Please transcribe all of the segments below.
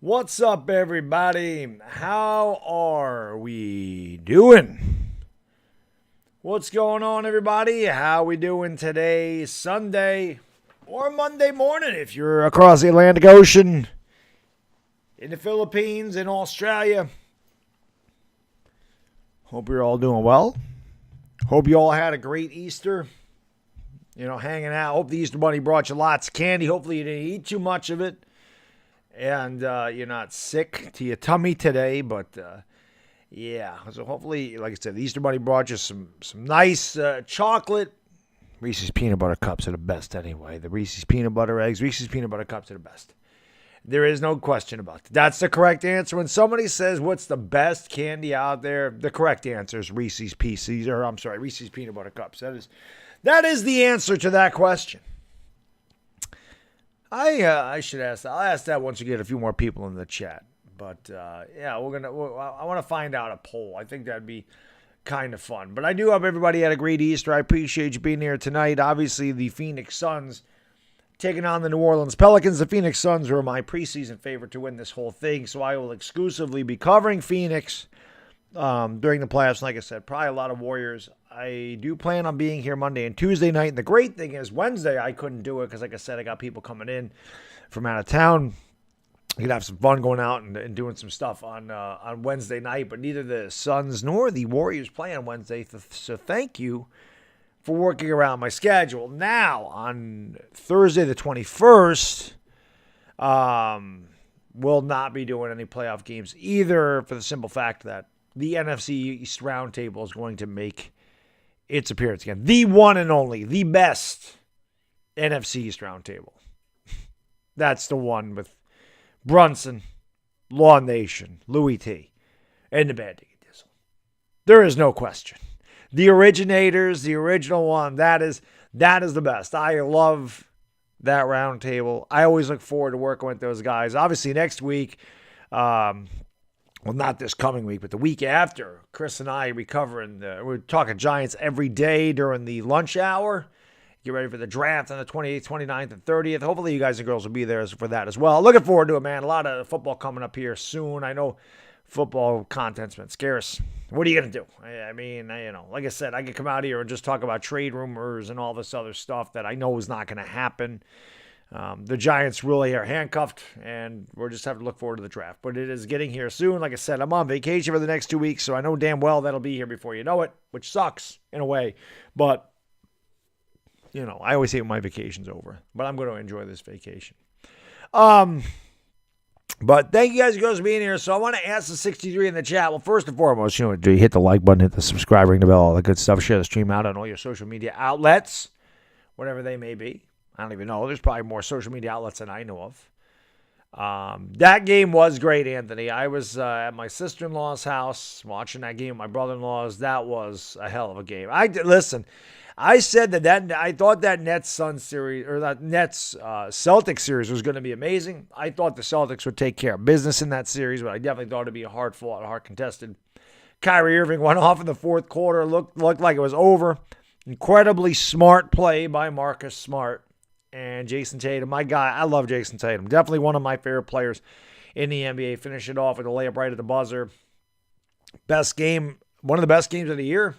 What's up, everybody? How are we doing? What's going on, everybody? How we doing today, Sunday or Monday morning if you're across the Atlantic Ocean, in the Philippines, in Australia? Hope you're all doing well. Hope you all had a great Easter. Hanging out. Hope the Easter Bunny brought you lots of candy. Hopefully you didn't eat too much of it. And you're not sick to your tummy today, but yeah. So hopefully, like I said, the Easter Bunny brought you some nice chocolate. Reese's Peanut Butter Cups are the best anyway. The Reese's Peanut Butter Eggs, Reese's Peanut Butter Cups are the best. There is no question about it. That's the correct answer. When somebody says what's the best candy out there, the correct answer is Reese's Peanut Butter Cups. That is the answer to that question. I should ask that. I'll ask that once we get a few more people in the chat. But yeah, I want to find out a poll. I think that'd be kind of fun. But I do hope everybody had a great Easter. I appreciate you being here tonight. Obviously, the Phoenix Suns taking on the New Orleans Pelicans. The Phoenix Suns were my preseason favorite to win this whole thing, so I will exclusively be covering Phoenix during the playoffs. Like I said, probably a lot of Warriors. I do plan on being here Monday and Tuesday night. And the great thing is Wednesday I couldn't do it because, like I said, I got people coming in from out of town. You could have some fun going out and doing some stuff on Wednesday night. But neither the Suns nor the Warriors play on Wednesday. So thank you for working around my schedule. Now, on Thursday the 21st, we'll not be doing any playoff games either, for the simple fact that the NFC East Roundtable is going to make its appearance again. The one and only, the best NFC East Roundtable. That's the one with Brunson, Law Nation, Louis T, and the Baddog. There is no question. The originators, the original one, that is the best. I love that roundtable. I always look forward to working with those guys. Obviously, next week, well, not this coming week, but the week after, Chris and I we're talking Giants every day during the lunch hour. Get ready for the draft on the 28th, 29th, and 30th. Hopefully you guys and girls will be there for that as well. Looking forward to it, man. A lot of football coming up here soon. I know football content's been scarce. What are you going to do? I mean, like I said, I could come out here and just talk about trade rumors and all this other stuff that I know is not going to happen. The Giants really are handcuffed, and we'll just have to look forward to the draft. But it is getting here soon. Like I said, I'm on vacation for the next 2 weeks, so I know damn well that'll be here before you know it, which sucks in a way. But, I always hate when my vacation's over. But I'm going to enjoy this vacation. But thank you guys and girls for being here. So I want to ask the 63 in the chat. Well, first and foremost, do you hit the like button, hit the subscribe, ring the bell, all the good stuff. Share the stream out on all your social media outlets, whatever they may be. I don't even know. There's probably more social media outlets than I know of. That game was great, Anthony. I was at my sister-in-law's house watching that game with my brother-in-law's. That was a hell of a game. Listen, I said that I thought that Nets-Suns series, or that Nets-Celtics series was going to be amazing. I thought the Celtics would take care of business in that series, but I definitely thought it would be a hard-fought, hard-contested. Kyrie Irving went off in the fourth quarter. Looked like it was over. Incredibly smart play by Marcus Smart and Jason Tatum. My guy, I love Jason Tatum. Definitely one of my favorite players in the NBA. Finish it off with a layup right at the buzzer. Best game, one of the best games of the year.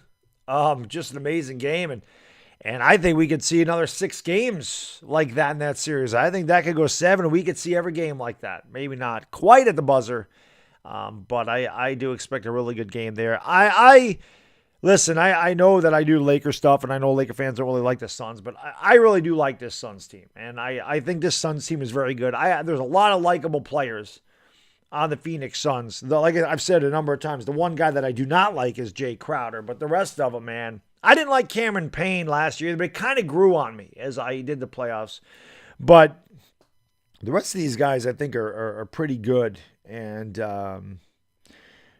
Just an amazing game. And I think we could see another 6 games like that in that series. I think that could go 7. We could see every game like that. Maybe not quite at the buzzer, but I do expect a really good game there. Listen, I know that I do Laker stuff, and I know Laker fans don't really like the Suns, but I really do like this Suns team. And I think this Suns team is very good. There's a lot of likable players on the Phoenix Suns. Like I've said a number of times, the one guy that I do not like is Jay Crowder, but the rest of them, man. I didn't like Cameron Payne last year, but it kind of grew on me as I did the playoffs. But the rest of these guys, I think, are pretty good. And,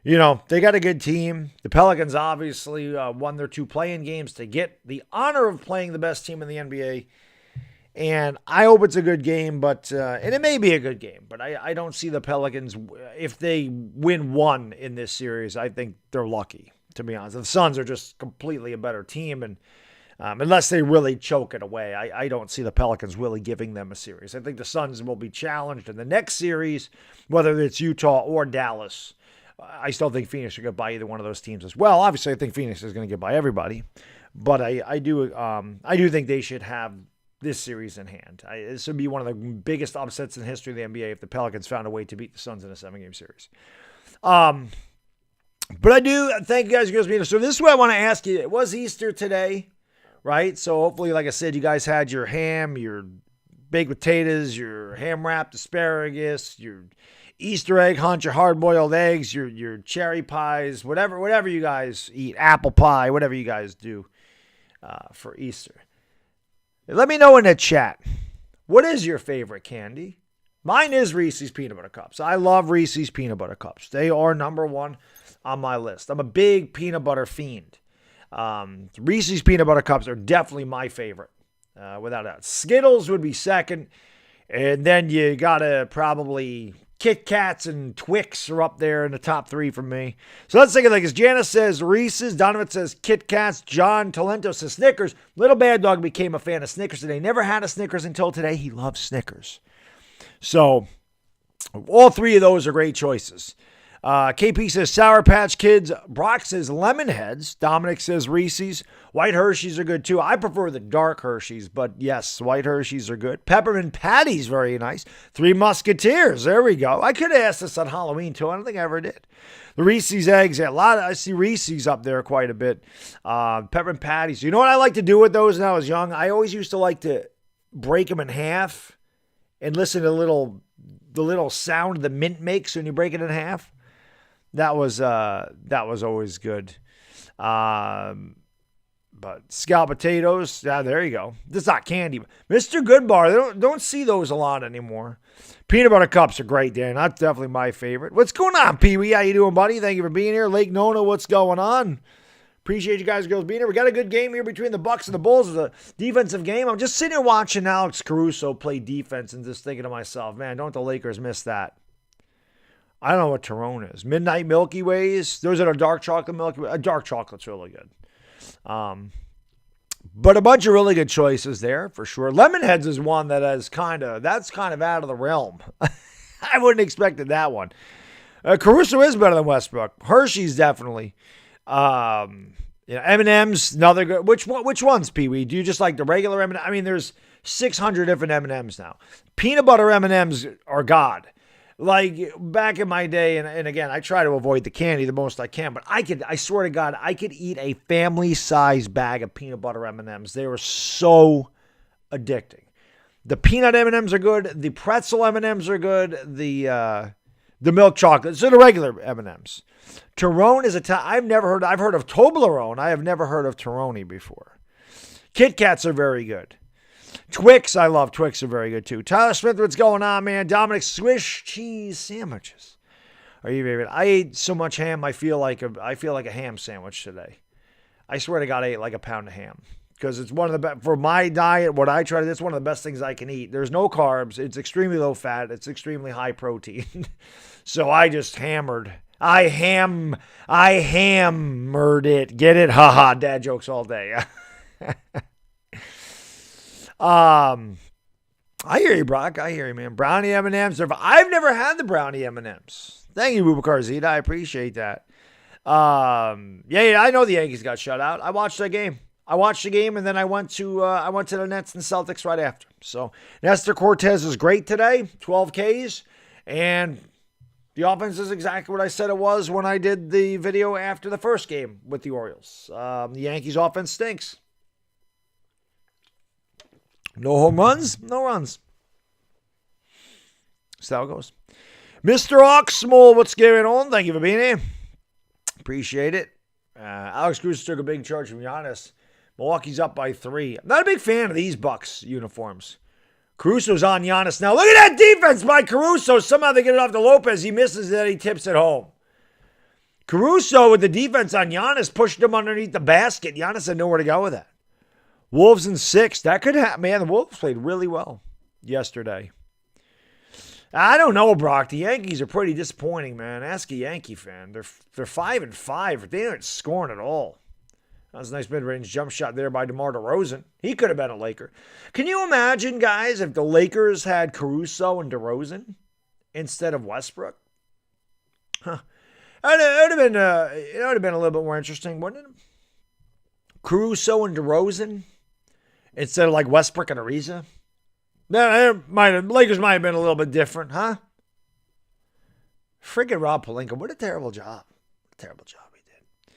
they got a good team. The Pelicans obviously won their 2 play-in games to get the honor of playing the best team in the NBA. And I hope it's a good game, and it may be a good game, but I don't see the Pelicans, if they win 1 in this series, I think they're lucky, to be honest. The Suns are just completely a better team, and Unless they really choke it away. I don't see the Pelicans really giving them a series. I think the Suns will be challenged in the next series, whether it's Utah or Dallas. I still think Phoenix are going to buy either one of those teams as well. Obviously, I think Phoenix is going to get by everybody, but I do think they should have this series in hand. This would be one of the biggest upsets in the history of the NBA if the Pelicans found a way to beat the Suns in a 7-game series. But I do thank you guys for being here. So this is what I want to ask you. It was Easter today, right? So hopefully, like I said, you guys had your ham, your baked potatoes, your ham-wrapped asparagus, your Easter egg hunt, your hard-boiled eggs, your cherry pies, whatever you guys eat, apple pie, whatever you guys do for Easter. Let me know in the chat, what is your favorite candy? Mine is Reese's Peanut Butter Cups. I love Reese's Peanut Butter Cups. They are number one on my list. I'm a big peanut butter fiend. Reese's Peanut Butter Cups are definitely my favorite, without a doubt. Skittles would be second, and then you gotta probably Kit Kats and Twix are up there in the top three for me. So let's take it like this. Janice says Reese's. Donovan says Kit Kats. John Talento says Snickers. Little Baddog became a fan of Snickers today. Never had a Snickers until today. He loves Snickers. So all three of those are great choices. KP says Sour Patch Kids. Brock says Lemon Heads. Dominic says Reese's. White Hershey's are good too. I prefer the dark Hershey's, but yes, white Hershey's are good. Peppermint Patty's very nice. Three Musketeers. There we go. I could have asked this on Halloween too. I don't think I ever did. The Reese's eggs. I see Reese's up there quite a bit. Peppermint Patty's. You know what I like to do with those when I was young? I always used to like to break them in half and listen to the little sound the mint makes when you break it in half. That was always good. But scalloped potatoes, yeah, there you go. This is not candy. Mr. Goodbar, they don't see those a lot anymore. Peanut butter cups are great, Dan. That's definitely my favorite. What's going on, Pee-wee? How you doing, buddy? Thank you for being here. Lake Nona, what's going on? Appreciate you guys girls being here. We got a good game here between the Bucks and the Bulls. It's a defensive game. I'm just sitting here watching Alex Caruso play defense and just thinking to myself, man, don't the Lakers miss that? I don't know what Tyrone is. Midnight Milky Ways. Those are the dark chocolate Milky Way. Dark chocolate's really good. But a bunch of really good choices there for sure. Lemonheads is one that's kind of out of the realm. I wouldn't have expected that one. Caruso is better than Westbrook. Hershey's definitely. M&M's another good. Which ones, Pee-wee? Do you just like the regular M&M? I mean, there's 600 different M&Ms now. Peanut butter M&Ms are God. Like back in my day, and again, I try to avoid the candy the most I can, but I swear to God, I could eat a family-sized bag of peanut butter M&Ms. They were so addicting. The peanut M&Ms are good. The pretzel M&Ms are good. The milk chocolate, so the regular M&Ms. Tyrone is I've heard of Toblerone. I have never heard of Tyrone before. Kit Kats are very good. Twix, I love Twix are very good too. Tyler Smith, what's going on, man? Dominic, Swiss cheese sandwiches. Are you favorite? I ate so much ham, I feel like a ham sandwich today. I swear to God, I ate like a pound of ham because it's one of the best for my diet. What I try to do, it's one of the best things I can eat. There's no carbs. It's extremely low fat. It's extremely high protein. So I just hammered. I hammered it. Get it? Haha. Dad jokes all day. I hear you, Brock. I hear you, man. Brownie M&Ms. I've never had the brownie M&Ms. Thank you, Bubakar Zita. I appreciate that. Yeah, I know the Yankees got shut out. I watched that game. And then I went to the Nets and Celtics right after. So Nestor Cortez is great today, 12 Ks, and the offense is exactly what I said it was when I did the video after the first game with the Orioles. The Yankees offense stinks. No home runs, no runs. That's how it goes. Mr. Oxmole, what's going on? Thank you for being here. Appreciate it. Alex Cruz took a big charge from Giannis. Milwaukee's up by 3. I'm not a big fan of these Bucks uniforms. Caruso's on Giannis now. Look at that defense by Caruso. Somehow they get it off to Lopez. He misses it. He tips it home. Caruso with the defense on Giannis pushed him underneath the basket. Giannis had nowhere to go with that. Wolves in 6. That could happen. Man, the Wolves played really well yesterday. I don't know, Brock. The Yankees are pretty disappointing, man. Ask a Yankee fan. They're 5-5. They aren't scoring at all. That was a nice mid-range jump shot there by DeMar DeRozan. He could have been a Laker. Can you imagine, guys, if the Lakers had Caruso and DeRozan instead of Westbrook? Huh. It would have been a little bit more interesting, wouldn't it? Caruso and DeRozan instead of like Westbrook and Ariza. Lakers might have been a little bit different, huh? Friggin' Rob Pelinka, what a terrible job. What a terrible job he did.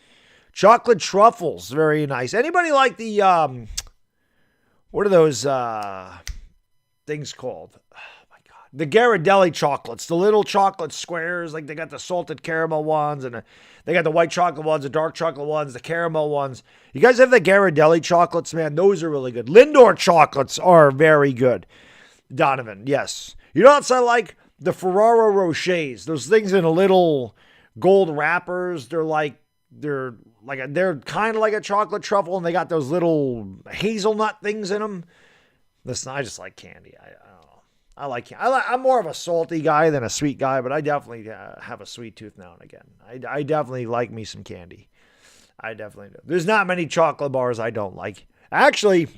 Chocolate truffles, very nice. Anybody like the, what are those things called? Oh, my God. The Ghirardelli chocolates, the little chocolate squares. Like they got the salted caramel ones, and they got the white chocolate ones, the dark chocolate ones, the caramel ones. You guys have the Ghirardelli chocolates, man? Those are really good. Lindor chocolates are very good. Donovan, yes. You know what I like? The Ferrero Rochers, those things in a little gold wrappers. They're kind of like a chocolate truffle, and they got those little hazelnut things in them. Listen, I just like candy. I don't know. I like candy. I'm more of a salty guy than a sweet guy, but I definitely have a sweet tooth now and again. I definitely like me some candy. I definitely do. There's not many chocolate bars I don't like. Actually,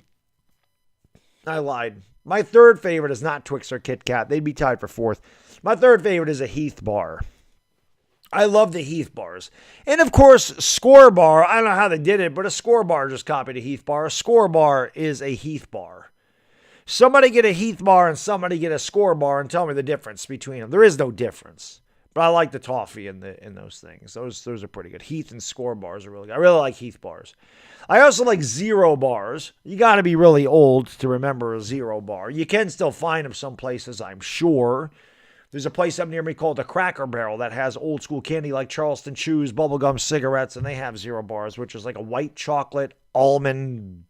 I lied. My third favorite is not Twix or Kit Kat. They'd be tied for fourth. My third favorite is a Heath bar. I love the Heath bars. And of course, Score Bar. I don't know how they did it, but a Score Bar just copied a Heath bar. A Score Bar is a Heath bar. Somebody get a Heath bar and somebody get a Score Bar and tell me the difference between them. There is no difference. But I like the toffee in those things. Those are pretty good. Heath and Score Bars are really good. I really like Heath bars. I also like Zero bars. You got to be really old to remember a Zero bar. You can still find them some places, I'm sure. There's a place up near me called the Cracker Barrel that has old school candy like Charleston Chews, bubblegum cigarettes, and they have Zero bars, which is like a white chocolate almond.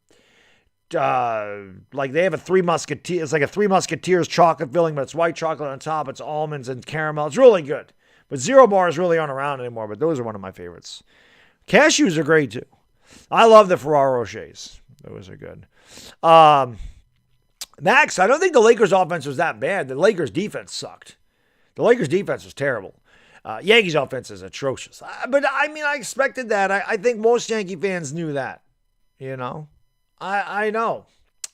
Like they have a Three Musketeers. It's like a Three Musketeers chocolate filling, but it's white chocolate on top. It's almonds and caramel. It's really good. But Zero bars really aren't around anymore, but those are one of my favorites. Cashews are great too. I love the Ferrero Rochers. Those are good. Max, I don't think the Lakers offense was that bad. The Lakers defense sucked. The Lakers defense was terrible. Yankees offense is atrocious. But I mean, I expected that. I think most Yankee fans knew that. You know? I know.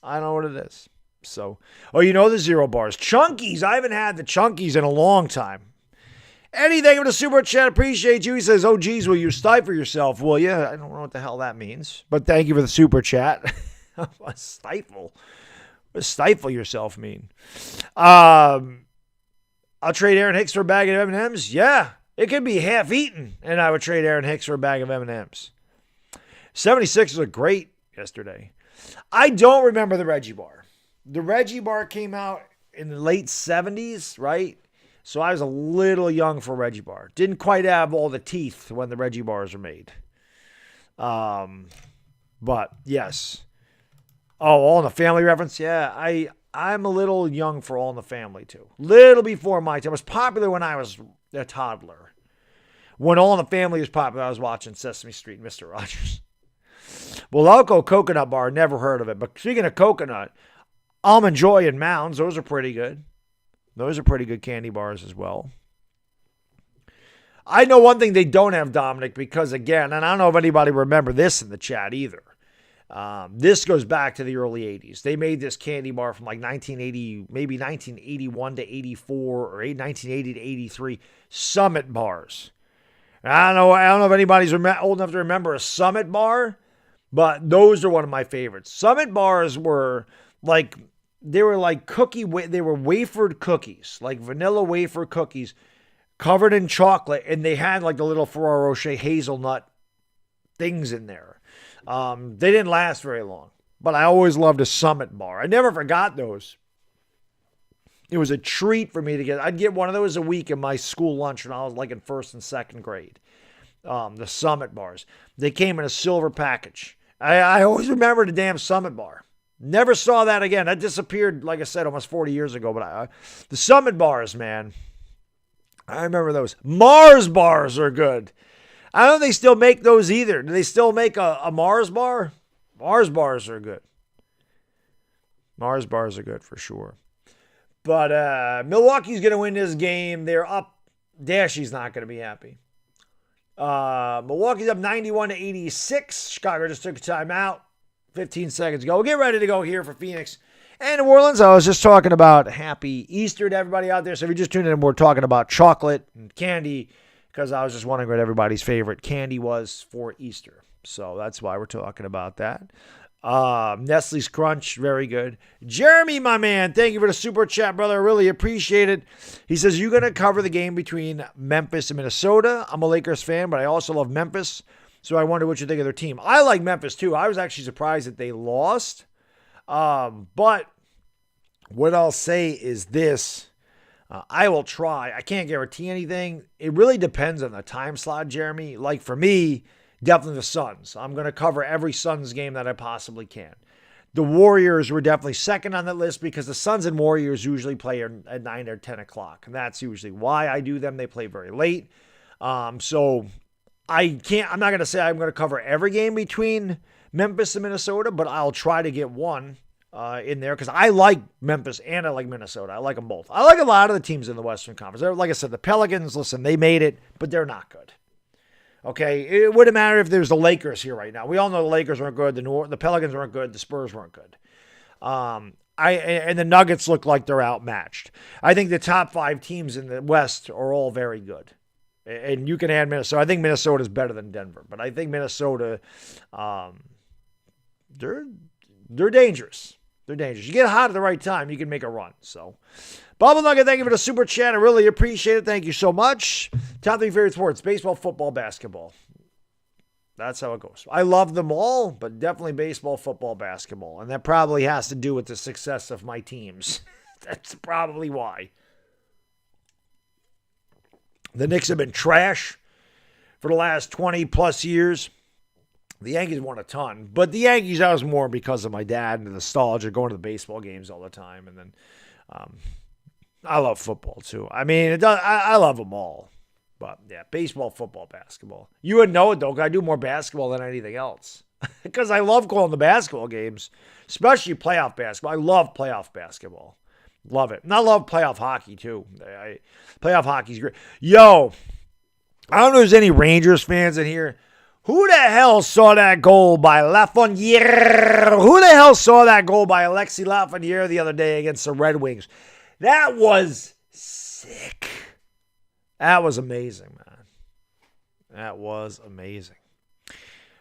I know what it is. So, the Zero bars. Chunkies. I haven't had the Chunkies in a long time. Anything with a super chat, appreciate you. He says, oh, geez, will you stifle yourself, will you? I don't know what the hell that means. But thank you for the super chat. Stifle? What does stifle yourself mean? I'll trade Aaron Hicks for a bag of M&Ms. Yeah, it could be half eaten, and I would trade Aaron Hicks for a bag of M&Ms. 76 was great yesterday. I don't remember the Reggie bar. The Reggie bar came out in the late 70s, right? So I was a little young for Reggie bar. Didn't quite have all the teeth when the Reggie bars were made. But yes. Oh, All in the Family reference? Yeah, I'm a little young for All in the Family too. Little before my time. It was popular when I was a toddler. When All in the Family was popular, I was watching Sesame Street and Mr. Rogers. Well, Loco Coconut Bar, never heard of it. But speaking of coconut, Almond Joy and Mounds, those are pretty good. Those are pretty good candy bars as well. I know one thing they don't have, Dominic, because again, and I don't know if anybody remember this in the chat either. This goes back to the early 80s. They made this candy bar from like 1980, maybe 1981 to 84 or 1980 to 83. Summit bars. I don't know if anybody's old enough to remember a Summit bar, but those are one of my favorites. Summit bars were like... They were like they were wafered cookies, like vanilla wafer cookies covered in chocolate. And they had like the little Ferrero Rocher hazelnut things in there. They didn't last very long, but I always loved a Summit bar. I never forgot those. It was a treat for me to get. I'd get one of those a week in my school lunch when I was like in first and second grade. The Summit bars. They came in a silver package. I always remember the damn Summit bar. Never saw that again. That disappeared, like I said, almost 40 years ago. But the Summit bars, man. I remember those. Mars bars are good. I don't know if they still make those either. Do they still make a Mars bar? Mars bars are good. Mars bars are good for sure. But Milwaukee's going to win this game. They're up. Dashy's not going to be happy. Milwaukee's up 91-86. Chicago just took a timeout. 15 seconds ago. We'll get ready to go here for Phoenix and New Orleans. I was just talking about happy Easter to everybody out there. So if you just tuned in, we're talking about chocolate and candy because I was just wondering what everybody's favorite candy was for Easter. So that's why we're talking about that. Nestle's Crunch, very good. Jeremy, my man, thank you for the super chat, brother. I really appreciate it. He says, you're going to cover the game between Memphis and Minnesota. I'm a Lakers fan, but I also love Memphis. So I wonder what you think of their team. I like Memphis too. I was actually surprised that they lost. But what I'll say is this. I will try. I can't guarantee anything. It really depends on the time slot, Jeremy. Like for me, definitely the Suns. I'm going to cover every Suns game that I possibly can. The Warriors were definitely second on that list because the Suns and Warriors usually play at 9 or 10 o'clock. And that's usually why I do them. They play very late. So I'm not going to say I'm going to cover every game between Memphis and Minnesota, but I'll try to get one in there because I like Memphis and I like Minnesota. I like them both. I like a lot of the teams in the Western Conference. Like I said, the Pelicans, listen, they made it, but they're not good. Okay, it wouldn't matter if there's the Lakers here right now. We all know the Lakers weren't good, the Pelicans weren't good, the Spurs weren't good. And the Nuggets look like they're outmatched. I think the top 5 teams in the West are all very good. And you can add Minnesota. I think Minnesota is better than Denver, but I think Minnesota, they're dangerous. They're dangerous. You get hot at the right time, you can make a run. So, Bubble Nugget, thank you for the super chat. I really appreciate it. Thank you so much. Top 3 favorite sports: baseball, football, basketball. That's how it goes. I love them all, but definitely baseball, football, basketball, and that probably has to do with the success of my teams. That's probably why. The Knicks have been trash for the last 20 plus years. The Yankees won a ton, but the Yankees, that was more because of my dad and the nostalgia, going to the baseball games all the time. And then I love football too. I mean, I love them all. But yeah, baseball, football, basketball. You would know it though, because I do more basketball than anything else. Because I love calling the basketball games, especially playoff basketball. I love playoff basketball. Love it. And I love playoff hockey, too. Playoff hockey's great. Yo, I don't know if there's any Rangers fans in here. Who the hell saw that goal by Lafreniere? Who the hell saw that goal by Alexis Lafreniere the other day against the Red Wings? That was sick. That was amazing, man. That was amazing.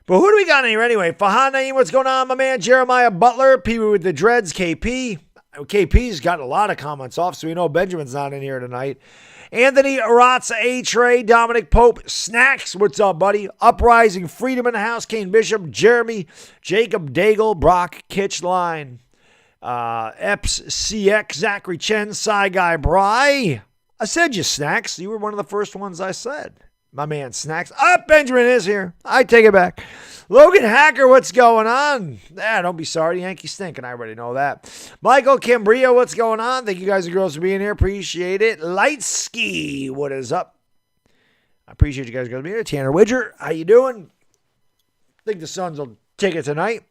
But who do we got in here anyway? Fahan Naeem, what's going on, my man? Jeremiah Butler, Pee-wee with the dreads, KP. KP's got a lot of comments off, so we know Benjamin's not in here tonight. Anthony Aratza, A-Trey, Dominic Pope, Snacks, what's up, buddy? Uprising, Freedom in the House, Kane Bishop, Jeremy, Jacob Daigle, Brock Kitchline, Epps, CX, Zachary Chen, Cy Guy Bry. I said you, Snacks. You were one of the first ones I said. My man, Snacks. Benjamin is here. I take it back. Logan Hacker, what's going on? Don't be sorry. The Yankees stink, and I already know that. Michael Cambria, what's going on? Thank you guys and girls for being here. Appreciate it. Lightski, what is up? I appreciate you guys being here. Tanner Widger, how you doing? I think the Suns will take it tonight.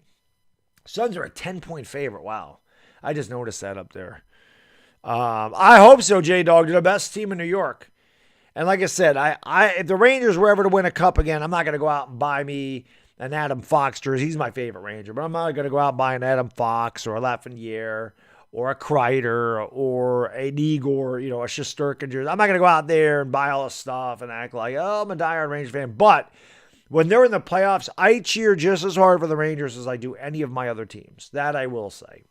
Suns are a 10-point favorite. Wow. I just noticed that up there. I hope so, J-Dog. They're the best team in New York. And like I said, if the Rangers were ever to win a cup again, I'm not going to go out and buy me an Adam Fox jersey. He's my favorite Ranger, but I'm not going to go out and buy an Adam Fox or a Lafreniere or a Kreider or an Igor, a Shesterkin jersey. I'm not going to go out there and buy all this stuff and act like, oh, I'm a diehard Ranger fan. But when they're in the playoffs, I cheer just as hard for the Rangers as I do any of my other teams. That I will say.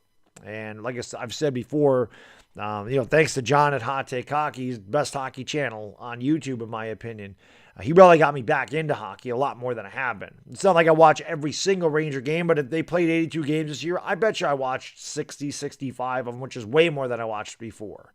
And like I've said before, thanks to John at Hot Take Hockey, his best hockey channel on YouTube, in my opinion. He really got me back into hockey a lot more than I have been. It's not like I watch every single Ranger game, but if they played 82 games this year, I bet you I watched 60, 65 of them, which is way more than I watched before.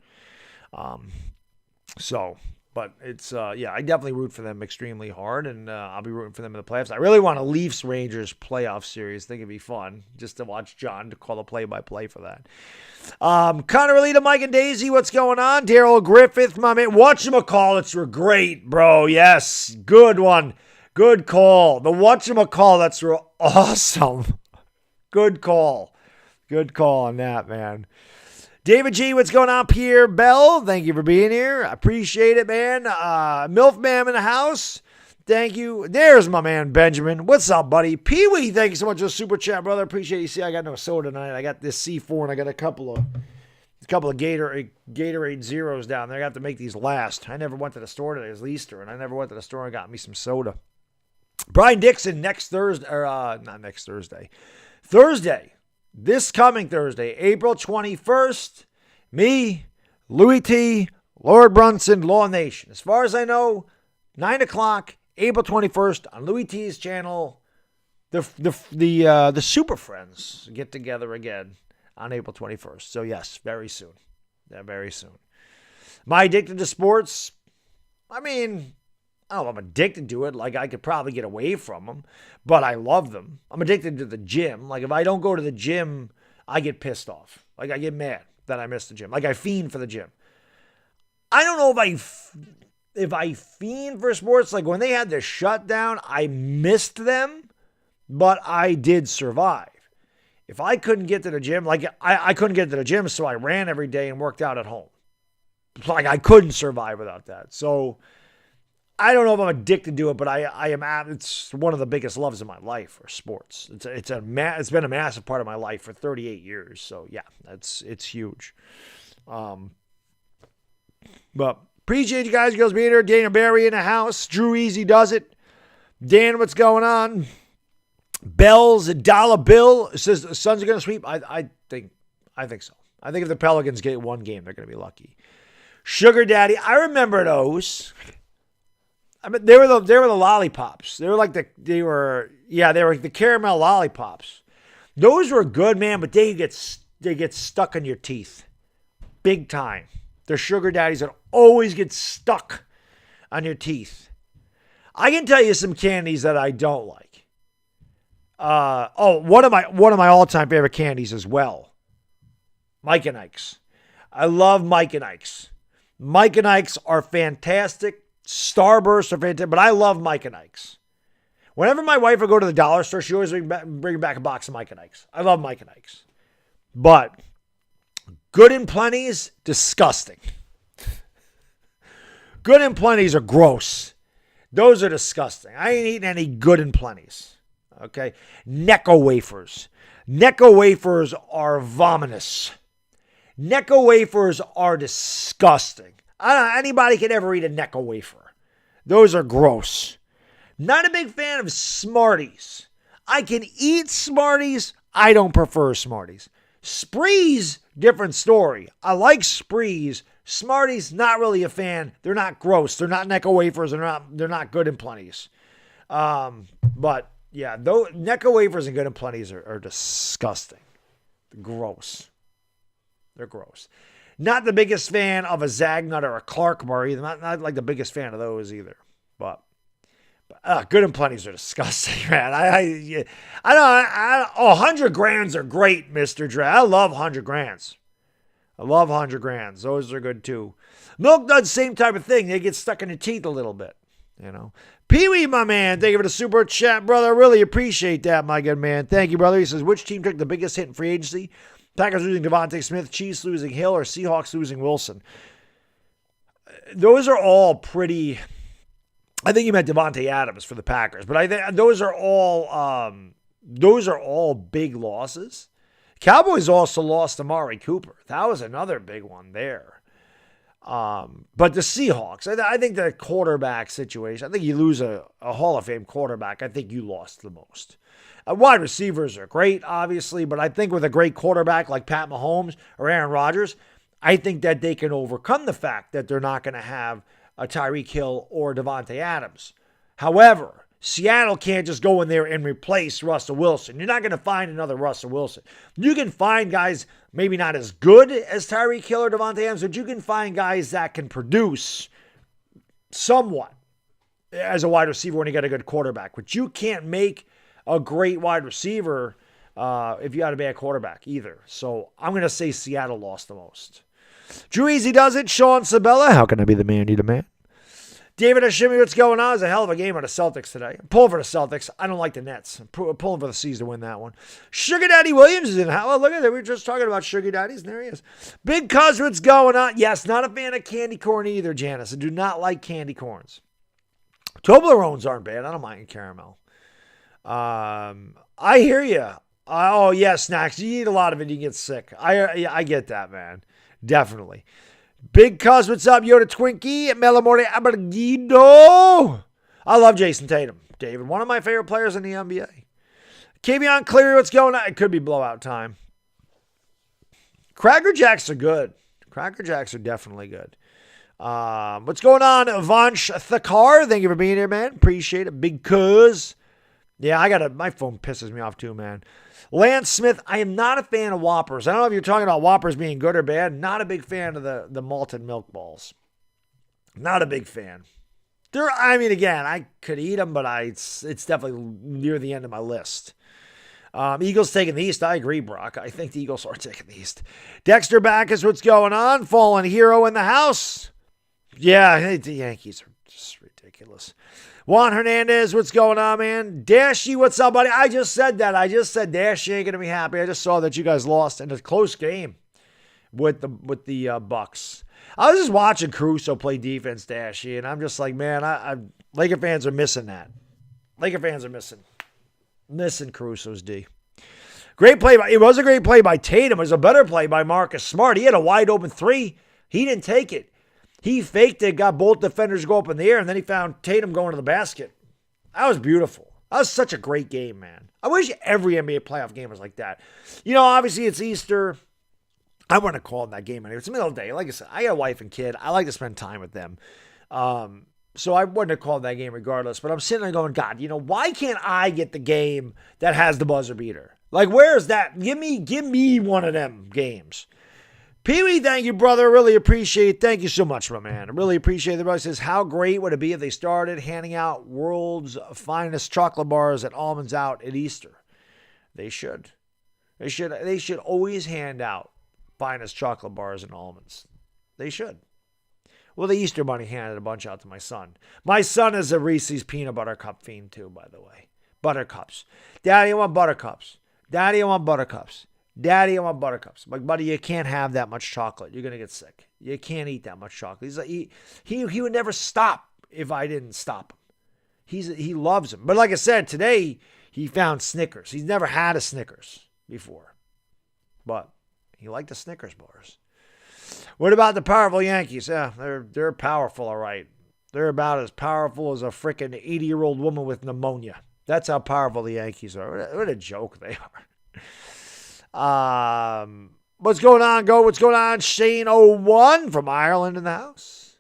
But it's, I definitely root for them extremely hard, and I'll be rooting for them in the playoffs. I really want a Leafs-Rangers playoff series. I think it'd be fun just to watch John to call the play-by-play for that. Connor Alita, Mike and Daisy, what's going on? Daryl Griffith, my man. Whatchamacallits were great, bro. Yes, good one. Good call. The whatchamacallits were awesome. Good call. Good call on that, man. David G, what's going on? Pierre Bell, thank you for being here. I appreciate it, man. Milfman in the house. Thank you. There's my man, Benjamin. What's up, buddy? Pee-wee, thank you so much for the super chat, brother. Appreciate you. See, I got no soda tonight. I got this C4, and I got a couple of Gatorade Zeros down there. I have to make these last. I never went to the store today. It was Easter, and I never went to the store and got me some soda. Brian Dixon next Thursday, or not next Thursday. Thursday, this coming Thursday, April 21st, me, Louis T., Lord Brunson, Law Nation. As far as I know, 9 o'clock, April 21st on Louis T's channel. The Super Friends get together again on April 21st. So yes, very soon. Yeah, very soon. Am I addicted to sports? I mean, oh, I'm addicted to it. Like, I could probably get away from them, but I love them. I'm addicted to the gym. Like, if I don't go to the gym, I get pissed off. Like, I get mad that I missed the gym. Like, I fiend for the gym. I don't know if I fiend for sports. Like, when they had the shutdown, I missed them, but I did survive. If I couldn't get to the gym, like, I couldn't get to the gym, so I ran every day and worked out at home. Like, I couldn't survive without that. So I don't know if I'm addicted to it, but I am. It's one of the biggest loves of my life for sports. It's been a massive part of my life for 38 years. So yeah, it's huge. But appreciate you guys, girls being here. Dana Barry in the house. Drew Easy does it. Dan, what's going on? Bells, a dollar bill says the Suns are going to sweep. I think so. I think if the Pelicans get one game, they're going to be lucky. Sugar Daddy, I remember those. I mean, they were the lollipops. They were like they were the caramel lollipops. Those were good, man, but they get stuck in your teeth, big time. They're sugar daddies that always get stuck on your teeth. I can tell you some candies that I don't like. One of my all-time favorite candies as well. Mike and Ike's. I love Mike and Ike's. Mike and Ike's are fantastic. Starbursts are fantastic, but I love Mike and Ike's. Whenever my wife would go to the dollar store, she always bring back a box of Mike and Ike's. I love Mike and Ike's. But Good and Plenty's, disgusting. Good and Plenty's are gross. Those are disgusting. I ain't eating any Good and Plenty's. Okay? Necco wafers. Necco wafers are vomitous. Necco wafers are disgusting. I don't know, anybody can ever eat a Necco wafer. Those are gross. Not a big fan of Smarties. I can eat Smarties. I don't prefer Smarties. Sprees, different story. I like Sprees. Smarties, not really a fan. They're not gross. They're not Necco wafers. They're not Good and Plenty's. But yeah, Necco wafers and Good and Plenty's are disgusting. Gross. They're gross. Not the biggest fan of a Zagnut or a Clark Bar either. Not like the biggest fan of those either. But Good and Plenty's are disgusting, man. I don't. 100 grands are great, Mr. Dre. I love 100 grands. I love 100 grands. Those are good too. Milk Duds, same type of thing. They get stuck in the teeth a little bit, you know. Pee-wee, my man. Thank you for the super chat, brother. I really appreciate that, my good man. Thank you, brother. He says, which team took the biggest hit in free agency? Packers losing Devontae Smith, Chiefs losing Hill, or Seahawks losing Wilson? Those are all pretty. I think you meant Devontae Adams for the Packers, but I think those are all big losses. Cowboys also lost Amari Cooper. That was another big one there. But the Seahawks, I think the quarterback situation, I think you lose a Hall of Fame quarterback, I think you lost the most. Wide receivers are great, obviously, but I think with a great quarterback like Pat Mahomes or Aaron Rodgers, I think that they can overcome the fact that they're not going to have a Tyreek Hill or Devontae Adams. However, Seattle can't just go in there and replace Russell Wilson. You're not going to find another Russell Wilson. You can find guys maybe not as good as Tyreek Hill or Devontae Adams, but you can find guys that can produce somewhat as a wide receiver when you got a good quarterback. But you can't make a great wide receiver if you got a bad quarterback either. So I'm going to say Seattle lost the most. Drew Easy does it. Sean Sabella. How can I be the man need a man? David Hashimi, what's going on? It's a hell of a game on the Celtics today. I'm pulling for the Celtics. I don't like the Nets. I'm pulling for the C's to win that one. Sugar Daddy Williams is in. Oh, look at that. We were just talking about Sugar Daddies, and there he is. Big Cuz, what's going on? Yes, not a fan of candy corn either, Janice. I do not like candy corns. Toblerones aren't bad. I don't mind caramel. I hear you. Oh, yeah, snacks. You eat a lot of it, you get sick. I get that, man. Definitely. Big Cuz, what's up? Yoda Twinkie at Melamorte Abergido. I love Jason Tatum, David. One of my favorite players in the NBA. Kavion Cleary, what's going on? It could be blowout time. Cracker Jacks are good. Cracker Jacks are definitely good. What's going on, Vansh Thakar? Thank you for being here, man. Appreciate it. Big Cuz. Yeah, my phone pisses me off too, man. Lance Smith, I am not a fan of Whoppers. I don't know if you're talking about Whoppers being good or bad. Not a big fan of the malted milk balls. Not a big fan. Again, I could eat them, but it's definitely near the end of my list. Eagles taking the East. I agree, Brock. I think the Eagles are taking the East. Dexter Backus, what's going on? Fallen hero in the house. Yeah, the Yankees are just ridiculous. Juan Hernandez, what's going on, man? Dashy, what's up, buddy? I just said that. I just said Dashy ain't going to be happy. I just saw that you guys lost in a close game with the Bucks. I was just watching Caruso play defense, Dashy, and I'm just like, man, Laker fans are missing that. Laker fans are missing Caruso's D. It was a great play by Tatum. It was a better play by Marcus Smart. He had a wide open three. He didn't take it. He faked it, got both defenders go up in the air, and then he found Tatum going to the basket. That was beautiful. That was such a great game, man. I wish every NBA playoff game was like that. Obviously it's Easter. I wouldn't have called that game anyway. It's the middle of the day. Like I said, I got a wife and kid. I like to spend time with them. So I wouldn't have called that game regardless. But I'm sitting there going, God, why can't I get the game that has the buzzer beater? Like, where's that? Give me one of them games. Pee-wee, thank you, brother. Really appreciate it. Thank you so much, my man. I really appreciate it. The brother says, how great would it be if they started handing out world's finest chocolate bars at Almonds Out at Easter? They should. They should always hand out finest chocolate bars and almonds. They should. Well, the Easter Bunny handed a bunch out to my son. My son is a Reese's peanut butter cup fiend too, by the way. Buttercups. Daddy, I want buttercups. Daddy, I want buttercups. Daddy, I want buttercups. Like, buddy, you can't have that much chocolate. You're going to get sick. You can't eat that much chocolate. He's like, he would never stop if I didn't stop him. He loves them. But like I said, today he found Snickers. He's never had a Snickers before. But he liked the Snickers bars. What about the powerful Yankees? Yeah, they're powerful, all right. They're about as powerful as a freaking 80-year-old woman with pneumonia. That's how powerful the Yankees are. What a joke they are. What's going on, Go? What's going on? Shane01 from Ireland in the house.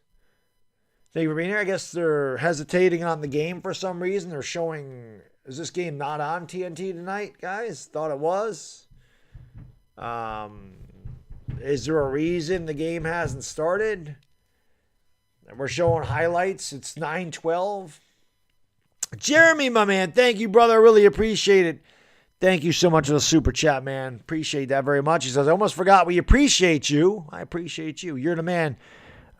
Thank you for being here. I guess they're hesitating on the game for some reason. They're showing, is this game not on TNT tonight, guys? Thought it was. Is there a reason the game hasn't started? And we're showing highlights. It's 9:12. Jeremy, my man, thank you, brother. I really appreciate it. Thank you so much for the super chat, man. Appreciate that very much. He says, I almost forgot we appreciate you. I appreciate you. You're the man.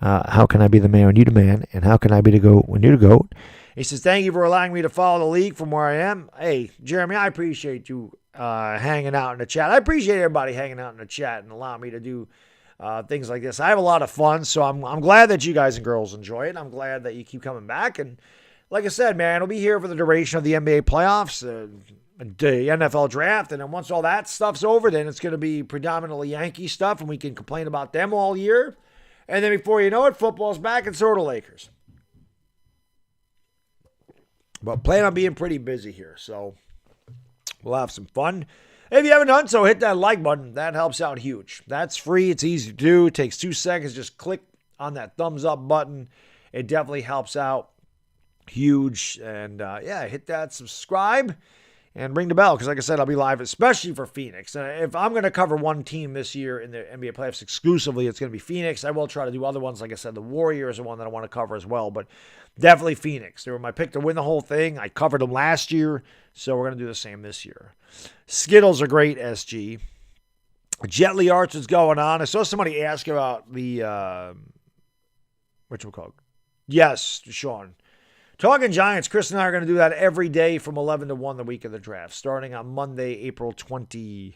How can I be the man when you're the man? And how can I be the GOAT when you're the GOAT? He says, thank you for allowing me to follow the league from where I am. Hey, Jeremy, I appreciate you hanging out in the chat. I appreciate everybody hanging out in the chat and allowing me to do things like this. I have a lot of fun, so I'm glad that you guys and girls enjoy it. I'm glad that you keep coming back. And like I said, man, I'll be here for the duration of the NBA playoffs, the NFL draft, and then once all that stuff's over, then it's going to be predominantly Yankee stuff, and we can complain about them all year. And then before you know it, football's back, and so are the Lakers. But plan on being pretty busy here, so we'll have some fun. If you haven't done so, hit that like button. That helps out huge. That's free. It's easy to do. It takes 2 seconds. Just click on that thumbs up button. It definitely helps out huge. And hit that subscribe and ring the bell. Because like I said, I'll be live, especially for Phoenix. And if I'm going to cover one team this year in the NBA playoffs exclusively, it's going to be Phoenix. I will try to do other ones. Like I said, the Warriors are one that I want to cover as well. But definitely Phoenix. They were my pick to win the whole thing. I covered them last year. So we're going to do the same this year. Skittles are great, SG. Jetly Arts is going on. I saw somebody ask about the, whatchamacallit? Yes, Sean. Talking Giants, Chris and I are going to do that every day from 11 to 1 the week of the draft, starting on Monday, April 25th.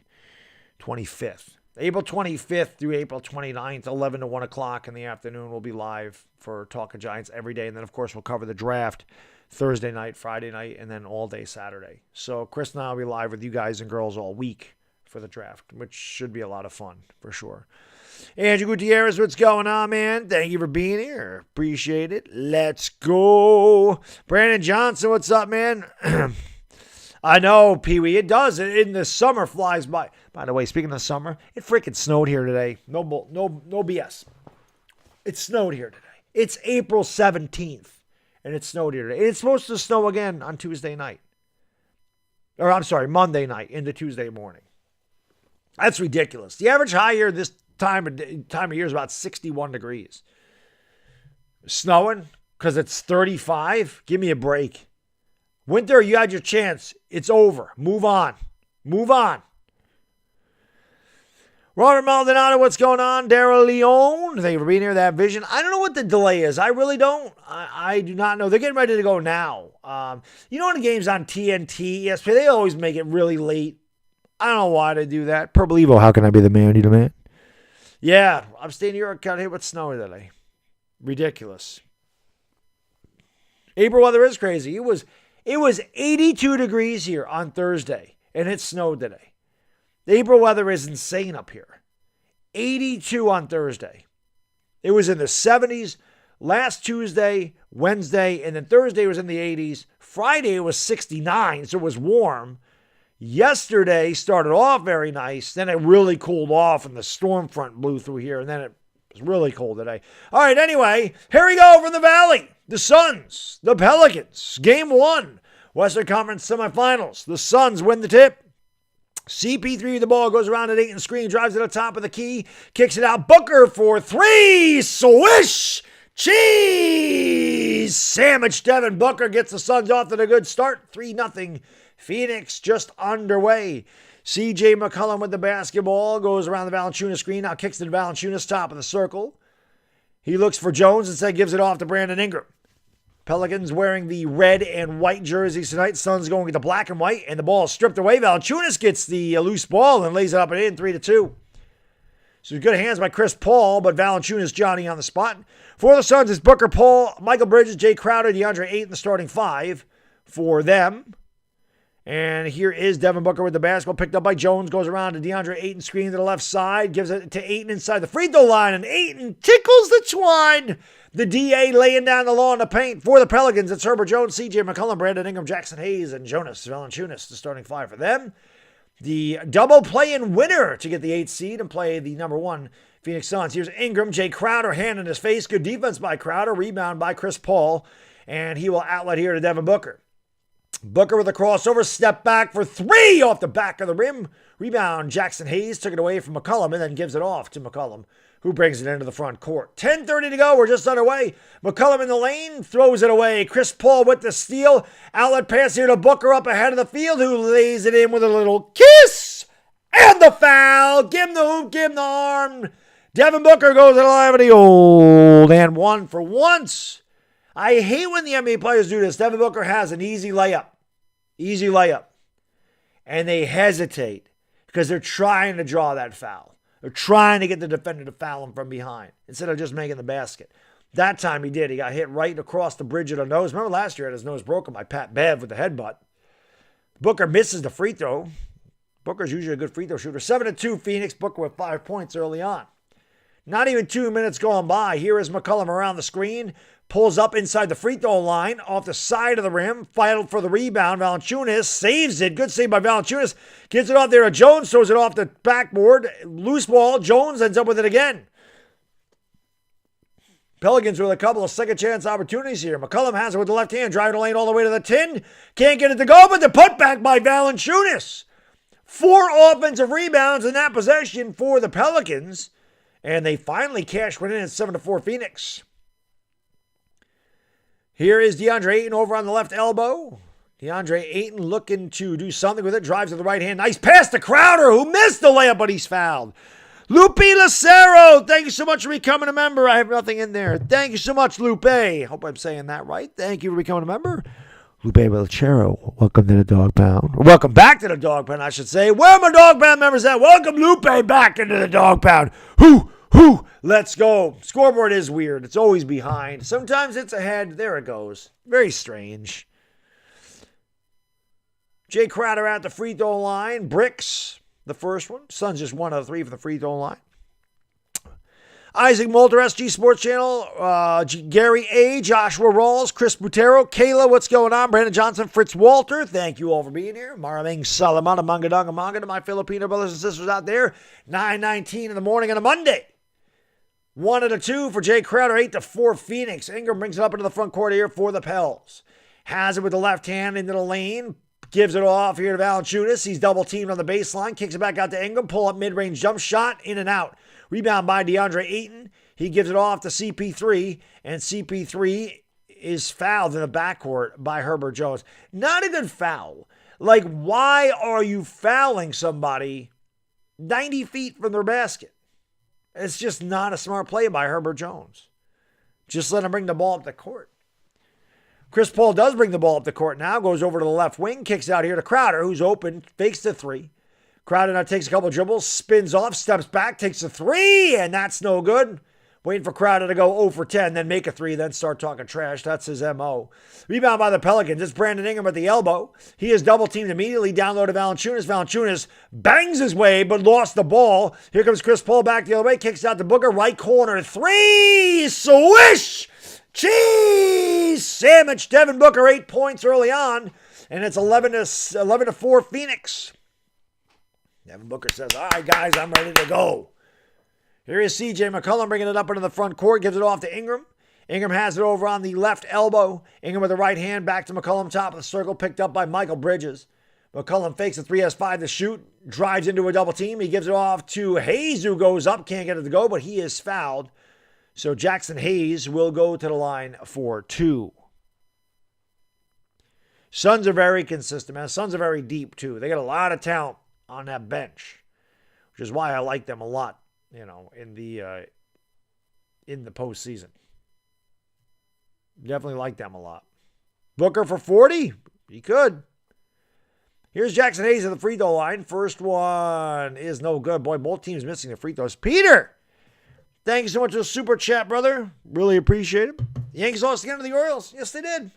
April 25th through April 29th, 11 to 1 o'clock in the afternoon. We'll be live for Talking Giants every day. And then, of course, we'll cover the draft Thursday night, Friday night, and then all day Saturday. So Chris and I will be live with you guys and girls all week for the draft, which should be a lot of fun for sure. Andrew Gutierrez, what's going on, man? Thank you for being here. Appreciate it. Let's go. Brandon Johnson, what's up, man? I know, Pee-wee. It does. In the summer flies by. By the way, speaking of summer, it freaking snowed here today. No BS. It snowed here today. It's April 17th, and it snowed here today. It's supposed to snow again on Tuesday night. Or, I'm sorry, Monday night into Tuesday morning. That's ridiculous. The average high here this time of year is about 61 degrees. Snowing because it's 35? Give me a break. Winter, you had your chance. It's over. Move on. Move on. Robert Maldonado, what's going on? Daryl Leone, thank you for being here. That vision. I don't know what the delay is. I really don't. I do not know. They're getting ready to go now. When the game's on TNT, ESPN, they always make it really late. I don't know why they do that. Purple Evo, how can I be the man? You the man? Yeah, upstate New York got hit with snow today. Ridiculous. April weather is crazy. It was 82 degrees here on Thursday, and it snowed today. The April weather is insane up here. 82 on Thursday. It was in the 70s last Tuesday, Wednesday, and then Thursday was in the 80s. Friday it was 69, so it was warm. Yesterday started off very nice. Then it really cooled off, and the storm front blew through here, and then it was really cold today. All right, anyway, here we go from the Valley. The Suns, the Pelicans, Game 1, Western Conference semifinals. The Suns win the tip. CP3, the ball goes around at 8 and screen, drives to the top of the key, kicks it out. Booker for 3, swish, cheese sandwich. Devin Booker gets the Suns off to a good start, 3-0. Phoenix just underway. CJ McCollum with the basketball, goes around the Valanciunas screen, now kicks to the Valanciunas, top of the circle. He looks for Jones, instead gives it off to Brandon Ingram. Pelicans wearing the red and white jerseys tonight. Suns going with the black and white, and the ball is stripped away. Valanciunas gets the loose ball and lays it up and in, 3-2. So good hands by Chris Paul, but Valanciunas Johnny on the spot. For the Suns, it's Booker, Paul, Michael Bridges, Jay Crowder, DeAndre Ayton, the starting 5 for them. And here is Devin Booker with the basketball, picked up by Jones, goes around to DeAndre Ayton, screen to the left side, gives it to Ayton inside the free throw line, and Ayton tickles the twine. The DA laying down the law in the paint for the Pelicans. It's Herbert Jones, CJ McCollum, Brandon Ingram, Jackson Hayes, and Jonas Valanciunas, the starting 5 for them. The double play-in winner to get the 8th seed and play the number 1 Phoenix Suns. Here's Ingram, Jay Crowder, hand in his face. Good defense by Crowder, rebound by Chris Paul, and he will outlet here to Devin Booker. Booker with a crossover, step back for 3 off the back of the rim. Rebound, Jackson Hayes took it away from McCollum and then gives it off to McCollum, who brings it into the front court. 10:30 to go. We're just underway. McCollum in the lane, throws it away. Chris Paul with the steal. Outlet pass here to Booker up ahead of the field, who lays it in with a little kiss. And the foul. Give him the hoop, give him the arm. Devin Booker goes to the line of the old and 1 for once. I hate when the NBA players do this. Devin Booker has an easy layup. Easy layup. And they hesitate because they're trying to draw that foul. They're trying to get the defender to foul him from behind instead of just making the basket. That time he did. He got hit right across the bridge of the nose. Remember last year he had his nose broken by Pat Bev with the headbutt. Booker misses the free throw. Booker's usually a good free throw shooter. 7-2 Phoenix. Booker with 5 points early on. Not even 2 minutes gone by. Here is McCollum around the screen. Pulls up inside the free throw line, off the side of the rim, fighting for the rebound. Valanciunas saves it. Good save by Valanciunas. Gets it off there to Jones, throws it off the backboard. Loose ball. Jones ends up with it again. Pelicans with a couple of second chance opportunities here. McCollum has it with the left hand, driving the lane all the way to the 10. Can't get it to go, but the putback by Valanciunas. 4 offensive rebounds in that possession for the Pelicans. And they finally cash one in at 7-4 Phoenix. Here is DeAndre Ayton over on the left elbow. DeAndre Ayton looking to do something with it. Drives to the right hand. Nice pass to Crowder, who missed the layup, but he's fouled. Lupe Lucero, thank you so much for becoming a member. I have nothing in there. Thank you so much, Lupe. Hope I'm saying that right. Thank you for becoming a member. Lupe Belchero, welcome to the Dog Pound. Or welcome back to the Dog Pound, I should say. Where are my Dog Pound members at? Welcome Lupe back into the Dog Pound. Whoo, let's go. Scoreboard is weird. It's always behind. Sometimes it's ahead. There it goes. Very strange. Jay Crowder at the free throw line. Bricks, the first one. Suns just 1 out of 3 from the free throw line. Isaac Molter, SG Sports Channel, Gary A., Joshua Rawls, Chris Butero, Kayla, what's going on? Brandon Johnson, Fritz Walter, thank you all for being here. Maraming Salamana, Mangadanga Manga to my Filipino brothers and sisters out there. 9:19 in the morning on a Monday. 1 out of 2 for Jay Crowder, 8-4 Phoenix. Ingram brings it up into the front court here for the Pels. Has it with the left hand into the lane. Gives it off here to Valanciunas. He's double teamed on the baseline. Kicks it back out to Ingram. Pull up mid-range jump shot. In and out. Rebound by DeAndre Ayton. He gives it off to CP3. And CP3 is fouled in the backcourt by Herbert Jones. Not even foul. Like, why are you fouling somebody 90 feet from their basket? It's just not a smart play by Herbert Jones. Just let him bring the ball up the court. Chris Paul does bring the ball up the court now, goes over to the left wing, kicks out here to Crowder, who's open, fakes the 3. Crowder now takes a couple dribbles, spins off, steps back, takes a 3, and that's no good. Waiting for Crowder to go 0 for 10, then make a 3, then start talking trash. That's his M.O. Rebound by the Pelicans. It's Brandon Ingram at the elbow. He is double-teamed immediately, down low to Valanciunas. Valanciunas bangs his way, but lost the ball. Here comes Chris Paul back the other way, kicks out to Booker, right corner, 3, swish! Cheese sandwich. Devin Booker 8 points early on, and it's 11-4 Phoenix. Devin Booker says, all right, guys, I'm ready to go. Here is C.J. McCollum bringing it up into the front court, gives it off to Ingram. Ingram has it over on the left elbow. Ingram with the right hand, back to McCollum, top of the circle, picked up by Michael Bridges. McCollum fakes a 3, has 5 to shoot, drives into a double team. He gives it off to Hayes, who goes up, can't get it to go, but he is fouled. So Jackson Hayes will go to the line for 2. Suns are very consistent, man. Suns are very deep, too. They got a lot of talent on that bench, which is why I like them a lot, in the postseason. Definitely like them a lot. Booker for 40? He could. Here's Jackson Hayes at the free throw line. First one is no good. Boy, both teams missing the free throws. Peter! Thank you so much for the super chat, brother. Really appreciate it. The Yankees lost again to the Orioles. Yes, they did.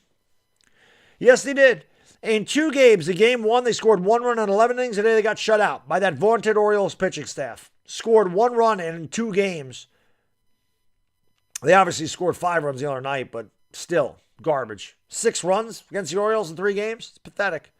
Yes, they did. In 2 games, the game 1, they scored 1 run on 11 innings. Today they got shut out by that vaunted Orioles pitching staff. Scored 1 run in 2 games. They obviously scored 5 runs the other night, but still, garbage. 6 runs against the Orioles in 3 games. It's pathetic.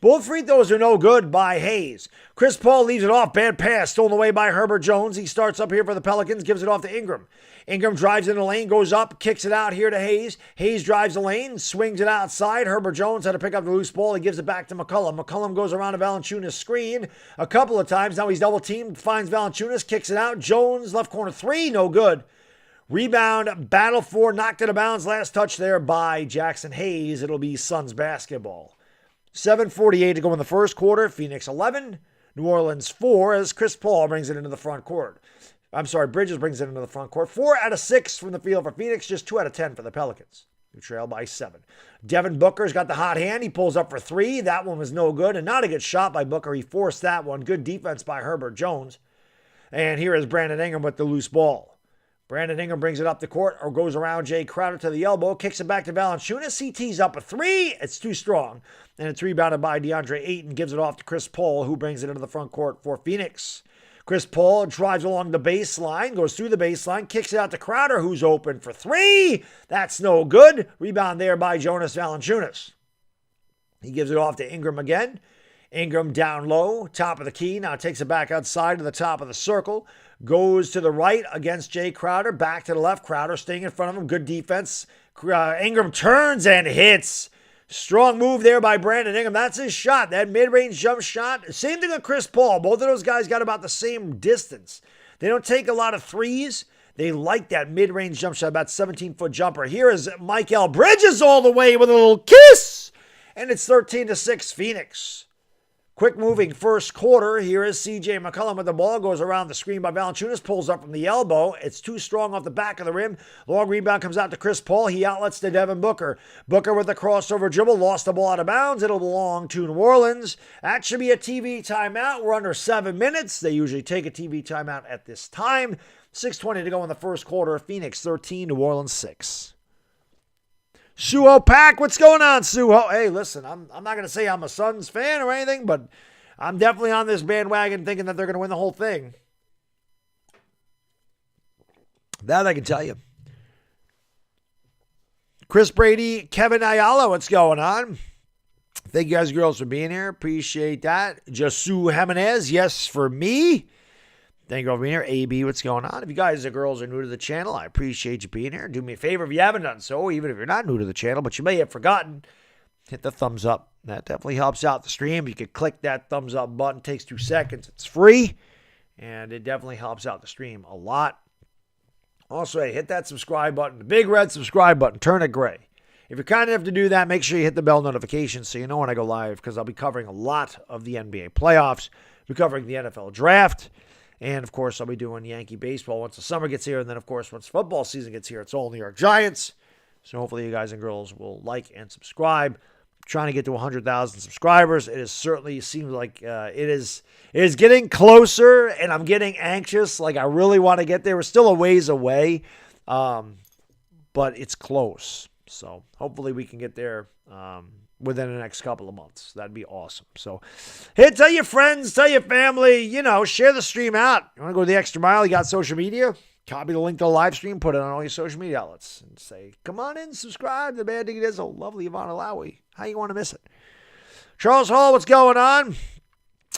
Both free throws are no good by Hayes. Chris Paul leaves it off. Bad pass stolen away by Herbert Jones. He starts up here for the Pelicans, gives it off to Ingram. Ingram drives in the lane, goes up, kicks it out here to Hayes. Hayes drives the lane, swings it outside. Herbert Jones had to pick up the loose ball. He gives it back to McCollum. McCollum goes around to Valanciunas' screen a couple of times. Now he's double-teamed, finds Valanciunas, kicks it out. Jones, left corner 3, no good. Rebound, battle for, knocked out of bounds. Last touch there by Jackson Hayes. It'll be Suns basketball. 7:48 to go in the first quarter. Phoenix 11, New Orleans 4 as Chris Paul brings it into the front court. Bridges brings it into the front court. 4 out of 6 from the field for Phoenix, just 2 out of 10 for the Pelicans, who trail by 7. Devin Booker's got the hot hand. He pulls up for 3. That one was no good, and not a good shot by Booker. He forced that one. Good defense by Herbert Jones. And here is Brandon Ingram with the loose ball. Brandon Ingram brings it up the court or goes around Jay Crowder to the elbow, kicks it back to Valanciunas. He tees up a 3. It's too strong. And it's rebounded by DeAndre Ayton, gives it off to Chris Paul, who brings it into the front court for Phoenix. Chris Paul drives along the baseline, goes through the baseline, kicks it out to Crowder, who's open for 3. That's no good. Rebound there by Jonas Valanciunas. He gives it off to Ingram again. Ingram down low, top of the key. Now takes it back outside to the top of the circle. Goes to the right against Jay Crowder. Back to the left. Crowder staying in front of him. Good defense. Ingram turns and hits. Strong move there by Brandon Ingram. That's his shot. That mid-range jump shot. Same thing with Chris Paul. Both of those guys got about the same distance. They don't take a lot of threes. They like that mid-range jump shot, about 17-foot jumper. Here is Michael Bridges all the way with a little kiss. And it's 13-6 Phoenix. Quick moving first quarter. Here is C.J. McCollum with the ball. Goes around the screen by Valanciunas. Pulls up from the elbow. It's too strong off the back of the rim. Long rebound comes out to Chris Paul. He outlets to Devin Booker. Booker with the crossover dribble. Lost the ball out of bounds. It'll belong to New Orleans. That should be a TV timeout. We're under 7 minutes. They usually take a TV timeout at this time. 6:20 to go in the first quarter. Phoenix 13, New Orleans 6. Suho Pack, what's going on, Suho? Hey, listen, I'm not going to say I'm a Suns fan or anything, but I'm definitely on this bandwagon thinking that they're going to win the whole thing. That I can tell you. Chris Brady, Kevin Ayala, what's going on? Thank you guys, girls, for being here. Appreciate that. Jasu Jimenez, yes, for me. Thank you all for being here. AB, what's going on? If you guys, the girls, are new to the channel, I appreciate you being here. Do me a favor if you haven't done so, even if you're not new to the channel, but you may have forgotten, hit the thumbs up. That definitely helps out the stream. You can click that thumbs up button. It takes 2 seconds. It's free, and it definitely helps out the stream a lot. Also, hey, hit that subscribe button, the big red subscribe button. Turn it gray. If you're kind enough to do that, make sure you hit the bell notification so you know when I go live, because I'll be covering a lot of the NBA playoffs. I'll be covering the NFL draft. And, of course, I'll be doing Yankee baseball once the summer gets here. And then, of course, once football season gets here, it's all New York Giants. So hopefully you guys and girls will like and subscribe. I'm trying to get to 100,000 subscribers. It is certainly seems like it is getting closer, and I'm getting anxious. Like, I really want to get there. We're still a ways away, but it's close. So hopefully we can get there within the next couple of months. That'd be awesome. So, hey, tell your friends, tell your family, share the stream out. You want to go the extra mile? You got social media? Copy the link to the live stream, put it on all your social media outlets, and say, come on in, subscribe to the Bad Diggy Dizzle. Lovely Ivana Lowy. How you want to miss it? Charles Hall, what's going on?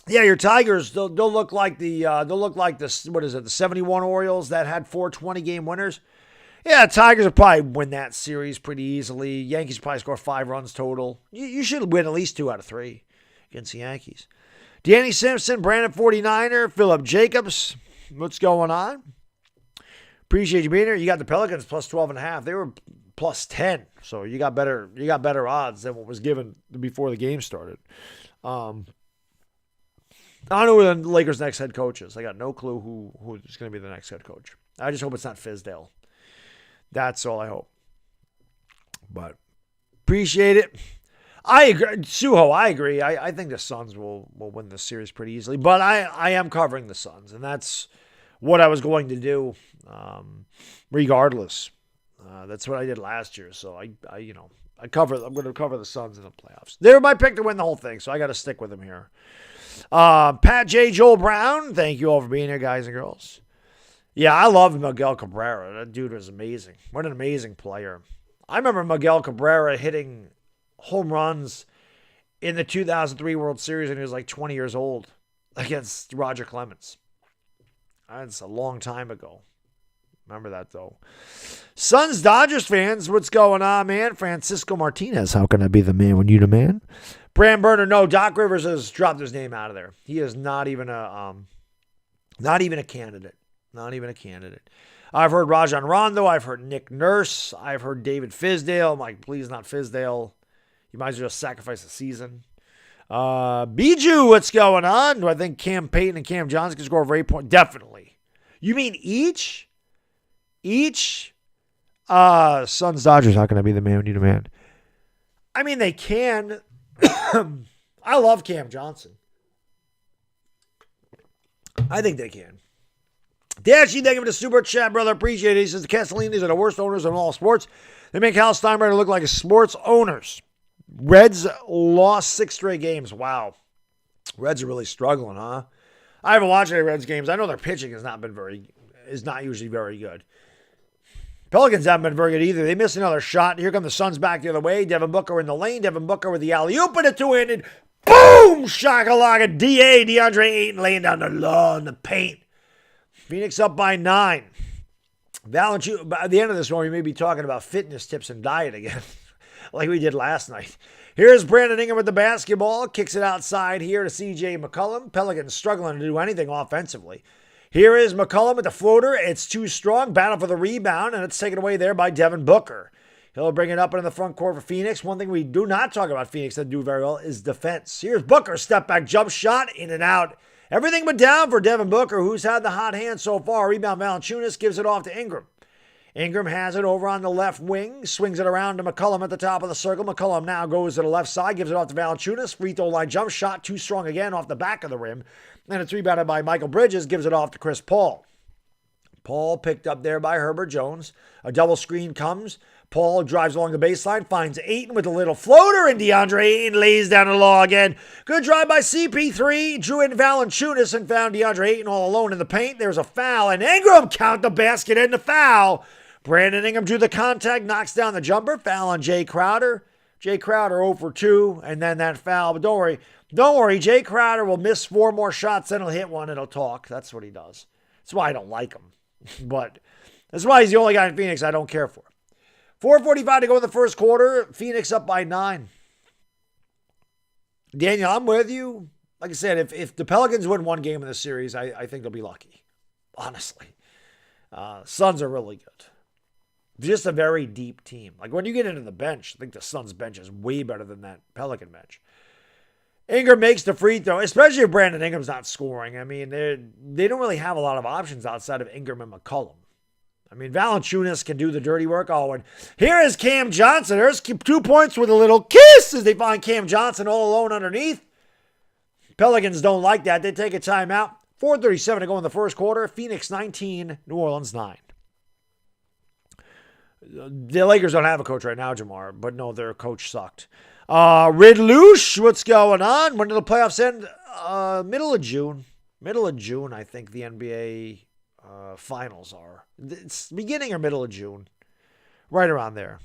Yeah, your Tigers, they'll look like the, what is it, the 71 Orioles that had 4 20-game winners. Yeah, Tigers will probably win that series pretty easily. Yankees probably score 5 runs total. You should win at least 2 out of 3 against the Yankees. Danny Simpson, Brandon 49er, Philip Jacobs. What's going on? Appreciate you being here. You got the Pelicans plus 12.5. They were plus 10. So you got better odds than what was given before the game started. I don't know who the Lakers' next head coach is. I got no clue who's going to be the next head coach. I just hope it's not Fizdale. That's all I hope. But appreciate it. I agree. Suho, I agree. I think the Suns will win this series pretty easily. But I am covering the Suns, and that's what I was going to do regardless. That's what I did last year. So I'm going to cover the Suns in the playoffs. They're my pick to win the whole thing, so I got to stick with them here. Pat J. Joel Brown, thank you all for being here, guys and girls. Yeah, I love Miguel Cabrera. That dude was amazing. What an amazing player. I remember Miguel Cabrera hitting home runs in the 2003 World Series when he was like 20 years old against Roger Clemens. That's a long time ago. Remember that, though. Suns Dodgers fans, what's going on, man? Francisco Martinez, how can I be the man when you the man? Bram Burner, no, Doc Rivers has dropped his name out of there. He is not even a candidate. Not even a candidate. I've heard Rajon Rondo. I've heard Nick Nurse. I've heard David Fizdale. I'm like, please, not Fizdale. You might as well just sacrifice the season. Bijou, what's going on? Do I think Cam Payton and Cam Johnson can score over 8 points? Definitely. You mean each? Suns Dodgers, how can I be the man when you the man? I mean, they can. I love Cam Johnson. I think they can. Dashy, thank you for the super chat, brother. Appreciate it. He says the Castellinis are the worst owners in all sports. They make Hal Steinbrenner look like a sports owners. Reds lost 6 straight games. Wow. Reds are really struggling, huh? I haven't watched any Reds games. I know their pitching is not usually very good. Pelicans haven't been very good either. They missed another shot. Here come the Suns back the other way. Devin Booker in the lane. Devin Booker with the alley-oop and a 2-handed. Boom! Shakalaka. DeAndre Ayton laying down the law in the paint. Phoenix up by 9. Valanciunas, by the end of this one, we may be talking about fitness tips and diet again, like we did last night. Here's Brandon Ingram with the basketball. Kicks it outside here to C.J. McCollum. Pelicans struggling to do anything offensively. Here is McCollum with the floater. It's too strong. Battle for the rebound, and it's taken away there by Devin Booker. He'll bring it up into the front court for Phoenix. One thing we do not talk about Phoenix that do very well is defense. Here's Booker, step back jump shot, in and out. Everything but down for Devin Booker, who's had the hot hand so far. Rebound, Valanciunas gives it off to Ingram. Ingram has it over on the left wing, swings it around to McCollum at the top of the circle. McCollum now goes to the left side, gives it off to Valanciunas. Free throw line jump shot, too strong again off the back of the rim. And it's rebounded by Michael Bridges, gives it off to Chris Paul. Paul picked up there by Herbert Jones. A double screen comes. Paul drives along the baseline, finds Ayton with a little floater, and DeAndre Ayton lays down the law again. Good drive by CP3, drew in Valanciunas and found DeAndre Ayton all alone in the paint. There's a foul, and Ingram count the basket and the foul. Brandon Ingram drew the contact, knocks down the jumper. Foul on Jay Crowder. Jay Crowder 0 for 2, and then that foul. But don't worry. Jay Crowder will miss 4 more shots, then he'll hit one and he'll talk. That's what he does. That's why I don't like him. But that's why he's the only guy in Phoenix I don't care for. 4:45 to go in the first quarter. Phoenix up by 9. Daniel, I'm with you. Like I said, if the Pelicans win one game in this series, I think they'll be lucky. Honestly. Suns are really good. Just a very deep team. Like when you get into the bench, I think the Suns bench is way better than that Pelican bench. Ingram makes the free throw, especially if Brandon Ingram's not scoring. I mean, they don't really have a lot of options outside of Ingram and McCollum. I mean, Valanciunas can do the dirty work. Oh, and here is Cam Johnson. There's 2 points with a little kiss as they find Cam Johnson all alone underneath. Pelicans don't like that. They take a timeout. 4:37 to go in the first quarter. Phoenix 19, New Orleans 9. The Lakers don't have a coach right now, Jamar, but no, their coach sucked. Ridloosh, what's going on? When do the playoffs end? Middle of June. Middle of June, I think the NBA finals are. It's beginning or middle of June. Right around there.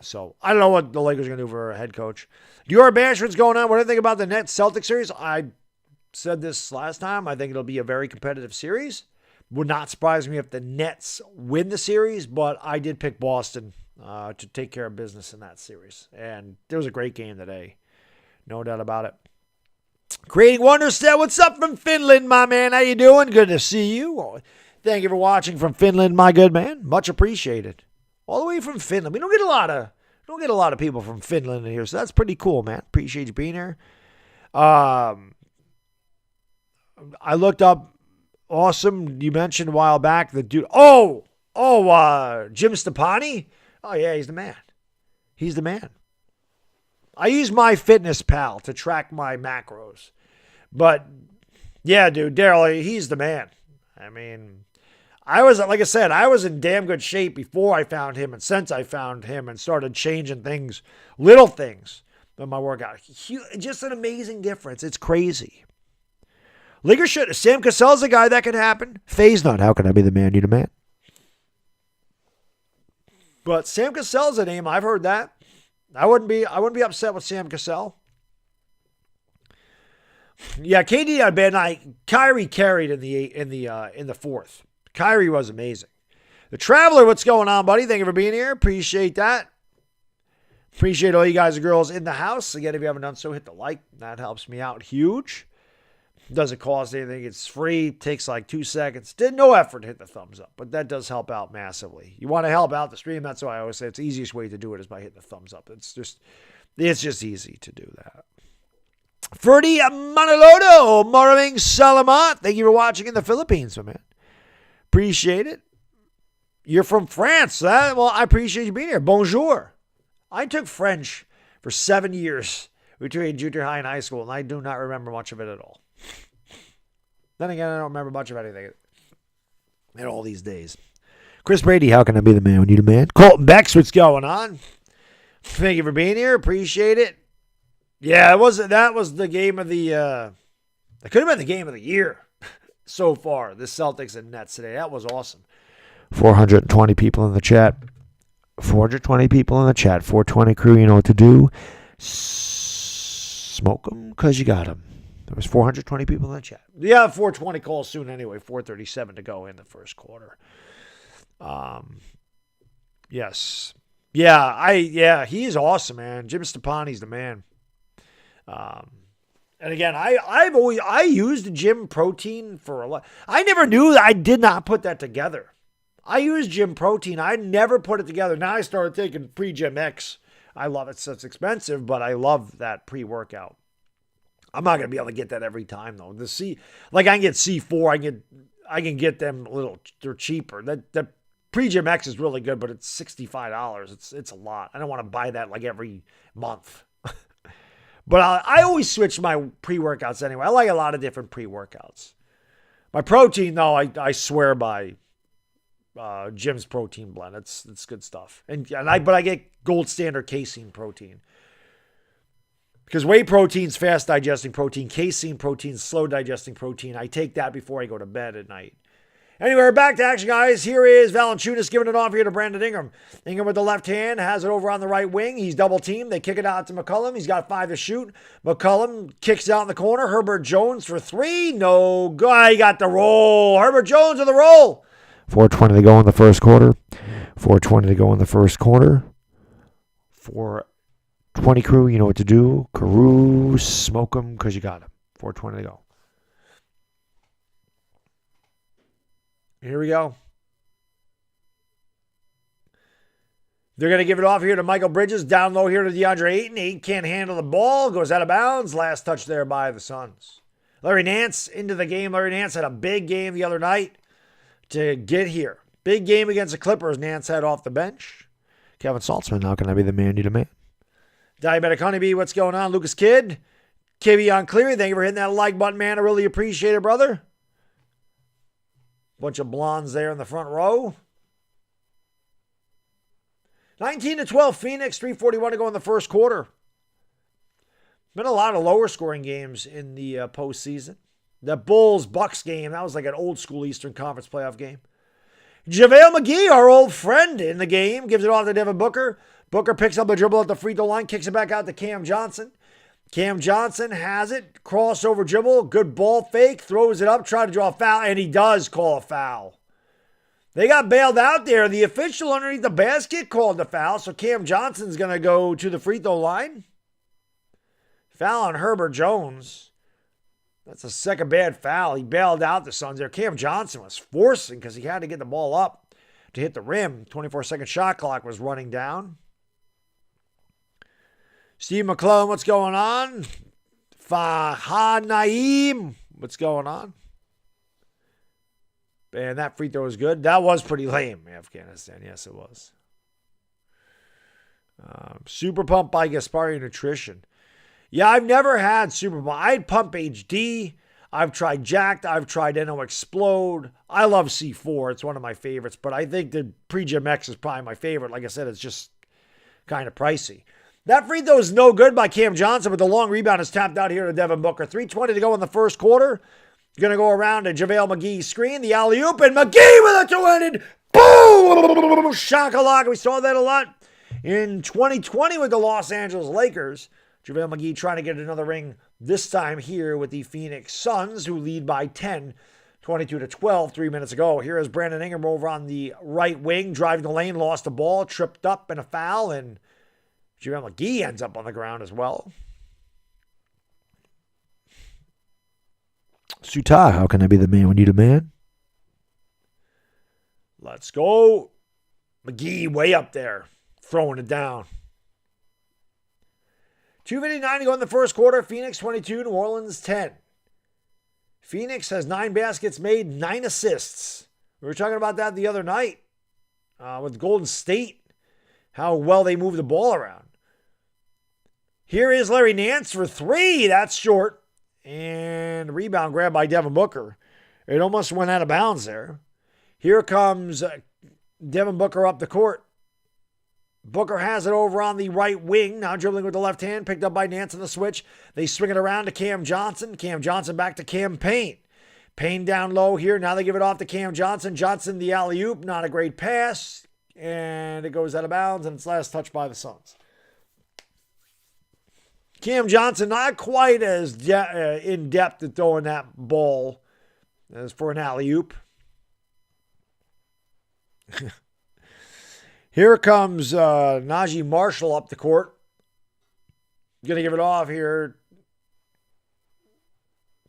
So, I don't know what the Lakers are going to do for a head coach. Dior Bashford's going on. What do you think about the Nets Celtics series? I said this last time. I think it'll be a very competitive series. Would not surprise me if the Nets win the series, but I did pick Boston to take care of business in that series. And it was a great game today. No doubt about it. Creating Wonders, what's up from Finland, my man? How you doing? Good to see you. Thank you for watching from Finland, my good man. Much appreciated. All the way from Finland. We don't get a lot of people from Finland in here, so that's pretty cool, man. Appreciate you being here. I looked up. Awesome. You mentioned a while back the dude. Jim Stepani. Oh, yeah, he's the man. He's the man. I use MyFitnessPal to track my macros. But, yeah, dude, Daryl, he's the man. I mean, I was in damn good shape before I found him. And since I found him and started changing things, little things in my workout. Just an amazing difference. It's crazy. Sam Cassell's a guy that could happen. Faye's not. How can I be the man? You the man. But Sam Cassell's a name. I've heard that. I wouldn't be upset with Sam Cassell. Yeah, KD had a bad night. Kyrie carried in the fourth. Kyrie was amazing. The Traveler, what's going on, buddy? Thank you for being here. Appreciate that. Appreciate all you guys and girls in the house. Again, if you haven't done so, hit the like. That helps me out huge. Doesn't cost anything. It's free. Takes like 2 seconds. Did no effort to hit the thumbs up, but that does help out massively. You want to help out the stream. That's why I always say it's the easiest way to do it is by hitting the thumbs up. It's just easy to do that. Ferdy Manalodo, Maraming Salamat. Thank you for watching in the Philippines, my man. Appreciate it. You're from France. Well, I appreciate you being here. Bonjour. I took French for 7 years between junior high and high school, and I do not remember much of it at all. Then again, I don't remember much of anything in all these days. Chris Brady, how can I be the man when you the man? Colton Beck's, what's going on? Thank you for being here. Appreciate it. Yeah, that was the game of the that could have been the game of the year so far. The Celtics and Nets today. That was awesome. 420 people in the chat. 420 people in the chat. 420 crew, you know what to do. Smoke them because you got them. There was 420 people in the chat. Yeah, 420 calls soon anyway. 4:37 to go in the first quarter. Yes. Yeah, he's awesome, man. Jim Stepani's the man. And again, I used gym protein for a lot. I never knew that. I did not put that together. I use Gym Protein. I never put it together. Now I started taking pre-Gym X. I love it. So it's expensive, but I love that pre-workout. I'm not gonna be able to get that every time though. I can get C4. I can get them they're cheaper. That pre-Gym X is really good, but it's $65. It's a lot. I don't want to buy that like every month. But I always switch my pre-workouts anyway. I like a lot of different pre-workouts. My protein though, I swear by Jim's protein blend. It's good stuff. But I get gold standard casein protein. Because whey protein's fast digesting protein, casein protein's slow digesting protein. I take that before I go to bed at night. Anyway, we're back to action, guys. Here is Valanciunas giving it off here to Brandon Ingram. Ingram with the left hand has it over on the right wing. He's double teamed. They kick it out to McCollum. He's got 5 to shoot. McCollum kicks out in the corner. Herbert Jones for 3. No good. He got the roll. Herbert Jones with the roll. 4:20 to go in the first quarter. 4:20 to go in the first quarter. 4:20 crew, you know what to do. Carew, smoke them because you got them. 4:20 to go. Here we go. They're going to give it off here to Michael Bridges. Down low here to DeAndre Ayton. Ayton can't handle the ball. Goes out of bounds. Last touch there by the Suns. Larry Nance into the game. Larry Nance had a big game the other night to get here. Big game against the Clippers. Nance had off the bench. Kevin Saltzman now going to be the man to man. Diabetic Honeybee, what's going on? Lucas Kidd. Kavion Cleary, thank you for hitting that like button, man. I really appreciate it, brother. Bunch of blondes there in the front row. 19-12 Phoenix, 3:41 to go in the first quarter. Been a lot of lower scoring games in the postseason. The Bulls-Bucks game, that was like an old school Eastern Conference playoff game. JaVale McGee, our old friend in the game, gives it off to Devin Booker. Booker picks up the dribble at the free throw line, kicks it back out to Cam Johnson. Cam Johnson has it, crossover dribble, good ball fake, throws it up, try to draw a foul, and he does call a foul. They got bailed out there. The official underneath the basket called the foul, so Cam Johnson's going to go to the free throw line. Foul on Herbert Jones. That's a second bad foul. He bailed out the Suns there. Cam Johnson was forcing because he had to get the ball up to hit the rim. 24-second shot clock was running down. Steve McClellan, what's going on? Fahad Naeem, what's going on? And that free throw was good. That was pretty lame, Afghanistan. Yes, it was. Super Pump by Gaspari Nutrition. Yeah, I've never had Super Pump. I had Pump HD. I've tried Jacked. I've tried NO Explode. I love C4. It's one of my favorites. But I think the Pre-Gym X is probably my favorite. Like I said, it's just kind of pricey. That free throw is no good by Cam Johnson, but the long rebound is tapped out here to Devin Booker. 3:20 to go in the first quarter. Going to go around to JaVale McGee's screen. The alley-oop, and McGee with a two-handed boom! Shakalaka. We saw that a lot in 2020 with the Los Angeles Lakers. JaVale McGee trying to get another ring, this time here with the Phoenix Suns, who lead by 10, 22-12, 3 minutes ago. Here is Brandon Ingram over on the right wing, driving the lane, lost the ball, tripped up, and a foul, and JaVale McGee ends up on the ground as well. Sutai, how can I be the man when you demand? Let's go. McGee way up there, throwing it down. 2:59 to go in the first quarter. Phoenix 22, New Orleans 10. Phoenix has 9 baskets made, 9 assists. We were talking about that the other night with Golden State, how well they move the ball around. Here is Larry Nance for 3. That's short. And rebound grab by Devin Booker. It almost went out of bounds there. Here comes Devin Booker up the court. Booker has it over on the right wing. Now dribbling with the left hand. Picked up by Nance on the switch. They swing it around to Cam Johnson. Cam Johnson back to Cam Payne. Payne down low here. Now they give it off to Cam Johnson. Johnson the alley-oop. Not a great pass. And it goes out of bounds. And it's last touch by the Suns. Cam Johnson not quite as in-depth at throwing that ball as for an alley-oop. Here comes Najee Marshall up the court. Going to give it off here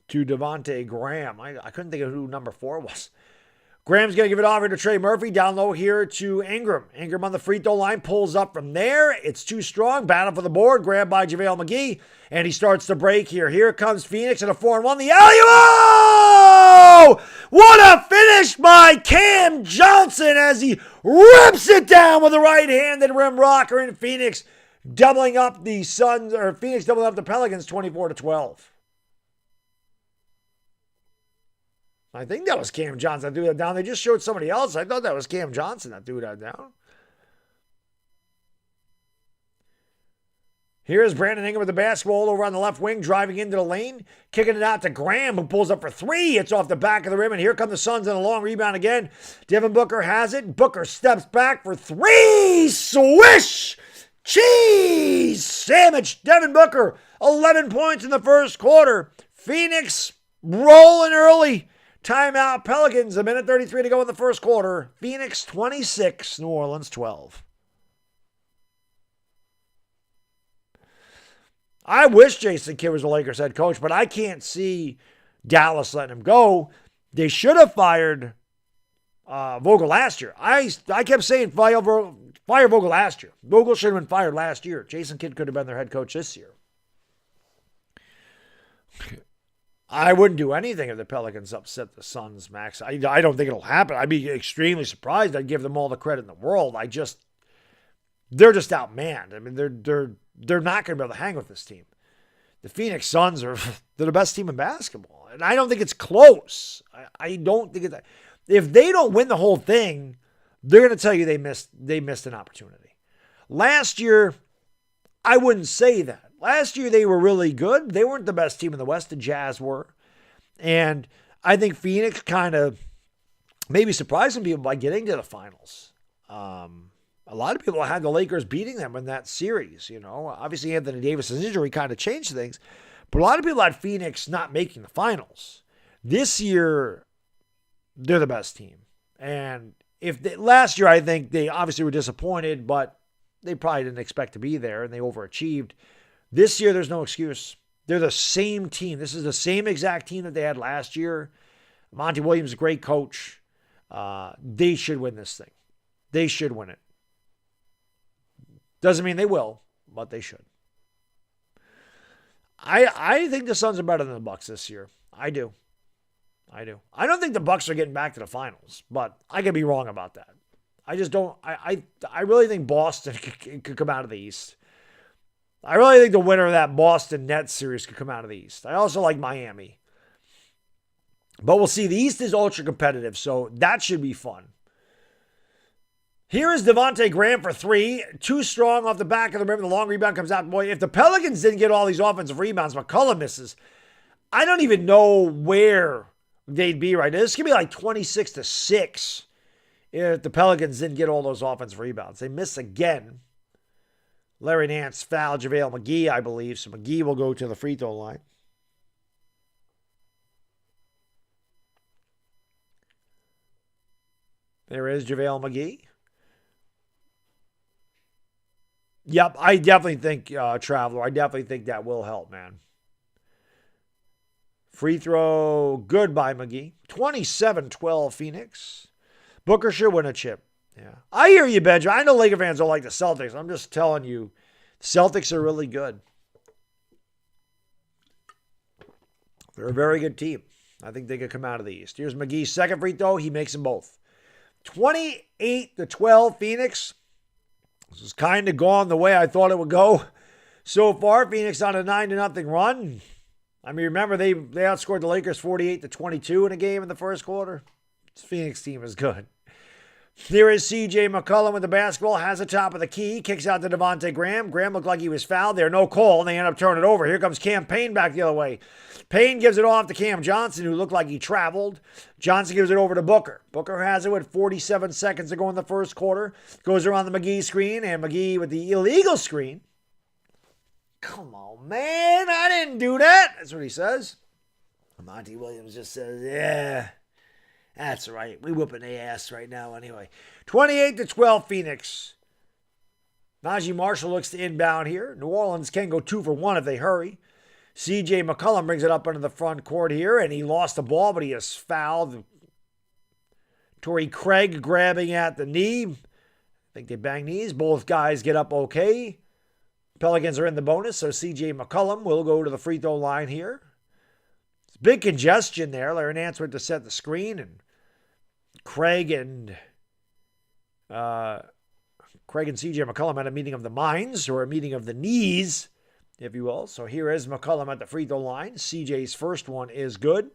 to Devontae Graham. I couldn't think of who number 4 was. Graham's going to give it over to Trey Murphy. Down low here to Ingram. Ingram on the free throw line. Pulls up from there. It's too strong. Battle for the board. Grabbed by JaVale McGee. And he starts to break here. Here comes Phoenix in a 4-1. The alley-oop! What a finish by Cam Johnson as he rips it down with a right-handed rim rocker in Phoenix. Doubling up the Suns, or Phoenix doubling up the Pelicans 24-12. I think that was Cam Johnson that threw that down. They just showed somebody else. I thought that was Cam Johnson that threw that down. Here's Brandon Ingram with the basketball over on the left wing, driving into the lane, kicking it out to Graham, who pulls up for three. It's off the back of the rim, and here come the Suns in a long rebound again. Devin Booker has it. Booker steps back for three. Swish! Cheese sandwich. Devin Booker, 11 points in the first quarter. Phoenix rolling early. Timeout. Pelicans, 1:33 to go in the first quarter. Phoenix 26, New Orleans 12. I wish Jason Kidd was the Lakers head coach, but I can't see Dallas letting him go. They should have fired Vogel last year. I kept saying fire Vogel last year. Vogel should have been fired last year. Jason Kidd could have been their head coach this year. I wouldn't do anything if the Pelicans upset the Suns, Max. I don't think it'll happen. I'd be extremely surprised. I'd give them all the credit in the world. They're just outmanned. I mean, they're not going to be able to hang with this team. The Phoenix Suns they're the best team in basketball, and I don't think it's close. I don't think it's. If they don't win the whole thing, they're going to tell you they missed an opportunity. Last year, I wouldn't say that. Last year, they were really good. They weren't the best team in the West. The Jazz were. And I think Phoenix kind of maybe surprised some people by getting to the finals. A lot of people had the Lakers beating them in that series. You know, obviously Anthony Davis's injury kind of changed things. But a lot of people had Phoenix not making the finals. This year, they're the best team. And last year, I think they obviously were disappointed, but they probably didn't expect to be there, and they overachieved. This year, there's no excuse. They're the same team. This is the same exact team that they had last year. Monty Williams, a great coach. They should win this thing. They should win it. Doesn't mean they will, but they should. I think the Suns are better than the Bucks this year. I do. I don't think the Bucks are getting back to the finals, but I could be wrong about that. I just don't. I really think Boston could come out of the East. I really think the winner of that Boston Nets series could come out of the East. I also like Miami. But we'll see. The East is ultra competitive, so that should be fun. Here is Devontae Graham for three. Too strong off the back of the rim. The long rebound comes out. Boy, if the Pelicans didn't get all these offensive rebounds, McCullough misses. I don't even know where they'd be right now. This could be like 26-6 if the Pelicans didn't get all those offensive rebounds. They miss again. Larry Nance fouled JaVale McGee, I believe. So McGee will go to the free throw line. There is JaVale McGee. Yep, I definitely think Traveler. I definitely think that will help, man. Free throw, good by McGee. 27-12 Phoenix. Booker should win a chip. Yeah, I hear you, Benjamin. I know Laker fans don't like the Celtics. I'm just telling you, the Celtics are really good. They're a very good team. I think they could come out of the East. Here's McGee's second free throw. He makes them both. 28-12 Phoenix. This is kind of gone the way I thought it would go so far. Phoenix on a 9-0 run. I mean, remember, they outscored the Lakers 48-22 in a game in the first quarter. This Phoenix team is good. There is C.J. McCollum with the basketball, has the top of the key, kicks out to Devontae Graham. Graham looked like he was fouled there. No call, and they end up turning it over. Here comes Cam Payne back the other way. Payne gives it off to Cam Johnson, who looked like he traveled. Johnson gives it over to Booker. Booker has it with 47 seconds to go in the first quarter. Goes around the McGee screen, and McGee with the illegal screen. Come on, man. I didn't do that. That's what he says. Monty Williams just says, yeah. That's right. We whooping their ass right now anyway. 28-12 Phoenix. Najee Marshall looks to inbound here. New Orleans can go 2 for 1 if they hurry. C.J. McCollum brings it up into the front court here, and he lost the ball, but he is fouled. Torrey Craig grabbing at the knee. I think they bang knees. Both guys get up okay. Pelicans are in the bonus, so C.J. McCollum will go to the free throw line here. It's big congestion there. Larry Nance went to set the screen, and Craig and C.J. McCollum had a meeting of the minds, or a meeting of the knees, if you will. So here is McCollum at the free throw line. C.J.'s first one is good.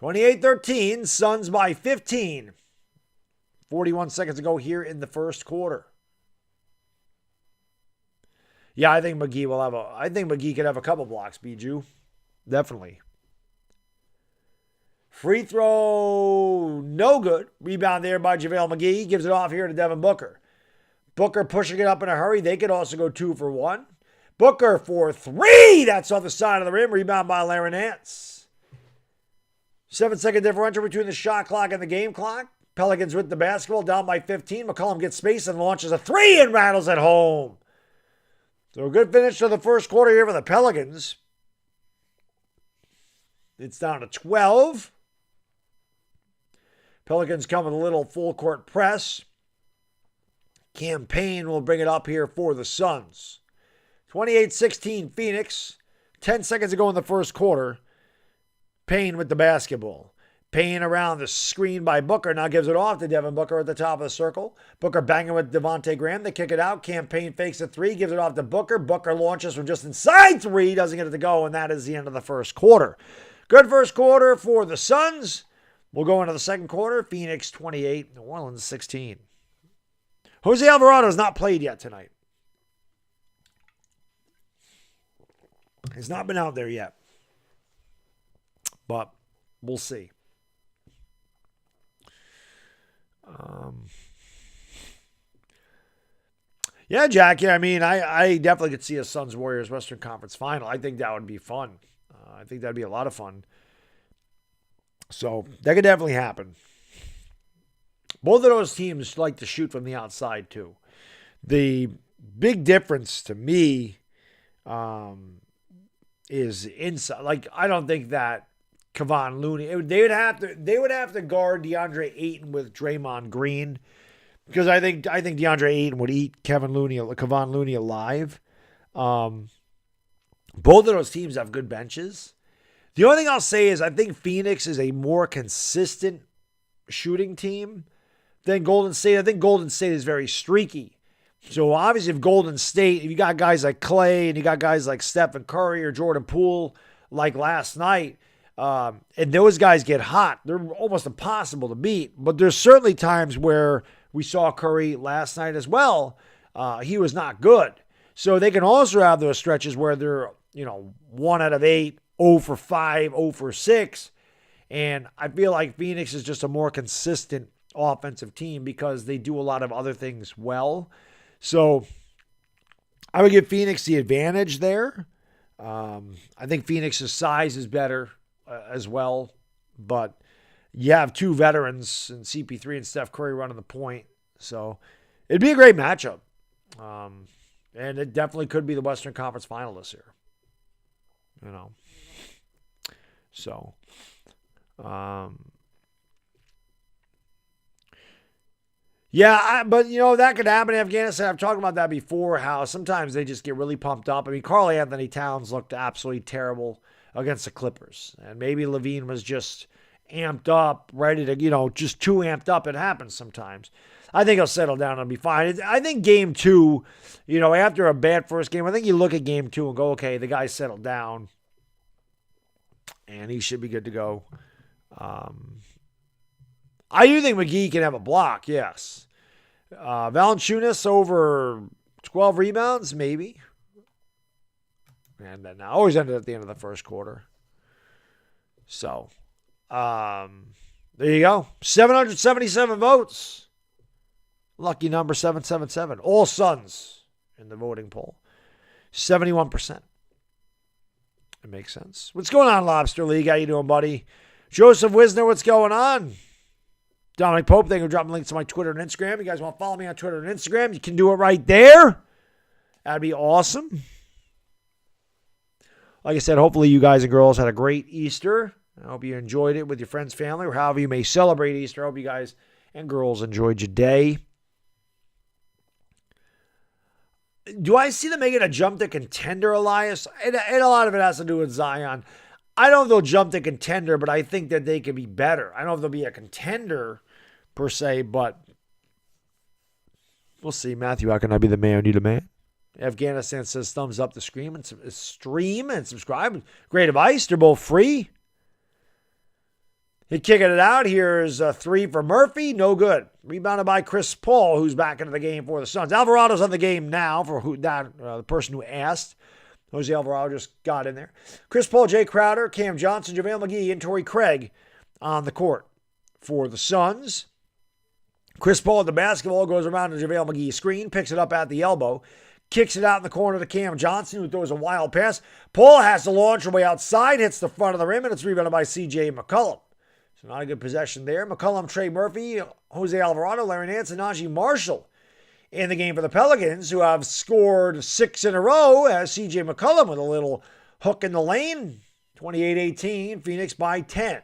28-13, Suns by 15. 41 seconds to go here in the first quarter. Yeah, I think McGee could have a couple blocks, Bijou. Definitely. Free throw, no good. Rebound there by JaVale McGee. Gives it off here to Devin Booker. Booker pushing it up in a hurry. They could also go 2 for 1. Booker for 3. That's off the side of the rim. Rebound by Larry Nance. 7-second differential between the shot clock and the game clock. Pelicans with the basketball, down by 15. McCollum gets space and launches a 3 and rattles it home. So a good finish to the first quarter here for the Pelicans. It's down to 12. Pelicans come with a little full court press. Campaign will bring it up here for the Suns. 28-16 Phoenix. 10 seconds to go in the first quarter. Payne with the basketball. Payne around the screen by Booker. Now gives it off to Devin Booker at the top of the circle. Booker banging with Devontae Graham. They kick it out. Campaign fakes a 3. Gives it off to Booker. Booker launches from just inside 3. Doesn't get it to go. And that is the end of the first quarter. Good first quarter for the Suns. We'll go into the second quarter. Phoenix 28. New Orleans 16. Jose Alvarado has not played yet tonight. He's not been out there yet. But we'll see. Yeah, Jack. Yeah, I mean, I definitely could see a Suns Warriors Western Conference Final. I think that would be fun. I think that'd be a lot of fun. So that could definitely happen. Both of those teams like to shoot from the outside too. The big difference to me is inside. Like, I don't think that Kevon Looney. They would have to guard DeAndre Ayton with Draymond Green, because I think DeAndre Ayton would eat Kevon Looney alive. Both of those teams have good benches. The only thing I'll say is I think Phoenix is a more consistent shooting team than Golden State. I think Golden State is very streaky. So obviously, if you got guys like Clay and you got guys like Stephen Curry or Jordan Poole like last night, and those guys get hot, they're almost impossible to beat. But there's certainly times where we saw Curry last night as well. He was not good. So they can also have those stretches where they're, 1 out of 8, 0 for 5, 0 for 6. And I feel like Phoenix is just a more consistent offensive team because they do a lot of other things well. So I would give Phoenix the advantage there. I think Phoenix's size is better as well. But you have 2 veterans in CP3 and Steph Curry running the point. So it'd be a great matchup. And it definitely could be the Western Conference Final this year. So, but that could happen in Afghanistan. I've talked about that before, how sometimes they just get really pumped up. I mean, Karl Anthony Towns looked absolutely terrible against the Clippers. And maybe Levine was just amped up, ready to, just too amped up. It happens sometimes. I think he'll settle down and be fine. I think game 2, after a bad first game, I think you look at game 2 and go, okay, the guy settled down and he should be good to go. I do think McGee can have a block, yes. Valanciunas over 12 rebounds, maybe. And then I always ended at the end of the first quarter. So, there you go. 777 votes. Lucky number 777. All Suns in the voting poll. 71%. It makes sense. What's going on, Lobster League? How you doing, buddy? Joseph Wisner, what's going on? Dominic Pope, thank you for dropping links to my Twitter and Instagram. You guys want to follow me on Twitter and Instagram? You can do it right there. That'd be awesome. Like I said, hopefully you guys and girls had a great Easter. I hope you enjoyed it with your friends, family, or however you may celebrate Easter. I hope you guys and girls enjoyed your day. Do I see them making a jump to contender, Elias? And a lot of it has to do with Zion. I don't know if they'll jump to contender, but I think that they can be better. I don't know if they'll be a contender per se, but we'll see. Matthew, how can I be the man who need a man? Afghanistan says thumbs up the stream and subscribe. Great advice. They're both free. He kicking it out. Here's a three for Murphy. No good. Rebounded by Chris Paul, who's back into the game for the Suns. Alvarado's on the game now for the person who asked. Jose Alvarado just got in there. Chris Paul, Jay Crowder, Cam Johnson, JaVale McGee, and Torrey Craig on the court for the Suns. Chris Paul at the basketball goes around to JaVale McGee's screen, picks it up at the elbow, kicks it out in the corner to Cam Johnson, who throws a wild pass. Paul has to launch away outside, hits the front of the rim, and it's rebounded by C.J. McCollum. So not a good possession there. McCollum, Trey Murphy, Jose Alvarado, Larry Nance, and Najee Marshall in the game for the Pelicans, who have scored 6 in a row, as C.J. McCollum with a little hook in the lane. 28-18, Phoenix by 10.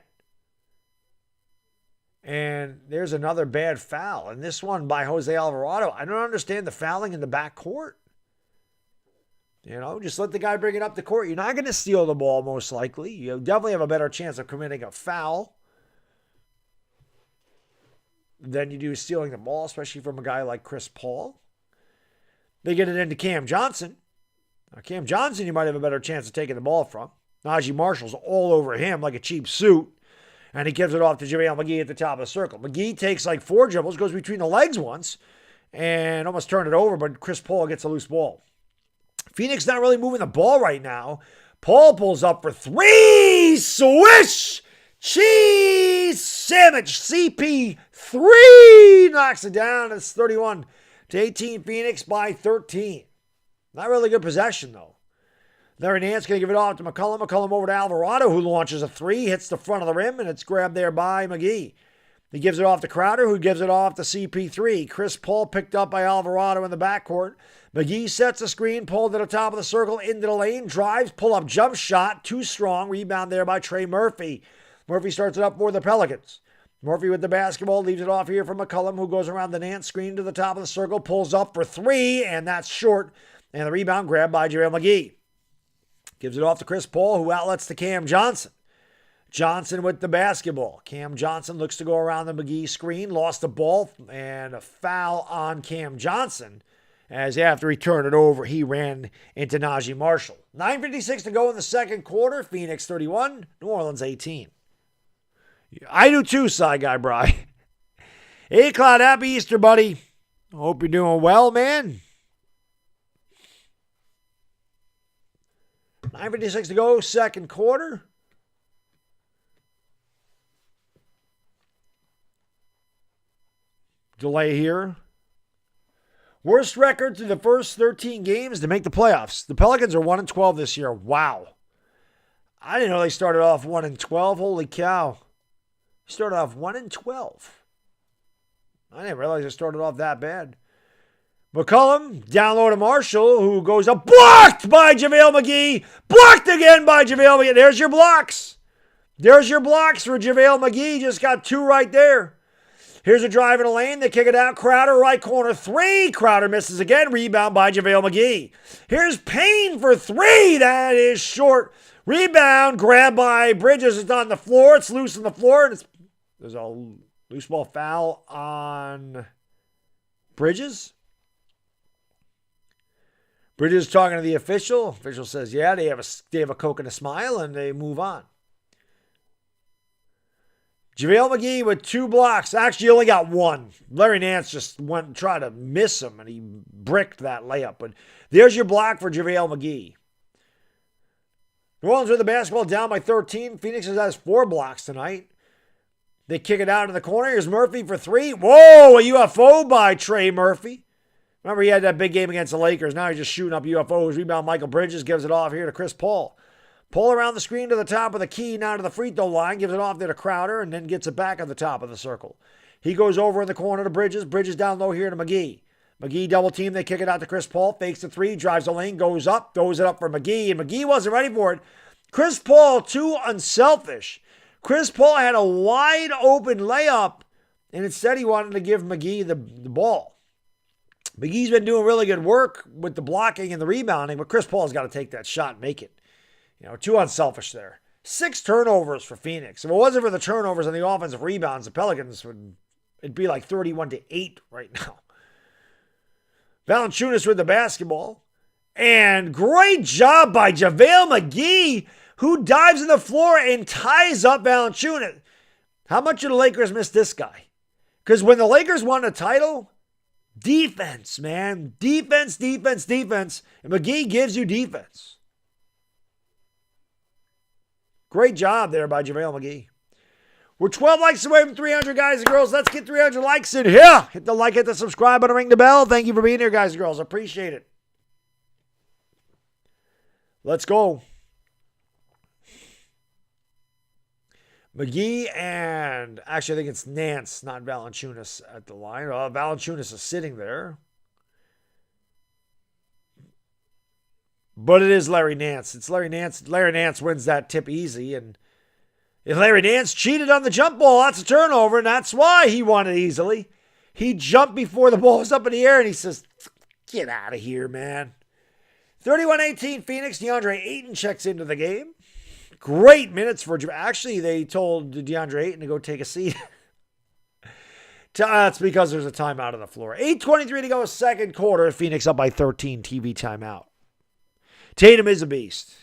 And there's another bad foul. And this one by Jose Alvarado. I don't understand the fouling in the backcourt. Just let the guy bring it up the court. You're not going to steal the ball, most likely. You definitely have a better chance of committing a foul than you do stealing the ball, especially from a guy like Chris Paul. They get it into Cam Johnson. Now, Cam Johnson, you might have a better chance of taking the ball from. Najee Marshall's all over him like a cheap suit, and he gives it off to JaVale McGee at the top of the circle. McGee takes like 4 dribbles, goes between the legs once, and almost turned it over, but Chris Paul gets a loose ball. Phoenix not really moving the ball right now. Paul pulls up for 3. Swish! Cheese sandwich. CP3 knocks it down. It's 31-18. Phoenix by 13. Not really good possession, though. Larry Nance going to give it off to McCollum. McCollum over to Alvarado, who launches a 3, hits the front of the rim, and it's grabbed there by McGee. He gives it off to Crowder, who gives it off to CP3. Chris Paul picked up by Alvarado in the backcourt. McGee sets a screen, pulled to the top of the circle, into the lane, drives, pull-up jump shot, too strong. Rebound there by Trey Murphy. Murphy starts it up for the Pelicans. Murphy with the basketball, leaves it off here for McCollum, who goes around the Nance screen to the top of the circle, pulls up for 3, and that's short. And the rebound grabbed by JaVale McGee. Gives it off to Chris Paul, who outlets to Cam Johnson. Johnson with the basketball. Cam Johnson looks to go around the McGee screen, lost the ball, and a foul on Cam Johnson. As after he turned it over, he ran into Najee Marshall. 9:56 to go in the second quarter. Phoenix 31, New Orleans 18. I do too, Side Guy Bry. Hey, Cloud, happy Easter, buddy. Hope you're doing well, man. 9:56 to go, second quarter. Delay here. Worst record through the first 13 games to make the playoffs. The Pelicans are 1-12 this year. Wow. I didn't know they started off 1-12. Holy cow. Started off 1-12. I didn't realize they started off that bad. McCollum, down low to Marshall, who goes up. Blocked by JaVale McGee. Blocked again by JaVale McGee. There's your blocks. There's your blocks for JaVale McGee. Just got 2 right there. Here's a drive in the lane. They kick it out. Crowder, right corner, 3. Crowder misses again. Rebound by JaVale McGee. Here's Payne for 3. That is short. Rebound, grabbed by Bridges. It's on the floor. It's loose on the floor. And there's a loose ball foul on Bridges. Bridges talking to the official. Official says, yeah, they have a Coke and a smile, and they move on. JaVale McGee with 2 blocks. Actually, he only got 1. Larry Nance just went and tried to miss him, and he bricked that layup. But there's your block for JaVale McGee. New Orleans with the basketball down by 13. Phoenix has 4 blocks tonight. They kick it out in the corner. Here's Murphy for 3. Whoa, a UFO by Trey Murphy. Remember, he had that big game against the Lakers. Now he's just shooting up UFOs. Rebound, Michael Bridges gives it off here to Chris Paul. Pull around the screen to the top of the key, now to the free throw line, gives it off there to Crowder, and then gets it back at the top of the circle. He goes over in the corner to Bridges. Bridges down low here to McGee. McGee double team. They kick it out to Chris Paul. Fakes the 3, drives the lane, goes up, throws it up for McGee, and McGee wasn't ready for it. Chris Paul, too unselfish. Chris Paul had a wide open layup, and instead he wanted to give McGee the ball. McGee's been doing really good work with the blocking and the rebounding, but Chris Paul's got to take that shot and make it. Too unselfish there. 6 turnovers for Phoenix. If it wasn't for the turnovers and the offensive rebounds, the Pelicans it'd be like 31-8 right now. Valanciunas with the basketball. And great job by JaVale McGee, who dives in the floor and ties up Valanciunas. How much did the Lakers miss this guy? Because when the Lakers won a title, defense, man. Defense. And McGee gives you defense. Great job there by JaVale McGee. We're 12 likes away from 300, guys and girls. Let's get 300 likes in here. Hit the like, hit the subscribe button, ring the bell. Thank you for being here, guys and girls. Appreciate it. Let's go. McGee and actually I think it's Nance, not Valanciunas at the line. Valanciunas is sitting there. But it is Larry Nance. It's Larry Nance. Larry Nance wins that tip easy. And Larry Nance cheated on the jump ball. That's a turnover, and that's why he won it easily. He jumped before the ball was up in the air, and he says, get out of here, man. 31-18 Phoenix. DeAndre Ayton checks into the game. Great minutes for – actually, they told DeAndre Ayton to go take a seat. That's because there's a timeout on the floor. 8:23 to go, second quarter. Phoenix up by 13, TV timeout. Tatum is a beast.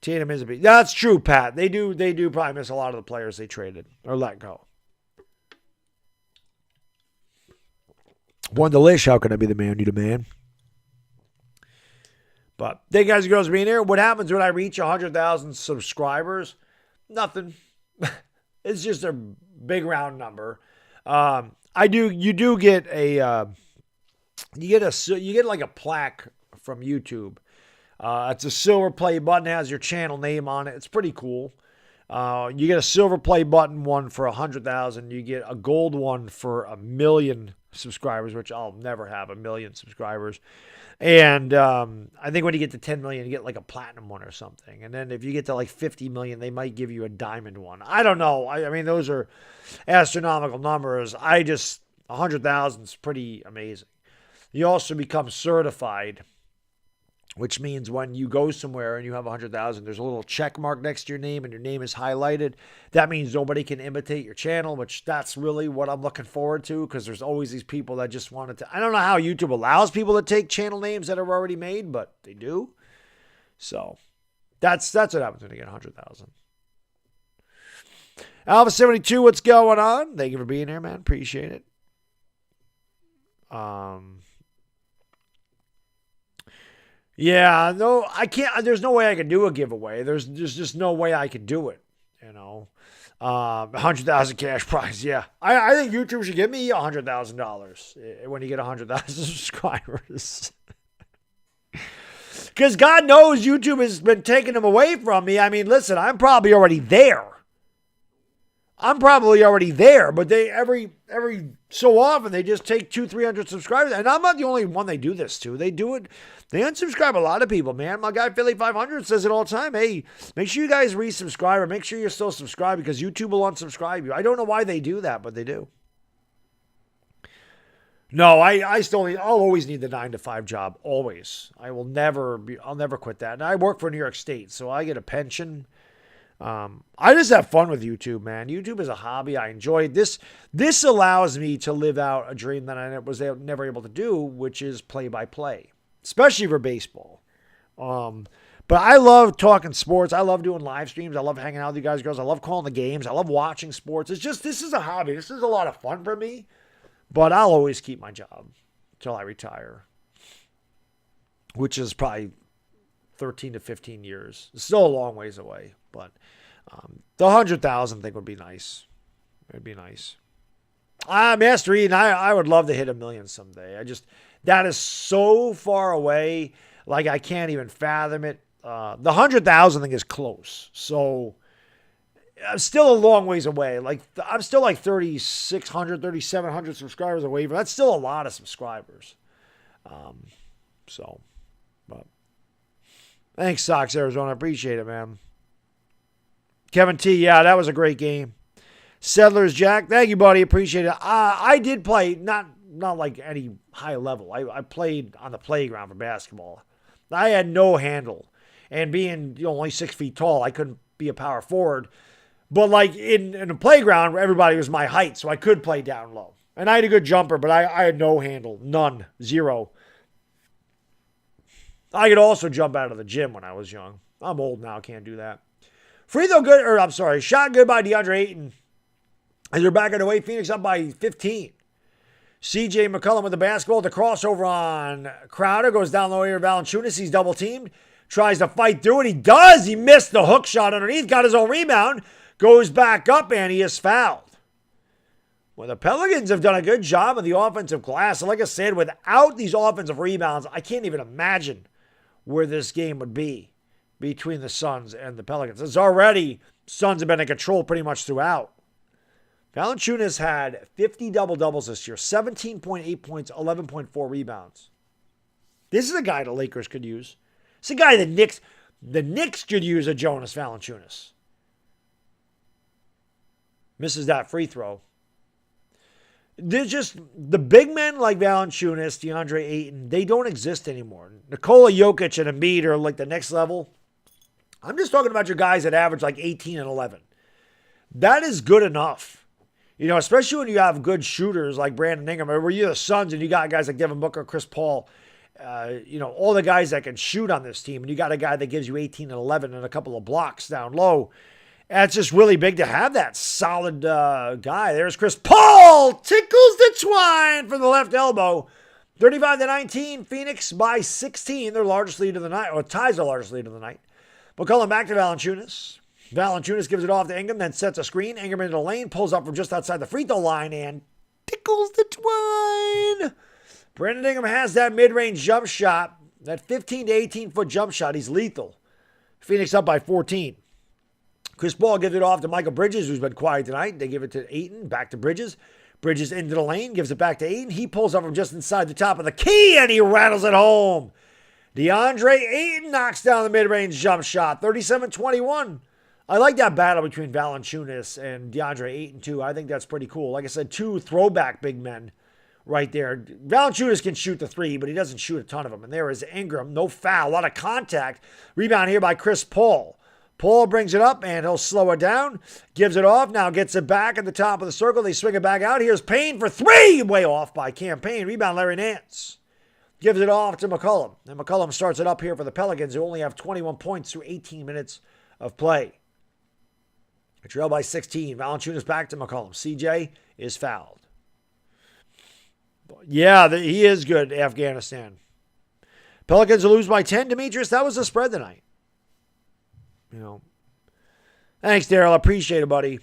That's true, Pat. They do probably miss a lot of the players they traded or let go. One delish. How can I be the man you demand? But thank you guys and girls for being here. What happens when I reach 100,000 subscribers? Nothing. It's just a big round number. You get like a plaque from YouTube. It's a silver play button, has your channel name on it. It's pretty cool. You get a silver play button one for 100,000. You get a gold one for 1 million subscribers, which I'll never have 1 million subscribers. And I think when you get to 10 million, you get like a platinum one or something. And then if you get to like 50 million, they might give you a diamond one. I don't know. I mean, those are astronomical numbers. 100,000 is pretty amazing. You also become certified, which means when you go somewhere and you have 100,000, there's a little check mark next to your name and your name is highlighted. That means nobody can imitate your channel, which that's really what I'm looking forward to, because there's always these people that just wanted to. I don't know how YouTube allows people to take channel names that are already made, but they do. So that's what happens when you get 100,000. Alpha72, what's going on? Thank you for being here, man. Appreciate it. Yeah, no, I can't. There's no way I can do a giveaway. There's just no way I could do it. 100,000 cash prize. Yeah, I think YouTube should give me $100,000 when you get 100,000 subscribers. Because God knows YouTube has been taking them away from me. I mean, listen, I'm probably already there. But they every so often they just take 200-300 subscribers, and I'm not the only one they do this to. They do it. They unsubscribe a lot of people, man. My guy Philly 500 says it all the time. Hey, make sure you guys resubscribe or make sure you're still subscribed, because YouTube will unsubscribe you. I don't know why they do that, but they do. No, I'll always need the 9-to-5 job. Always. I'll never quit that. And I work for New York State, so I get a pension. I just have fun with YouTube, man. YouTube is a hobby. I enjoy it. This allows me to live out a dream that I was never able to do, which is play-by-play, especially for baseball. But I love talking sports. I love doing live streams. I love hanging out with you guys, girls. I love calling the games. I love watching sports. This is a hobby. This is a lot of fun for me, but I'll always keep my job until I retire, which is probably 13 to 15 years. It's still a long ways away, but the 100,000 thing would be nice. It'd be nice. Master Eden, I would love to hit 1 million someday. That is so far away. Like, I can't even fathom it. The 100,000 thing is close. So I'm still a long ways away. Like, I'm still like 3,600, 3,700 subscribers away from. That's still a lot of subscribers. But thanks, Sox Arizona. I appreciate it, man. Kevin T, yeah, that was a great game. Settlers Jack, thank you, buddy. Appreciate it. I did play, not like any high level. I played on the playground for basketball. I had no handle. And being only 6 feet tall, I couldn't be a power forward. But like in the playground, everybody was my height, so I could play down low. And I had a good jumper, but I had no handle. None. Zero. I could also jump out of the gym when I was young. I'm old now, can't do that. Free throw good, or I'm sorry, shot good by DeAndre Ayton. As they're back underway, Phoenix up by 15. CJ McCollum with the basketball. The crossover on Crowder goes down low here. Valanciunas, he's double teamed. Tries to fight through it. He does. He missed the hook shot underneath. Got his own rebound. Goes back up and he is fouled. Well, the Pelicans have done a good job of the offensive glass. And like I said, without these offensive rebounds, I can't even imagine where this game would be between the Suns and the Pelicans. It's already, Suns have been in control pretty much throughout. Valanciunas had 50 double-doubles this year, 17.8 points, 11.4 rebounds. This is a guy the Lakers could use. It's a guy the Knicks could use, a Jonas Valanciunas. Misses that free throw. They're just, the big men like Valanciunas, DeAndre Ayton, they don't exist anymore. Nikola Jokic and Embiid are like the next level. I'm just talking about your guys that average like 18 and 11. That is good enough. Especially when you have good shooters like Brandon Ingram, or where you're the Suns and you got guys like Devin Booker, Chris Paul, all the guys that can shoot on this team, and you got a guy that gives you 18 and 11 and a couple of blocks down low. And it's just really big to have that solid guy. There's Chris Paul, tickles the twine for the left elbow. 35-19, Phoenix by 16, their largest lead of the night, or ties the largest lead of the night. McCollum back to Valanciunas. Valanciunas gives it off to Ingram, then sets a screen. Ingram into the lane, pulls up from just outside the free throw line, and tickles the twine. Brandon Ingram has that mid-range jump shot, that 15 to 18-foot jump shot. He's lethal. Phoenix up by 14. Chris Paul gives it off to Michael Bridges, who's been quiet tonight. They give it to Ayton, back to Bridges. Bridges into the lane, gives it back to Ayton. He pulls up from just inside the top of the key, and he rattles it home. DeAndre Ayton knocks down the mid-range jump shot, 37-21. I like that battle between Valanciunas and DeAndre Ayton, too. I think that's pretty cool. Like I said, two throwback big men right there. Valanciunas can shoot the three, but he doesn't shoot a ton of them. And there is Ingram. No foul. A lot of contact. Rebound here by Chris Paul. Paul brings it up, and he'll slow it down. Gives it off. Now gets it back at the top of the circle. They swing it back out. Here's Payne for three. Way off by Cam Payne. Rebound Larry Nance. Gives it off to McCollum. And McCollum starts it up here for the Pelicans, who only have 21 points through 18 minutes of play. A trail by 16. Valanciunas back to McCollum. CJ is fouled. Yeah, he is good, Afghanistan. Pelicans will lose by 10. Demetrius, that was the spread tonight. Thanks, Daryl. Appreciate it, buddy.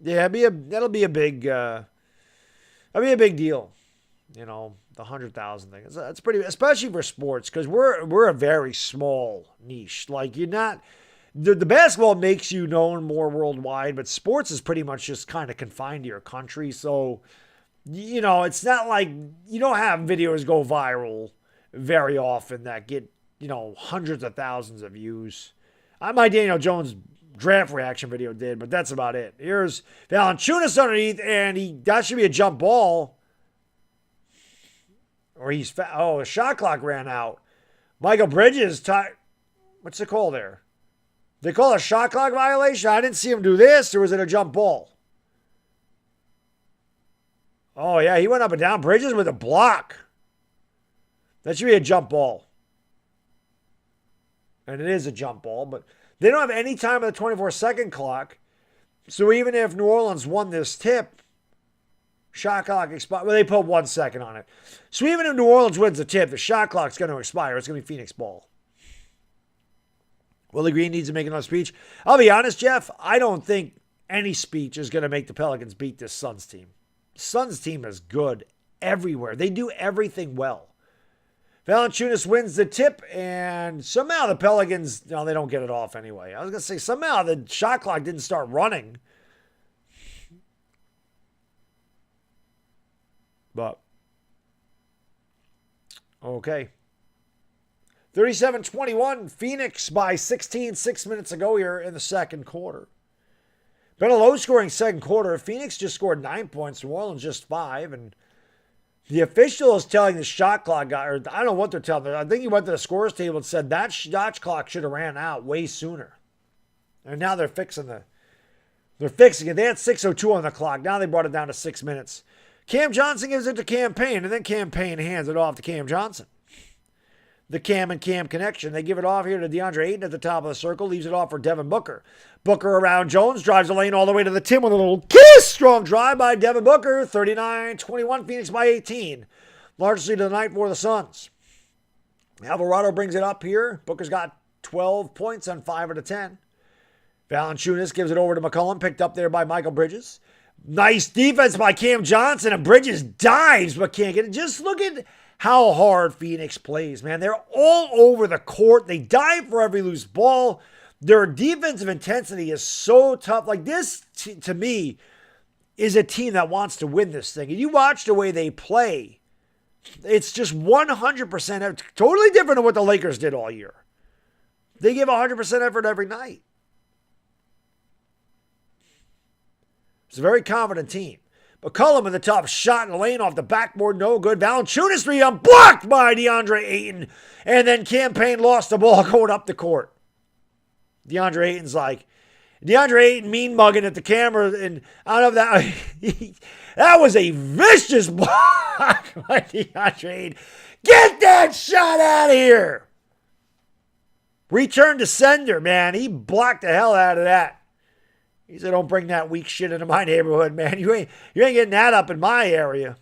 Yeah, that'll be a big deal. The 100,000 thing. That's pretty, especially for sports, because we're a very small niche. Like you're not. The basketball makes you known more worldwide, but sports is pretty much just kind of confined to your country. So, it's not like you don't have videos go viral very often that get, hundreds of thousands of views. My Daniel Jones draft reaction video did, but that's about it. Here's Valanciunas underneath, and that should be a jump ball. Or the shot clock ran out. Michael Bridges, what's the call there? They call a shot clock violation? I didn't see him do this, or was it a jump ball? Oh, yeah, he went up and down. Bridges with a block. That should be a jump ball. And it is a jump ball, but they don't have any time on the 24-second clock. So even if New Orleans won this tip, shot clock expires. Well, they put 1 second on it. So even if New Orleans wins the tip, the shot clock's going to expire. It's going to be Phoenix ball. Willie Green needs to make another speech. I'll be honest, Jeff. I don't think any speech is going to make the Pelicans beat this Suns team. Suns team is good everywhere. They do everything well. Valanciunas wins the tip, and somehow the Pelicans, they don't get it off anyway. I was going to say, somehow the shot clock didn't start running. But, okay. 37-21, Phoenix by 16, 6 minutes ago here in the second quarter. Been a low-scoring second quarter. Phoenix just scored 9 points. New Orleans just 5. And the official is telling the shot clock guy, or I don't know what they're telling him. I think he went to the scores table and said that shot clock should have ran out way sooner. And now they're fixing it. They had 6:02 on the clock. Now they brought it down to 6 minutes. Cam Johnson gives it to Cam Payne, and then Cam Payne hands it off to Cam Johnson. The Cam and Cam connection. They give it off here to DeAndre Ayton at the top of the circle. Leaves it off for Devin Booker. Booker around Jones. Drives the lane all the way to the Tim with a little kiss. Strong drive by Devin Booker. 39-21. Phoenix by 18. Largest lead of the night for the Suns. Alvarado brings it up here. Booker's got 12 points on 5 out of 10. Valanciunas gives it over to McCollum. Picked up there by Michael Bridges. Nice defense by Cam Johnson. And Bridges dives but can't get it. Just look at how hard Phoenix plays, man. They're all over the court. They dive for every loose ball. Their defensive intensity is so tough. Like this, to me, is a team that wants to win this thing. And you watch the way they play. It's just 100% totally different than what the Lakers did all year. They give 100% effort every night. It's a very confident team. McCollum in the top shot in the lane off the backboard, no good. Valanciunas three blocked by DeAndre Ayton. And then Cam Payne lost the ball going up the court. DeAndre Ayton mean mugging at the camera. And I don't know if that was a vicious block by DeAndre Ayton. Get that shot out of here. Return to sender, man. He blocked the hell out of that. He said, don't bring that weak shit into my neighborhood, man. You ain't getting that up in my area.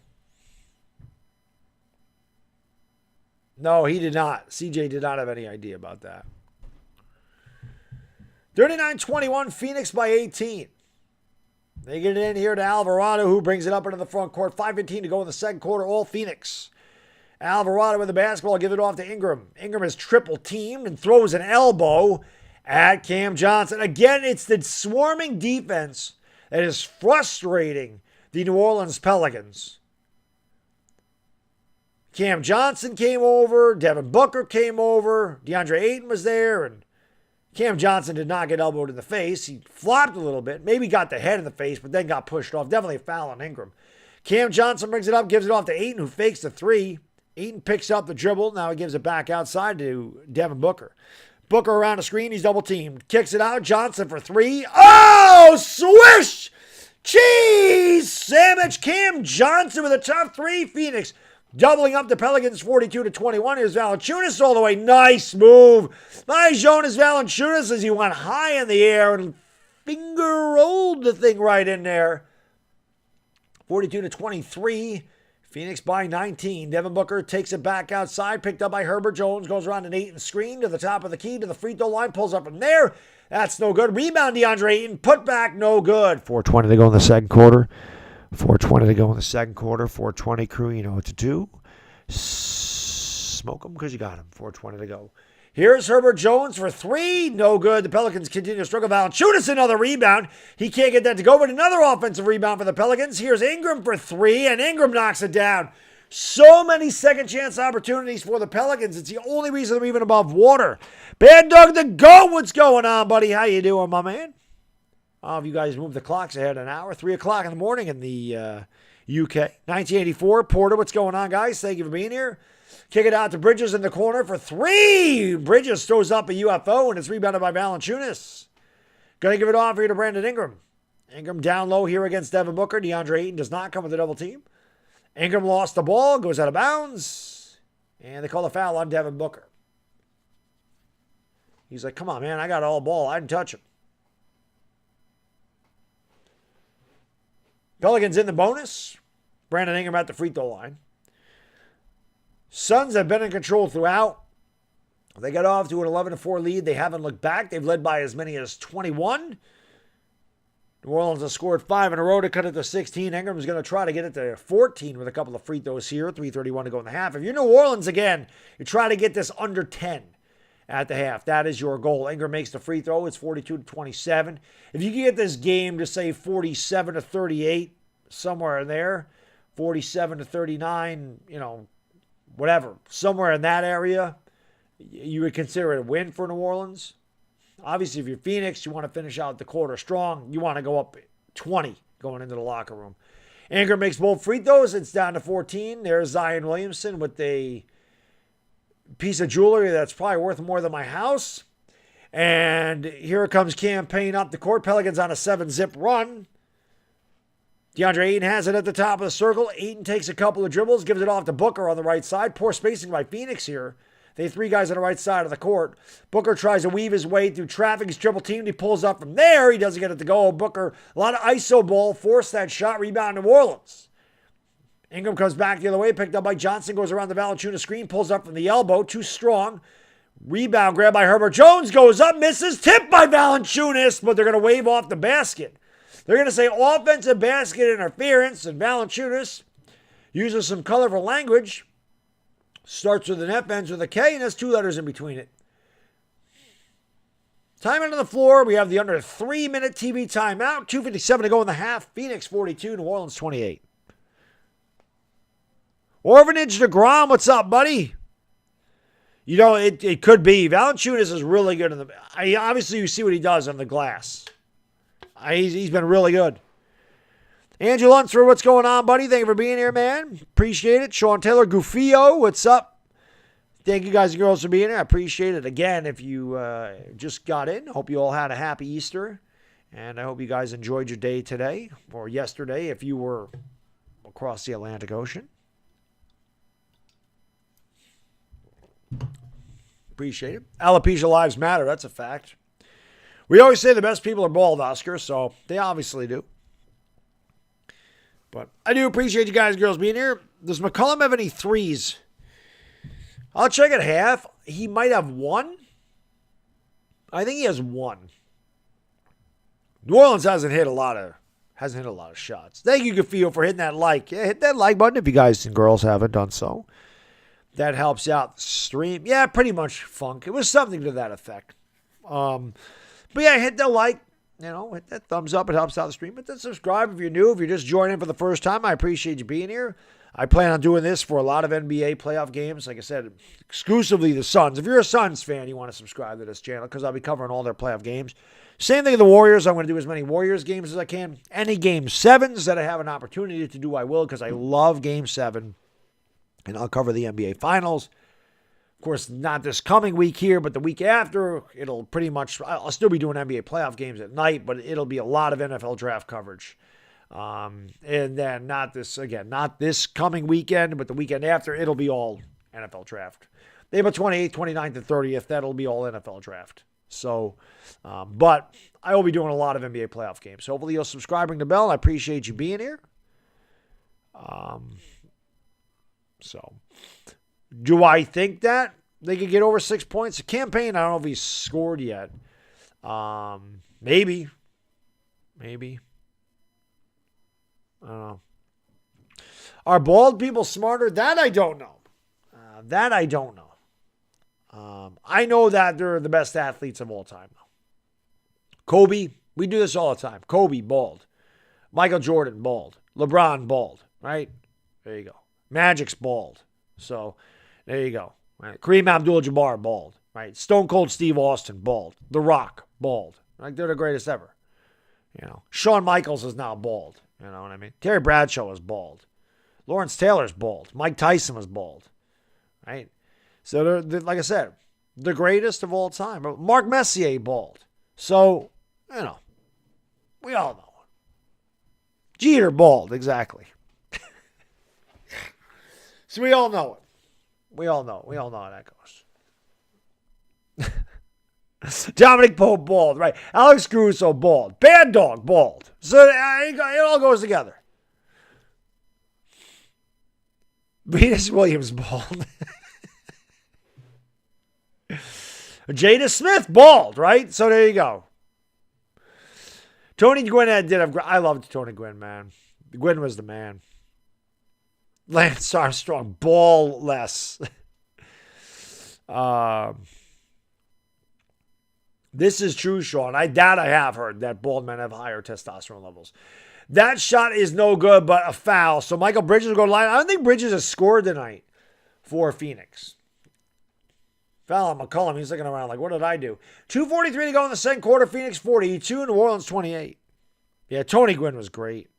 No, he did not. CJ did not have any idea about that. 39-21, Phoenix by 18. They get it in here to Alvarado, who brings it up into the front court. 5:15 to go in the second quarter, all Phoenix. Alvarado with the basketball, give it off to Ingram. Ingram is triple teamed and throws an elbow at Cam Johnson. Again, it's the swarming defense that is frustrating the New Orleans Pelicans. Cam Johnson came over. Devin Booker came over. DeAndre Ayton was there. And Cam Johnson did not get elbowed in the face. He flopped a little bit. Maybe got the head in the face, but then got pushed off. Definitely a foul on Ingram. Cam Johnson brings it up, gives it off to Ayton, who fakes the three. Ayton picks up the dribble. Now he gives it back outside to Devin Booker. Booker around the screen. He's double teamed. Kicks it out. Johnson for three. Oh, swish! Cheese sandwich. Cam Johnson with a tough three. Phoenix doubling up the Pelicans 42-21. Here's Valanciunas all the way. Nice move by Jonas Valanciunas as he went high in the air and finger rolled the thing right in there. 42-23. Phoenix by 19. Devin Booker takes it back outside. Picked up by Herbert Jones. Goes around an Ayton screen to the top of the key to the free throw line. Pulls up from there. That's no good. Rebound DeAndre Ayton. Put back no good. 4:20 to go in the second quarter. 4:20 to go in the second quarter. 4:20 crew, you know what to do. Smoke them because you got them. 4:20 to go. Here's Herbert Jones for three. No good. The Pelicans continue to struggle. Valanciunas another rebound. He can't get that to go, but another offensive rebound for the Pelicans. Here's Ingram for three, and Ingram knocks it down. So many second chance opportunities for the Pelicans. It's the only reason they're even above water. Baddog the GOAT, what's going on, buddy? How you doing, my man? You guys moved the clocks ahead an hour. 3 o'clock in the morning in the UK. 1984. Porter, what's going on, guys? Thank you for being here. Kick it out to Bridges in the corner for three. Bridges throws up a UFO, and it's rebounded by Valanciunas. Going to give it off here to Brandon Ingram. Ingram down low here against Devin Booker. DeAndre Ayton does not come with a double team. Ingram lost the ball, goes out of bounds, and they call a foul on Devin Booker. He's like, come on, man, I got all ball. I didn't touch him. Pelicans in the bonus. Brandon Ingram at the free throw line. Suns have been in control throughout. They got off to an 11-4 lead. They haven't looked back. They've led by as many as 21. New Orleans has scored 5 in a row to cut it to 16. Ingram's going to try to get it to 14 with a couple of free throws here. 3:31 to go in the half. If you're New Orleans again, you try to get this under 10 at the half. That is your goal. Ingram makes the free throw. It's 42-27. If you can get this game to say 47-38, somewhere in there, 47-39, whatever, somewhere in that area, you would consider it a win for New Orleans. Obviously, if you're Phoenix, you want to finish out the quarter strong. You want to go up 20 going into the locker room. Ingram makes both free throws. It's down to 14. There's Zion Williamson with a piece of jewelry that's probably worth more than my house. And here comes Campaign up the court. Pelicans on a 7-zip run. DeAndre Ayton has it at the top of the circle. Ayton takes a couple of dribbles, gives it off to Booker on the right side. Poor spacing by Phoenix here. They have 3 guys on the right side of the court. Booker tries to weave his way through traffic. He's triple teamed. He pulls up from there. He doesn't get it to go. Booker, a lot of ISO ball, forced that shot. Rebound New Orleans. Ingram comes back the other way, picked up by Johnson, goes around the Valanciunas screen, pulls up from the elbow, too strong. Rebound grab by Herbert Jones, goes up, misses, tipped by Valanciunas, but they're going to wave off the basket. They're going to say offensive basket interference, and Valanciunas uses some colorful language. Starts with an F, ends with a K, and has 2 letters in between it. Time on the floor. We have the under 3-minute TV timeout. 2:57 to go in the half. Phoenix 42, New Orleans 28. Orphanage DeGrom, what's up, buddy? You know, it could be. Valanciunas is really good in the. Obviously, you see what he does on the glass. He's been really good. Andrew Lunsford, what's going on, buddy? Thank you for being here, man. Appreciate it. Sean Taylor, Goofio, what's up? Thank you guys and girls for being here. I appreciate it. Again, if you just got in, hope you all had a happy Easter. And I hope you guys enjoyed your day today or yesterday if you were across the Atlantic Ocean. Appreciate it. Alopecia lives matter. That's a fact. We always say the best people are bald, Oscar, so they obviously do. But I do appreciate you guys and girls being here. Does McCollum have any threes? I'll check at half. He might have 1. I think he has 1. New Orleans hasn't hit a lot of shots. Thank you, Gafio, for hitting that like. Yeah, hit that like button if you guys and girls haven't done so. That helps out the stream. Yeah, pretty much funk. It was something to that effect. But yeah, hit the like. You know, hit that thumbs up. It helps out the stream. Hit that subscribe if you're new. If you're just joining for the first time, I appreciate you being here. I plan on doing this for a lot of NBA playoff games. Like I said, exclusively the Suns. If you're a Suns fan, you want to subscribe to this channel because I'll be covering all their playoff games. Same thing with the Warriors. I'm going to do as many Warriors games as I can. Any Game 7s that I have an opportunity to do, I will because I love Game 7. And I'll cover the NBA Finals. Of course, not this coming week here, but the week after, it'll pretty much, I'll still be doing NBA playoff games at night, but it'll be a lot of NFL draft coverage. And then not this coming weekend, but the weekend after, it'll be all NFL draft. April 28th, 29th, and 30th, that'll be all NFL draft. So, but I will be doing a lot of NBA playoff games. So hopefully you'll subscribe, ring the bell. I appreciate you being here. So, do I think that they could get over 6 points? The campaign, I don't know if he's scored yet. Maybe. I don't know. Are bald people smarter? That I don't know. I know that they're the best athletes of all time. Kobe, we do this all the time. Kobe, bald. Michael Jordan, bald. LeBron, bald. Right? There you go. Magic's bald. So, there you go. Right? Kareem Abdul-Jabbar, bald. Right? Stone Cold Steve Austin, bald. The Rock, bald. Like they're the greatest ever. You know, Shawn Michaels is now bald. You know what I mean? Terry Bradshaw is bald. Lawrence Taylor's bald. Mike Tyson was bald. Right? So, they're like I said, the greatest of all time. Mark Messier, bald. So, you know, we all know. Jeter, bald. Exactly. So we all know it. We all know how that goes. Dominic Pope, bald, right? Alex Caruso, bald. Baddog, bald. So it all goes together. Venus Williams, bald. Jada Smith, bald, right? So there you go. Tony Gwynn I loved Tony Gwynn, man. Gwynn was the man. Lance Armstrong, ball-less. This is true, Sean. I have heard that bald men have higher testosterone levels. That shot is no good, but a foul. So Michael Bridges will go to line. I don't think Bridges has scored tonight for Phoenix. Foul on McCollum. He's looking around like, what did I do? 2:43 to go in the second quarter. Phoenix 42, New Orleans 28. Yeah, Tony Gwynn was great.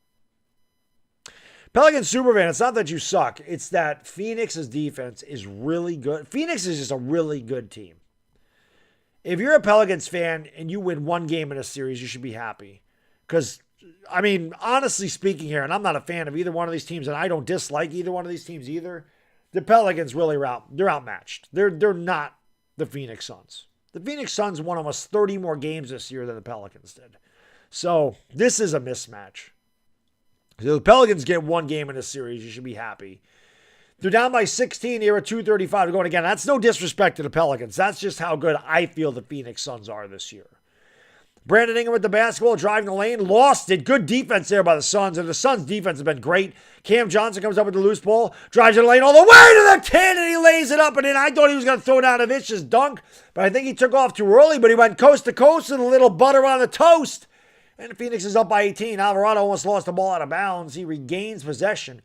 Pelicans superfan, it's not that you suck. It's that Phoenix's defense is really good. Phoenix is just a really good team. If you're a Pelicans fan and you win one game in a series, you should be happy. Because, I mean, honestly speaking here, and I'm not a fan of either one of these teams, and I don't dislike either one of these teams either, the Pelicans really they're outmatched. They're not the Phoenix Suns. The Phoenix Suns won almost 30 more games this year than the Pelicans did. So this is a mismatch. So the Pelicans get one game in a series, you should be happy. They're down by 16 here at 2:35 to go. And again, that's no disrespect to the Pelicans. That's just how good I feel the Phoenix Suns are this year. Brandon Ingram with the basketball, driving the lane, lost it. Good defense there by the Suns, and the Suns' defense has been great. Cam Johnson comes up with the loose ball, drives in the lane all the way to the 10, and he lays it up and in. I thought he was going to throw down a vicious dunk, but I think he took off too early, but he went coast to coast with a little butter on the toast. And Phoenix is up by 18. Alvarado almost lost the ball out of bounds. He regains possession.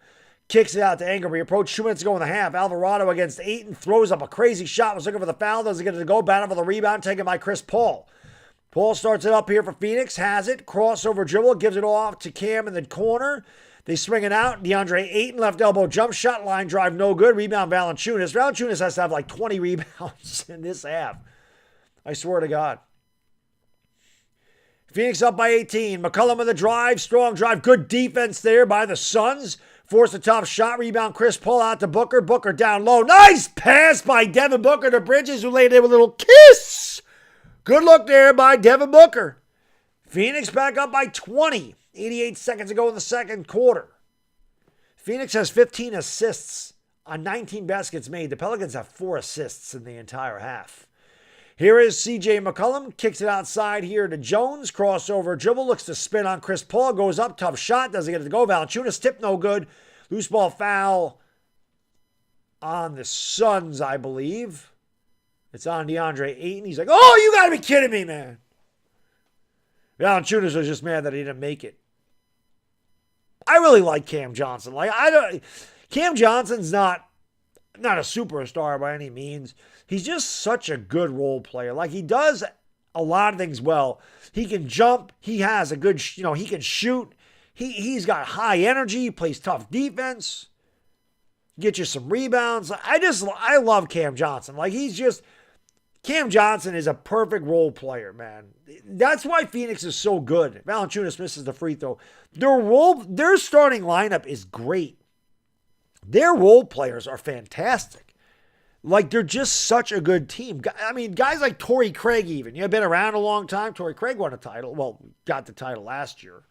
Kicks it out to Ingram. He approached 2 minutes to go in the half. Alvarado against Ayton throws up a crazy shot. Was looking for the foul. Doesn't get it to go. Battle for the rebound. Taken by Chris Paul. Paul starts it up here for Phoenix. Has it. Crossover dribble. Gives it off to Cam in the corner. They swing it out. DeAndre Ayton left elbow jump shot. Line drive no good. Rebound Valanciunas. Valanciunas has to have like 20 rebounds in this half. I swear to God. Phoenix up by 18. McCollum with the drive. Strong drive. Good defense there by the Suns. Forced a tough shot. Rebound Chris Paul out to Booker. Booker down low. Nice pass by Devin Booker to Bridges, who laid in with a little kiss. Good look there by Devin Booker. Phoenix back up by 20. 88 seconds to go in the second quarter. Phoenix has 15 assists on 19 baskets made. The Pelicans have 4 assists in the entire half. Here is C.J. McCollum. Kicks it outside here to Jones. Crossover dribble. Looks to spin on Chris Paul. Goes up. Tough shot. Doesn't get it to go. Valanciunas tip no good. Loose ball foul on the Suns, I believe. It's on DeAndre Ayton. He's like, oh, you got to be kidding me, man. Valanciunas was just mad that he didn't make it. I really like Cam Johnson. Cam Johnson's not a superstar by any means. He's just such a good role player. Like, he does a lot of things well. He can jump. He has a good, he can shoot. He's got high energy. He plays tough defense. Get you some rebounds. I love Cam Johnson. Cam Johnson is a perfect role player, man. That's why Phoenix is so good. Valanciunas misses the free throw. Their starting lineup is great. Their role players are fantastic. They're just such a good team. I mean, guys like Torrey Craig even. Been around a long time. Torrey Craig won a title. Well, got the title last year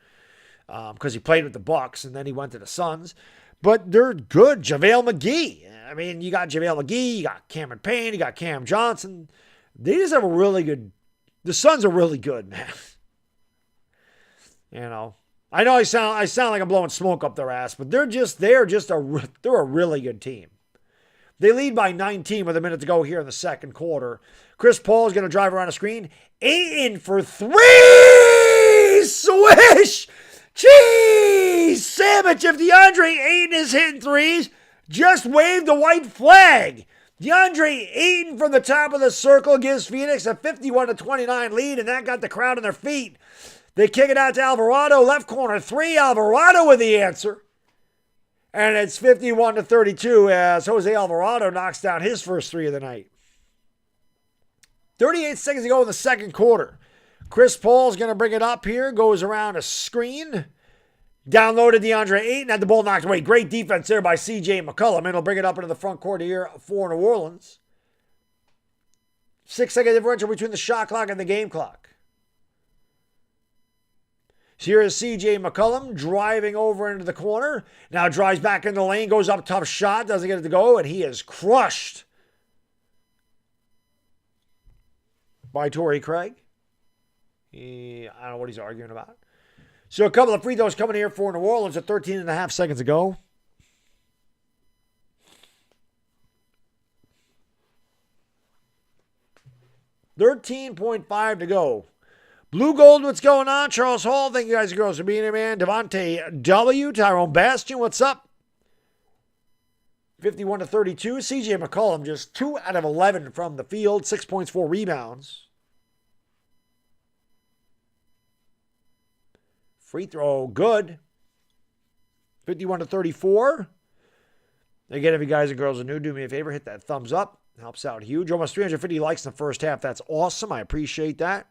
because he played with the Bucks, and then he went to the Suns. But they're good. JaVale McGee. I mean, you got JaVale McGee. You got Cameron Payne. You got Cam Johnson. They just have a really good... The Suns are really good, man. I know I sound like I'm blowing smoke up their ass, but they're a really good team. They lead by 19 with a minute to go here in the second quarter. Chris Paul is going to drive around a screen. Ayton for 3! Swish! Jeez! Sandwich, if DeAndre Ayton is hitting threes, just wave the white flag. DeAndre Ayton from the top of the circle gives Phoenix a 51-29 lead, and that got the crowd on their feet. They kick it out to Alvarado, left corner 3. Alvarado with the answer. And it's 51-32 as Jose Alvarado knocks down his first 3 of the night. 38 seconds to go in the second quarter. Chris Paul's going to bring it up here. Goes around a screen. Down low to DeAndre Ayton. Had the ball knocked away. Great defense there by C.J. McCollum. And he'll bring it up into the front court here for New Orleans. 6-second differential between the shot clock and the game clock. Here is C.J. McCollum driving over into the corner. Now drives back in the lane. Goes up. Tough shot. Doesn't get it to go. And he is crushed by Torrey Craig. I don't know what he's arguing about. So a couple of free throws coming here for New Orleans at 13 and a half seconds to go. $13.5 to go. Blue Gold, what's going on? Charles Hall, thank you guys and girls for being here, man. Devontae W. Tyrone Bastion, what's up? 51-32. CJ McCollum just 2 out of 11 from the field, 6 points, 4 rebounds. Free throw, good. 51-34. Again, if you guys and girls are new, do me a favor, hit that thumbs up. It helps out huge. Almost 350 likes in the first half. That's awesome. I appreciate that.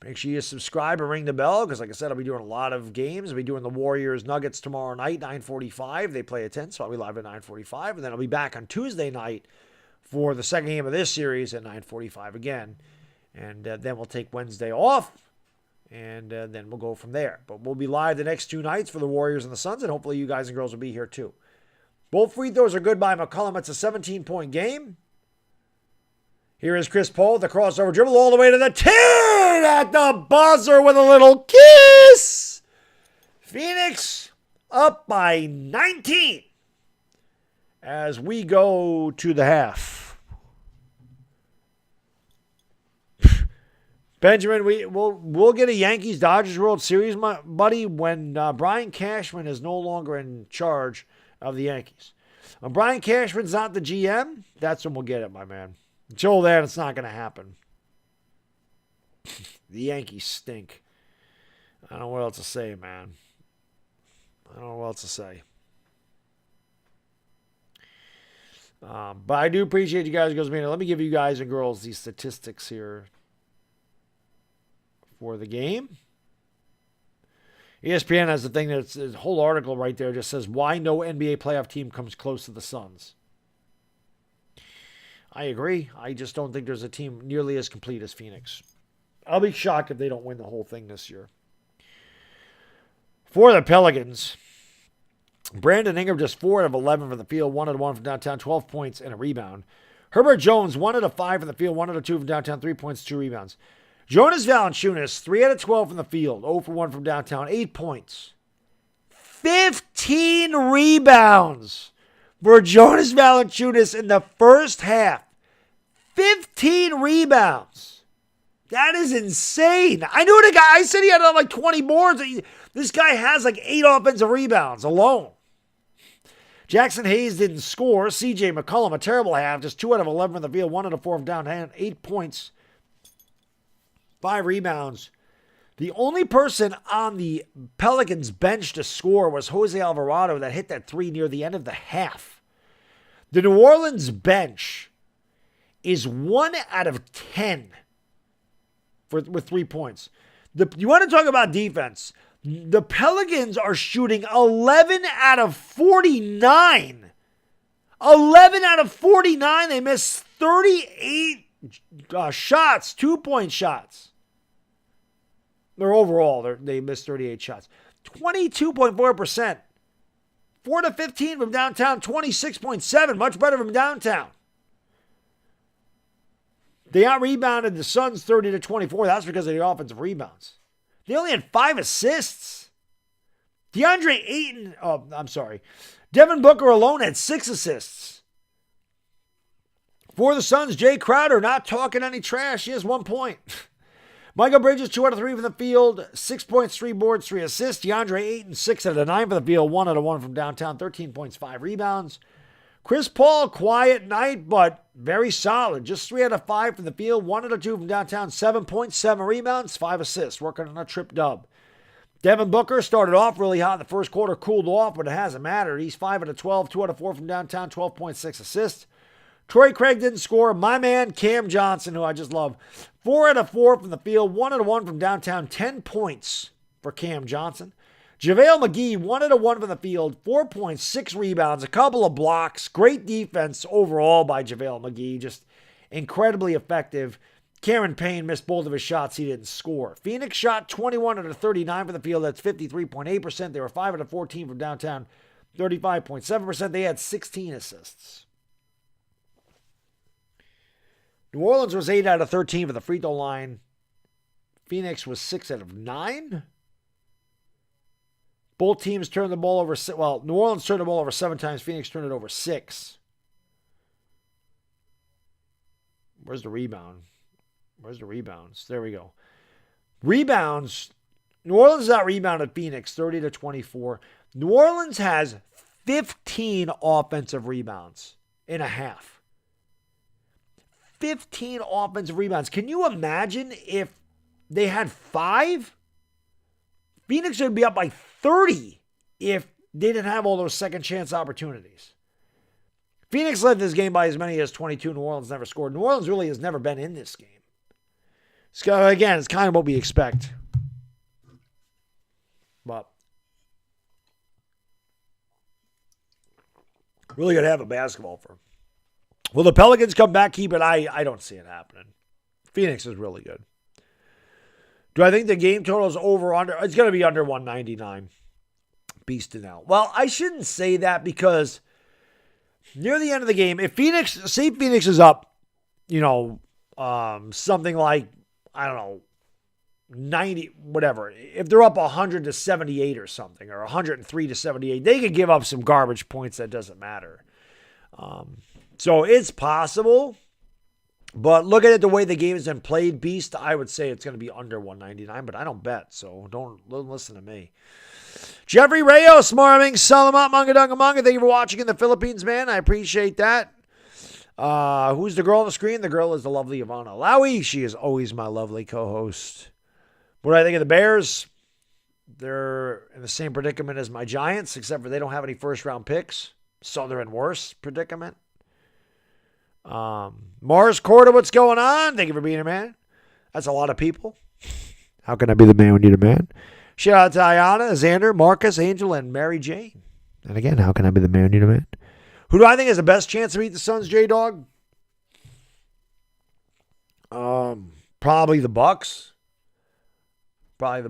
Make sure you subscribe and ring the bell because, like I said, I'll be doing a lot of games. I'll be doing the Warriors Nuggets tomorrow night, 9:45. They play at 10, so I'll be live at 9:45. And then I'll be back on Tuesday night for the second game of this series at 9:45 again. And then we'll take Wednesday off. And then we'll go from there. But we'll be live the next 2 nights for the Warriors and the Suns, and hopefully you guys and girls will be here too. Both free throws are good by McCollum. It's a 17-point game. Here is Chris Paul, the crossover dribble all the way to the 10 at the buzzer with a little kiss. Phoenix up by 19 as we go to the half. Benjamin, we'll get a Yankees-Dodgers World Series, buddy, when Brian Cashman is no longer in charge of the Yankees. When Brian Cashman's not the GM, that's when we'll get it, my man. Until then, it's not going to happen. The Yankees stink. I don't know what else to say, man. I don't know what else to say. But I do appreciate you guys. Let me give you guys and girls these statistics here for the game. ESPN has the thing that's a whole article right there just says why no NBA playoff team comes close to the Suns. I agree. I just don't think there's a team nearly as complete as Phoenix. I'll be shocked if they don't win the whole thing this year. For the Pelicans, Brandon Ingram just 4 out of 11 from the field, 1 out of 1 from downtown, 12 points and a rebound. Herbert Jones, 1 out of 5 from the field, 1 out of 2 from downtown, 3 points, 2 rebounds. Jonas Valanciunas, 3 out of 12 from the field, 0 for 1 from downtown, 8 points. 15 rebounds for Jonas Valanciunas in the first half. 15 rebounds. That is insane. I knew the guy. I said he had like 20 boards. This guy has like 8 offensive rebounds alone. Jackson Hayes didn't score. CJ McCollum, a terrible half, just 2 out of 11 from the field, 1 out of 4 from downtown, 8 points. 5 rebounds. The only person on the Pelicans bench to score was Jose Alvarado that hit that 3 near the end of the half. The New Orleans bench is 1 out of 10 with 3 points. You want to talk about defense? The Pelicans are shooting 11 out of 49. 11 out of 49. They missed 38 shots, 2-point shots. They missed 38 shots. 22.4%. 4 to 15 from downtown, 26.7. Much better from downtown. They out-rebounded the Suns 30 to 24. That's because of the offensive rebounds. They only had 5 assists. Devin Booker alone had 6 assists. For the Suns, Jay Crowder not talking any trash. He has 1 point. Michael Bridges, 2 out of 3 from the field, 6 points, 3 boards, 3 assists. DeAndre Ayton, 6 out of 9 from the field, 1 out of 1 from downtown, 13 points, 5 rebounds. Chris Paul, quiet night, but very solid. Just 3 out of 5 from the field, 1 out of 2 from downtown, 7 points, 7 rebounds, 5 assists, working on a trip dub. Devin Booker started off really hot in the first quarter, cooled off, but it hasn't mattered. He's 5 out of 12, 2 out of 4 from downtown, 12.6 assists. Troy Craig didn't score. My man, Cam Johnson, who I just love, 4 out of 4 from the field, 1 out of 1 from downtown, 10 points for Cam Johnson. JaVale McGee, 1 out of 1 from the field, 4 points, 6 rebounds, a couple of blocks. Great defense overall by JaVale McGee, just incredibly effective. Cameron Payne missed both of his shots. He didn't score. Phoenix shot 21 out of 39 from the field. That's 53.8%. They were 5 out of 14 from downtown, 35.7%. They had 16 assists. New Orleans was 8 out of 13 for the free throw line. Phoenix was 6 out of 9. Both teams turned the ball over. Well, New Orleans turned the ball over 7 times. Phoenix turned it over 6. Where's the rebound? Where's the rebounds? There we go. Rebounds. New Orleans out-rebounded Phoenix 30 to 24. New Orleans has 15 offensive rebounds in a half. 15 offensive rebounds. Can you imagine if they had 5? Phoenix would be up by 30 if they didn't have all those second chance opportunities. Phoenix led this game by as many as 22. New Orleans never scored. New Orleans really has never been in this game. So again, it's kind of what we expect. But really going to have a basketball for. Will the Pelicans come back, keep it? I don't see it happening. Phoenix is really good. Do I think the game total is over under? It's going to be under 199. Beasting out. Well, I shouldn't say that because near the end of the game, if Phoenix is up, something like, I don't know, 90, whatever. If they're up 100 to 78 or something, or 103 to 78, they could give up some garbage points that doesn't matter. So it's possible. But looking at the way the game has been played, Beast, I would say it's going to be under 199, but I don't bet, so don't listen to me. Jeffrey Reyes, Marming, Salamat, Manga Dunga Manga. Thank you for watching in the Philippines, man. I appreciate that. Who's the girl on the screen? The girl is the lovely Ivana Lowy. She is always my lovely co-host. What do I think of the Bears? They're in the same predicament as my Giants, except for they don't have any first-round picks, so they're in worse predicament. Mars Corda, what's going on? Thank you for being here, man. That's a lot of people. How can I be the man when you need a man? Shout out to Ayana, Xander, Marcus, Angel, and Mary Jane. And again, how can I be the man when you need a man? Who do I think has the best chance to beat the Suns, J-Dog? Probably the Bucks. I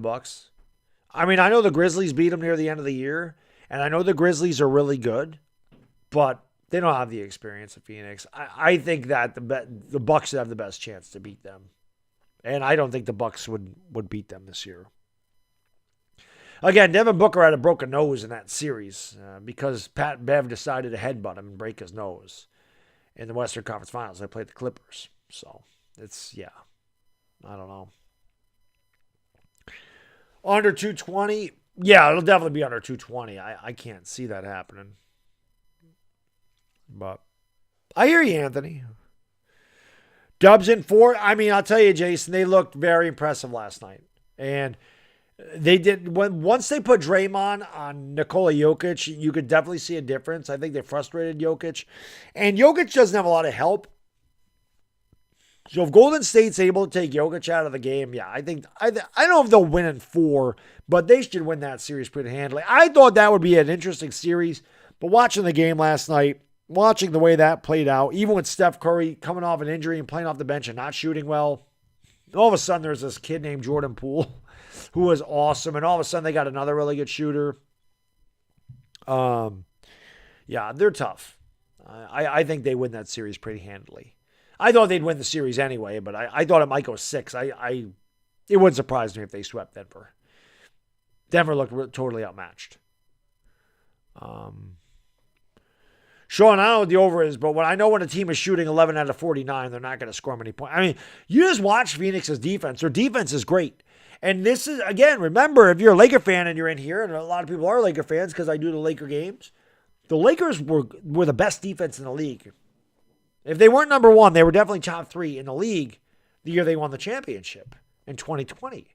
mean, I know the Grizzlies beat them near the end of the year, and I know the Grizzlies are really good, but they don't have the experience of Phoenix. I think that the Bucks have the best chance to beat them. And I don't think the Bucks would beat them this year. Again, Devin Booker had a broken nose in that series because Pat Bev decided to headbutt him and break his nose in the Western Conference Finals. They played the Clippers. So, I don't know. Under 220? Yeah, it'll definitely be under 220. I can't see that happening. But I hear you, Anthony. Dubs in 4. I mean, I'll tell you, Jason, they looked very impressive last night. And they did, once they put Draymond on Nikola Jokic, you could definitely see a difference. I think they frustrated Jokic. And Jokic doesn't have a lot of help. So if Golden State's able to take Jokic out of the game, yeah, I don't know if they'll win in 4, but they should win that series pretty handily. I thought that would be an interesting series, but watching the game last night, watching the way that played out, even with Steph Curry coming off an injury and playing off the bench and not shooting well, all of a sudden there's this kid named Jordan Poole who was awesome, and all of a sudden they got another really good shooter. Yeah, they're tough. I think they win that series pretty handily. I thought they'd win the series anyway, but I thought it might go 6. It wouldn't surprise me if they swept Denver. Denver looked totally outmatched. Sean, I don't know what the over is, but when a team is shooting 11 out of 49, they're not going to score many points. I mean, you just watch Phoenix's defense. Their defense is great. And this is, again, remember, if you're a Laker fan and you're in here, and a lot of people are Laker fans because I do the Laker games, the Lakers were the best defense in the league. If they weren't number 1, they were definitely top 3 in the league the year they won the championship in 2020.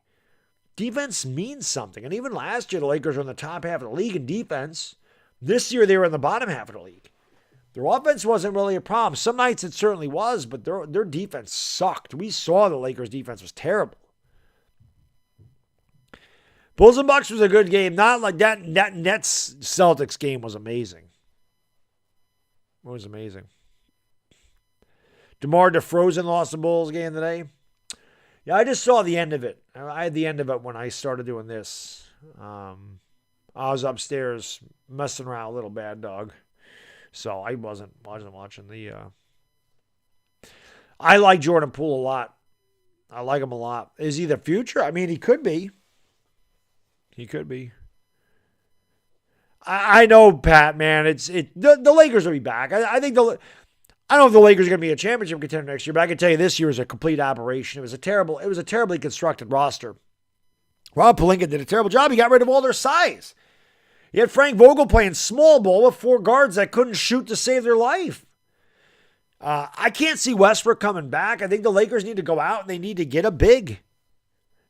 Defense means something. And even last year, the Lakers were in the top half of the league in defense. This year, they were in the bottom half of the league. Their offense wasn't really a problem. Some nights it certainly was, but their defense sucked. We saw the Lakers' defense was terrible. Bulls and Bucks was a good game. Not like that Nets-Celtics game was amazing. It was amazing. DeMar DeFrozen lost the Bulls game today. Yeah, I just saw the end of it. I had the end of it when I started doing this. I was upstairs messing around with little Baddog. So I wasn't watching the... I like Jordan Poole a lot. I like him a lot. Is he the future? I mean, he could be. He could be. I know, Pat, man. The Lakers will be back. I think I don't know if the Lakers are going to be a championship contender next year, but I can tell you this year is a complete aberration. It was a terribly constructed roster. Rob Pelinka did a terrible job. He got rid of all their size. You had Frank Vogel playing small ball with 4 guards that couldn't shoot to save their life. I can't see Westbrook coming back. I think the Lakers need to go out and they need to get a big.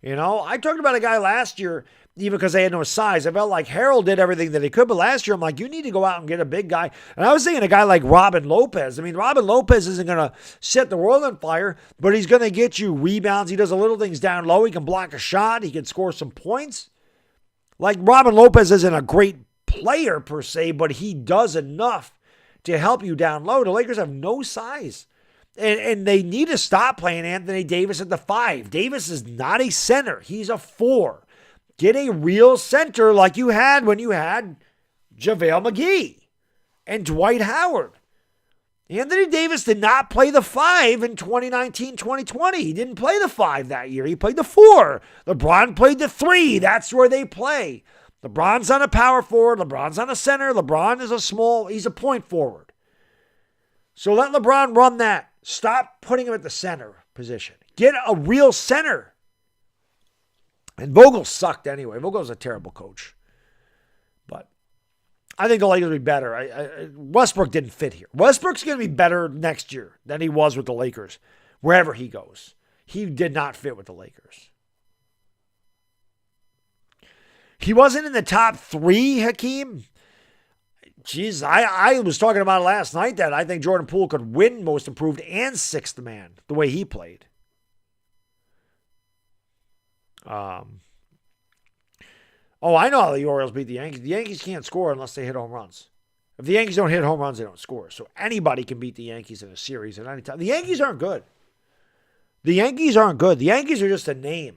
I talked about a guy last year, even because they had no size. I felt like Harold did everything that he could, but last year I'm like, you need to go out and get a big guy. And I was thinking a guy like Robin Lopez. I mean, Robin Lopez isn't going to set the world on fire, but he's going to get you rebounds. He does the little things down low. He can block a shot. He can score some points. Like, Robin Lopez isn't a great player per se, but he does enough to help you down low. The Lakers have no size. And they need to stop playing Anthony Davis at the 5. Davis is not a center. He's a 4. Get a real center like you had when you had JaVale McGee and Dwight Howard. Anthony Davis did not play the 5 in 2019-2020. He didn't play the 5 that year. He played the 4. LeBron played the 3. That's where they play. LeBron's on a power forward. LeBron's on a center. LeBron is he's a point forward. So let LeBron run that. Stop putting him at the center position. Get a real center. And Vogel sucked anyway. Vogel's a terrible coach. But I think the Lakers will be better. Westbrook didn't fit here. Westbrook's going to be better next year than he was with the Lakers, wherever he goes. He did not fit with the Lakers. He wasn't in the top 3, Hakeem. Jeez, I was talking about it last night that I think Jordan Poole could win Most Improved and 6th man the way he played. I know how the Orioles beat the Yankees. The Yankees can't score unless they hit home runs. If the Yankees don't hit home runs, they don't score. So anybody can beat the Yankees in a series at any time. The Yankees aren't good. The Yankees aren't good. The Yankees are just a name.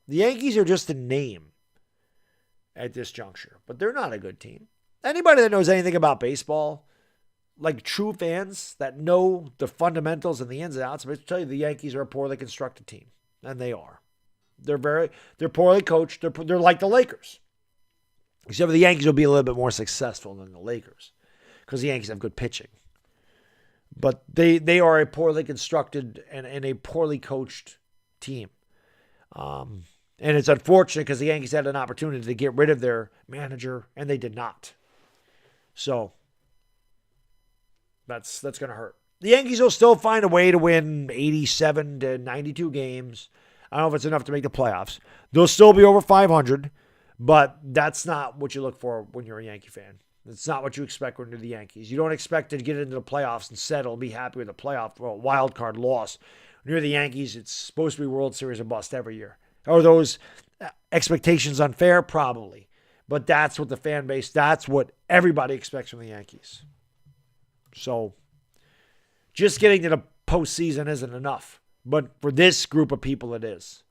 The Yankees are just a name at this juncture. But they're not a good team. Anybody that knows anything about baseball, like true fans that know the fundamentals and the ins and outs, I tell you the Yankees are a poorly constructed team. And they are. They're poorly coached. They're like the Lakers. Except for the Yankees will be a little bit more successful than the Lakers because the Yankees have good pitching. But they are a poorly constructed and a poorly coached team. And it's unfortunate because the Yankees had an opportunity to get rid of their manager and they did not. So that's going to hurt. The Yankees will still find a way to win 87 to 92 games. I don't know if it's enough to make the playoffs. They'll still be over 500, but that's not what you look for when you're a Yankee fan. It's not what you expect when you're the Yankees. You don't expect to get into the playoffs and settle, be happy with a playoff or a wild card loss. When you're the Yankees, it's supposed to be World Series or bust every year. Are those expectations unfair? Probably. But that's what the fan base, that's what everybody expects from the Yankees. So just getting to the postseason isn't enough. But for this group of people, it is.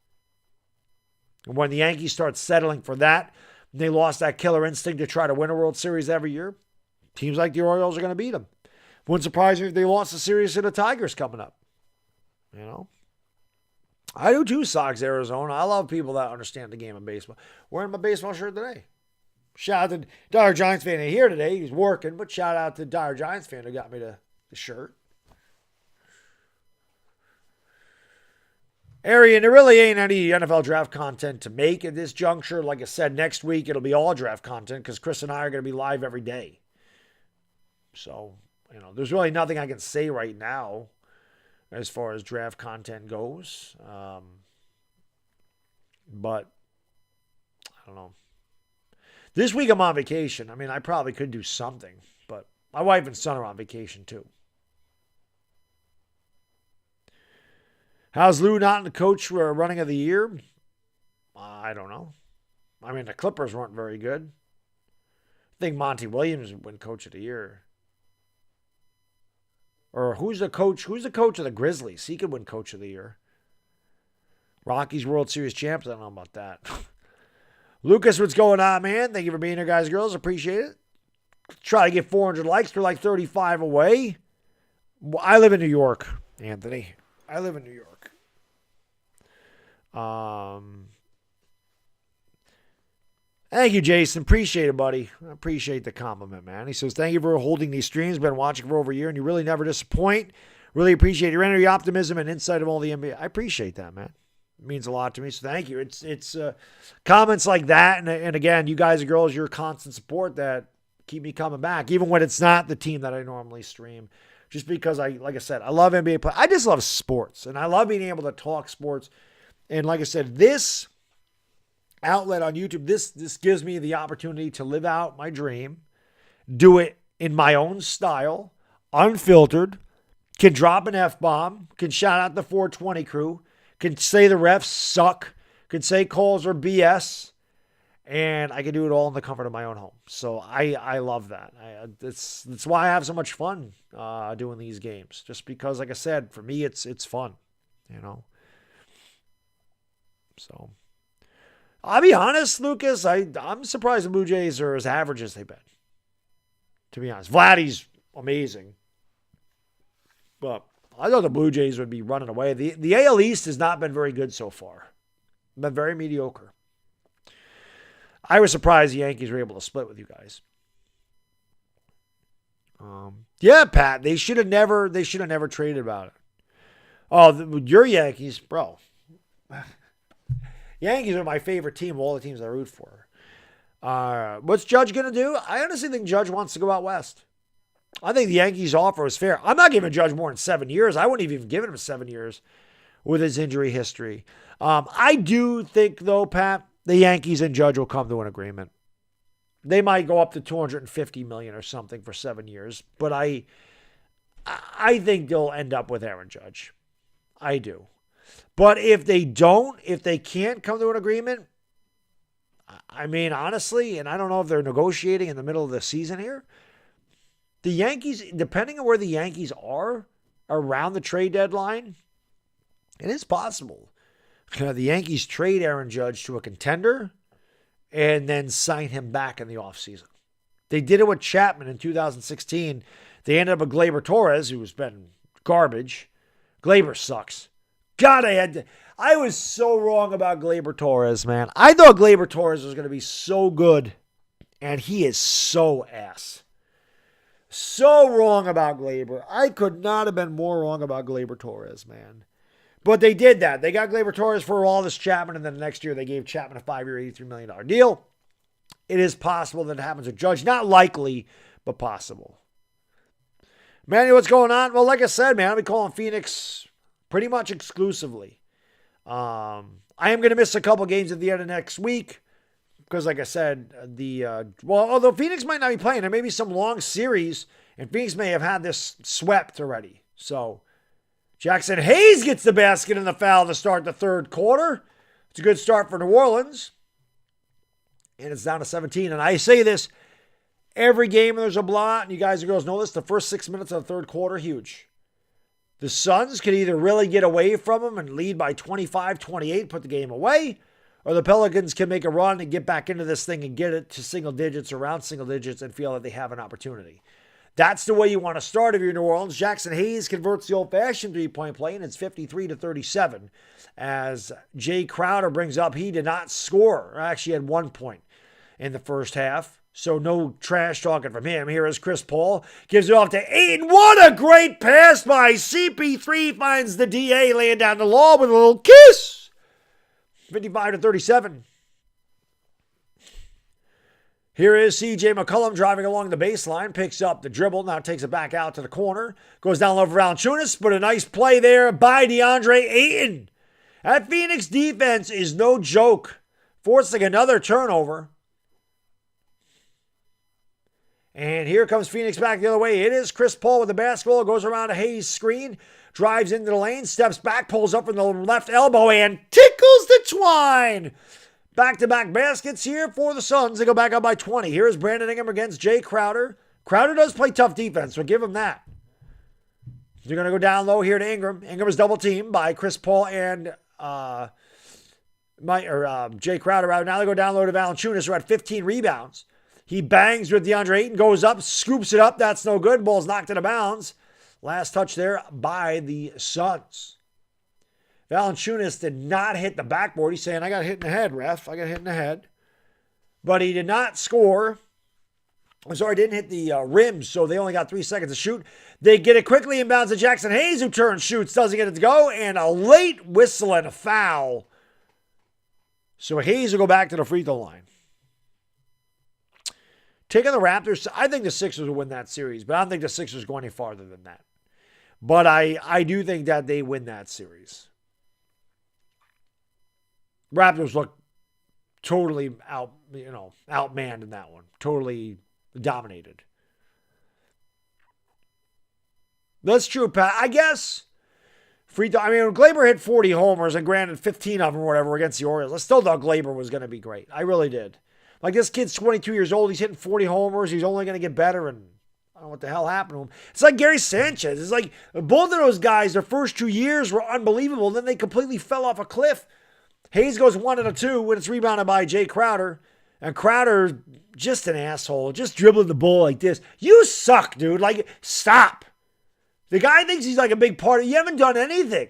And when the Yankees start settling for that, they lost that killer instinct to try to win a World Series every year. Teams like the Orioles are going to beat them. Wouldn't surprise me if they lost the series to the Tigers coming up. I do too, Sox, Arizona. I love people that understand the game of baseball. Wearing my baseball shirt today. Shout out to Dire Giants fan here today. He's working, but shout out to Dire Giants fan who got me the shirt. Arian, there really ain't any NFL draft content to make at this juncture. Like I said, next week it'll be all draft content because Chris and I are going to be live every day. So, there's really nothing I can say right now as far as draft content goes. But, I don't know. This week I'm on vacation. I mean, I probably could do something, but my wife and son are on vacation too. How's Lou not the coach for running of the year? I don't know. I mean, the Clippers weren't very good. I think Monty Williams would win coach of the year. Or who's the coach? Who's the coach of the Grizzlies? He could win coach of the year. Rockies World Series champs. I don't know about that. Lucas, what's going on, man? Thank you for being here, guys and girls. Appreciate it. Try to get 400 likes. We're like 35 away. I live in New York, Anthony. I live in New York. Thank you, Jason. Appreciate it, buddy. I appreciate the compliment, man. He says, thank you for holding these streams. Been watching for over a year, and you really never disappoint. Really appreciate your energy, optimism, and insight of all the NBA. I appreciate that, man. means a lot to me. So thank you. It's comments like that. And again, you guys and girls, your constant support that keep me coming back, even when it's not the team that I normally stream. Just because like I said, I love NBA play. I just love sports, and I love being able to talk sports. And like I said, this outlet on YouTube, this gives me the opportunity to live out my dream, do it in my own style, unfiltered, can drop an F-bomb, can shout out the 420 crew, can say the refs suck, can say calls are BS, and I can do it all in the comfort of my own home. So I love that. That's why I have so much fun doing these games. Just because, like I said, for me, it's fun, you know. So I'll be honest, Lucas. I'm surprised the Blue Jays are as average as they've been. To be honest, Vladdy's amazing, but I thought the Blue Jays would be running away. The AL East has not been very good so far. Been very mediocre. I was surprised the Yankees were able to split with you guys. Yeah, Pat, they should have never traded about it. Oh, your Yankees, bro. Yankees are my favorite team of all the teams I root for. What's Judge going to do? I honestly think Judge wants to go out west. I think the Yankees' offer is fair. I'm not giving Judge more than 7 years. I wouldn't have even given him 7 years with his injury history. I do think, though, Pat, the Yankees and Judge will come to an agreement. They might go up to $250 million or something for 7 years, but I think they'll end up with Aaron Judge. I do. But if they can't come to an agreement, I mean, honestly, and I don't know if they're negotiating in the middle of the season here, the Yankees, depending on where the Yankees are around the trade deadline, it is possible. The Yankees trade Aaron Judge to a contender and then sign him back in the offseason. They did it with Chapman in 2016. They ended up with Gleyber Torres, who's been garbage. Gleyber sucks. God, I was so wrong about Gleyber Torres, man. I thought Gleyber Torres was going to be so good, and he is so ass. So wrong about Gleyber. I could not have been more wrong about Gleyber Torres, man. But they did that. They got Gleyber Torres for all this Chapman, and then the next year they gave Chapman a 5-year, $83 million deal. It is possible that it happens with Judge. Not likely, but possible. Manny, what's going on? Well, like I said, man, I'll be calling Phoenix pretty much exclusively. I am going to miss a couple games at the end of next week because, like I said, although Phoenix might not be playing, there may be some long series, and Phoenix may have had this swept already. So Jackson Hayes gets the basket and the foul to start the third quarter. It's a good start for New Orleans. And it's down to 17. And I say this every game there's a blowout, and you guys and girls know this, the first 6 minutes of the third quarter, huge. The Suns could either really get away from them and lead by 25-28, put the game away, or the Pelicans can make a run and get back into this thing and get it to single digits, around single digits, and feel that they have an opportunity. That's the way you want to start if you're New Orleans. Jackson Hayes converts the old-fashioned three-point play, and it's 53-37. As Jay Crowder brings up, he did not score, or actually had 1 point in the first half. So no trash talking from him. Here is Chris Paul. Gives it off to Ayton. What a great pass by CP3. Finds the DA laying down the law with a little kiss. 55-37. Here is C.J. McCollum driving along the baseline. Picks up the dribble. Now takes it back out to the corner. Goes down low for Valanciunas. But a nice play there by DeAndre Ayton. That Phoenix defense is no joke. Forcing another turnover. And here comes Phoenix back the other way. It is Chris Paul with the basketball. Goes around a Hayes screen. Drives into the lane. Steps back. Pulls up from the left elbow. And tickles the twine. Back-to-back baskets here for the Suns. They go back up by 20. Here is Brandon Ingram against Jay Crowder. Crowder does play tough defense, so give him that. They're going to go down low here to Ingram. Ingram is double-teamed by Chris Paul and Jay Crowder. Now they go down low to Valanciunas, who had 15 rebounds. He bangs with DeAndre Ayton, goes up, scoops it up. That's no good. Ball's knocked out of bounds. Last touch there by the Suns. Valanciunas did not hit the backboard. He's saying, I got hit in the head, ref. I got hit in the head. But he did not score. I'm sorry, didn't hit the rim, so they only got 3 seconds to shoot. They get it quickly inbounds to Jackson Hayes, who turns, shoots, doesn't get it to go, and a late whistle and a foul So Hayes will go back to the free throw line. Taking the Raptors, I think the Sixers will win that series, but I don't think the Sixers go any farther than that. But I do think that they win that series. Raptors look totally outmanned in that one. Totally dominated. That's true, Pat. I guess Glaber hit 40 homers and granted 15 of them or whatever against the Orioles. I still thought Glaber was going to be great. I really did. Like, this kid's 22 years old. He's hitting 40 homers. He's only going to get better, and I don't know what the hell happened to him. It's like Gary Sanchez. It's like both of those guys, their first 2 years were unbelievable. Then they completely fell off a cliff. Hayes goes 1-2 when it's rebounded by Jay Crowder. And Crowder, just an asshole, just dribbling the ball like this. You suck, dude. Like, stop. The guy thinks he's like a big part of it. You haven't done anything.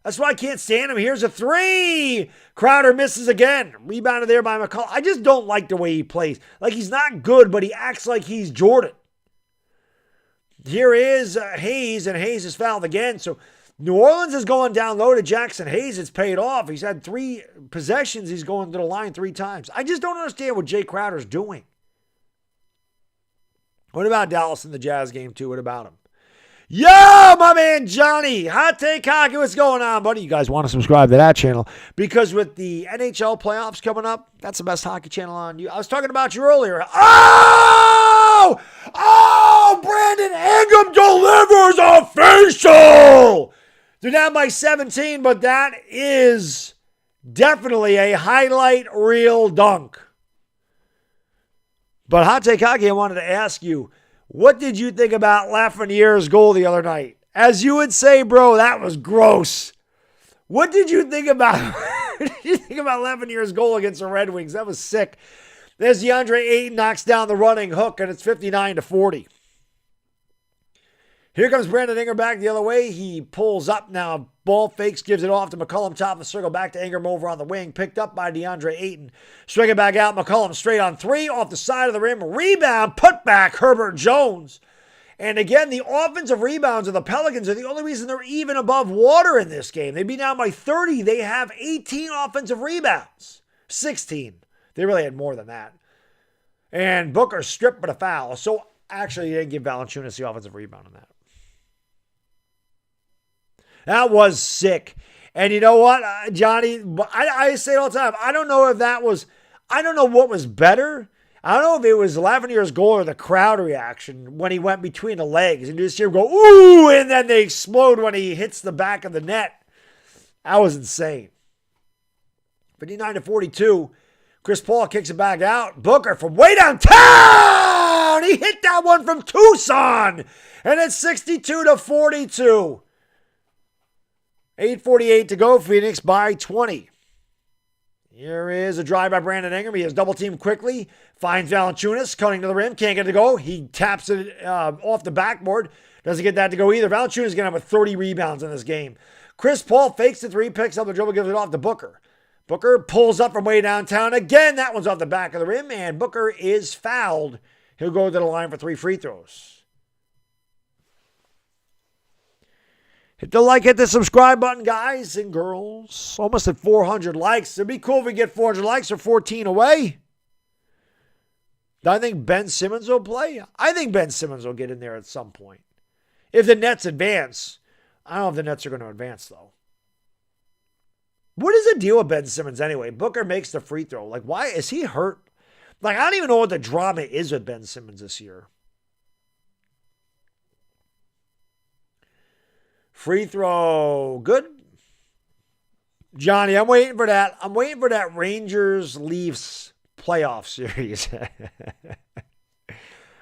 That's why I can't stand him. Here's a 3. Crowder misses again. Rebounded there by McCullough. I just don't like the way he plays. Like, he's not good, but he acts like he's Jordan. Here is Hayes, and Hayes is fouled again. So New Orleans is going down low to Jackson Hayes. It's paid off. He's had 3 possessions. He's going to the line 3 times. I just don't understand what Jay Crowder's doing. What about Dallas in the Jazz game, too? What about him? Yo, my man Johnny, Hot Take Hockey, what's going on, buddy? You guys want to subscribe to that channel because with the NHL playoffs coming up, that's the best hockey channel on you. I was talking about you earlier. Oh, Brandon Ingram delivers a facial. They're down by 17, but that is definitely a highlight reel dunk. But Hot Take Hockey, I wanted to ask you, what did you think about Lafreniere's goal the other night? As you would say, bro, that was gross. What did you think about Lafreniere's goal against the Red Wings? That was sick. There's DeAndre Ayton knocks down the running hook, and it's 59-40. Here comes Brandon Ingram back the other way. He pulls up now. Ball fakes, gives it off to McCollum, top of the circle, back to Ingram over on the wing. Picked up by DeAndre Ayton. Swing it back out. McCollum straight on 3, off the side of the rim. Rebound, put back, Herbert Jones. And again, the offensive rebounds of the Pelicans are the only reason they're even above water in this game. They'd be down by 30. They have 18 offensive rebounds. 16. They really had more than that. And Booker stripped but a foul. So actually, they didn't give Valanciunas the offensive rebound on that. That was sick. And you know what, Johnny? I say it all the time. I don't know what was better. I don't know if it was Lafreniere's goal or the crowd reaction when he went between the legs. And you just hear him go, ooh, and then they explode when he hits the back of the net. That was insane. 59-42. Chris Paul kicks it back out. Booker from way downtown. He hit that one from Tucson. And it's 62-42. 8:48 to go. Phoenix by 20. Here is a drive by Brandon Ingram. He has double teamed quickly. Finds Valanciunas cutting to the rim. Can't get it to go. He taps it off the backboard. Doesn't get that to go either. Valanciunas is going to have 30 rebounds in this game. Chris Paul fakes the 3, picks up the dribble, gives it off to Booker. Booker pulls up from way downtown. Again, that one's off the back of the rim, and Booker is fouled. He'll go to the line for 3 free throws. Hit the like, hit the subscribe button, guys and girls. Almost at 400 likes. It'd be cool if we get 400 likes or 14 away. Do I think Ben Simmons will play? I think Ben Simmons will get in there at some point. If the Nets advance. I don't know if the Nets are going to advance, though. What is the deal with Ben Simmons anyway? Booker makes the free throw. Like, why? Is he hurt? Like, I don't even know what the drama is with Ben Simmons this year. Free throw. Good. Johnny, I'm waiting for that. I'm waiting for that Rangers-Leafs playoff series.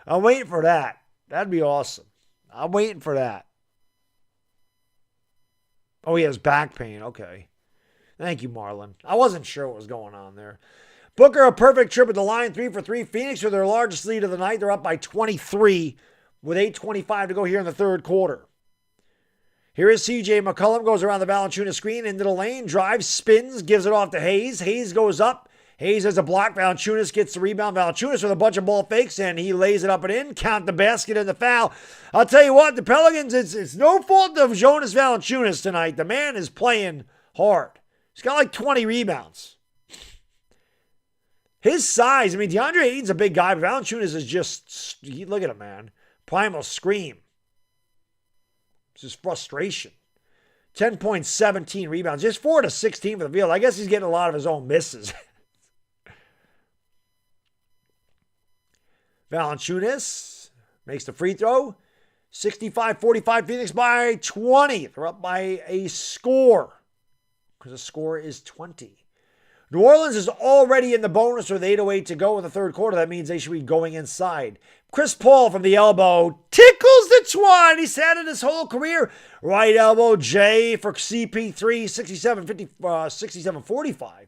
I'm waiting for that. That'd be awesome. I'm waiting for that. Oh, he has back pain. Okay. Thank you, Marlon. I wasn't sure what was going on there. Booker, a perfect trip at the line, 3 for 3. Phoenix with their largest lead of the night. They're up by 23 with 8:25 to go here in the third quarter. Here is CJ McCollum, goes around the Valanciunas screen into the lane, drives, spins, gives it off to Hayes. Hayes goes up. Hayes has a block. Valanciunas gets the rebound. Valanciunas with a bunch of ball fakes, and he lays it up and in. Count the basket and the foul. I'll tell you what, the Pelicans, it's no fault of Jonas Valanciunas tonight. The man is playing hard. He's got like 20 rebounds. His size, I mean, DeAndre Ayton's a big guy, but Valanciunas is just, look at him, man. Primal scream. It's just frustration. 10 points, 17 rebounds. Just 4 to 16 for the field. I guess he's getting a lot of his own misses. Valanciunas makes the free throw. 65-45, Phoenix by 20. They're up by a score because the score is 20. New Orleans is already in the bonus with 8:08 to go in the third quarter. That means they should be going inside. Chris Paul from the elbow tickles the twine. He's had it his whole career. Right elbow, J for CP3, 67-45.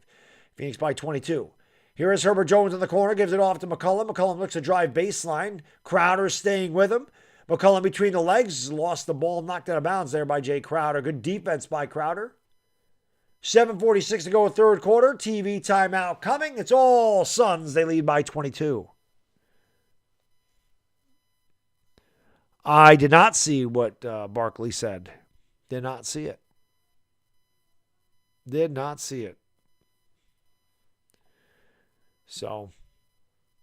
Phoenix by 22. Here is Herbert Jones in the corner, gives it off to McCollum. McCollum looks to drive baseline. Crowder staying with him. McCollum between the legs, lost the ball, knocked out of bounds there by Jay Crowder. Good defense by Crowder. 7:46 to go in third quarter. TV timeout coming. It's all Suns. They lead by 22. I did not see what Barkley said. Did not see it. Did not see it. So,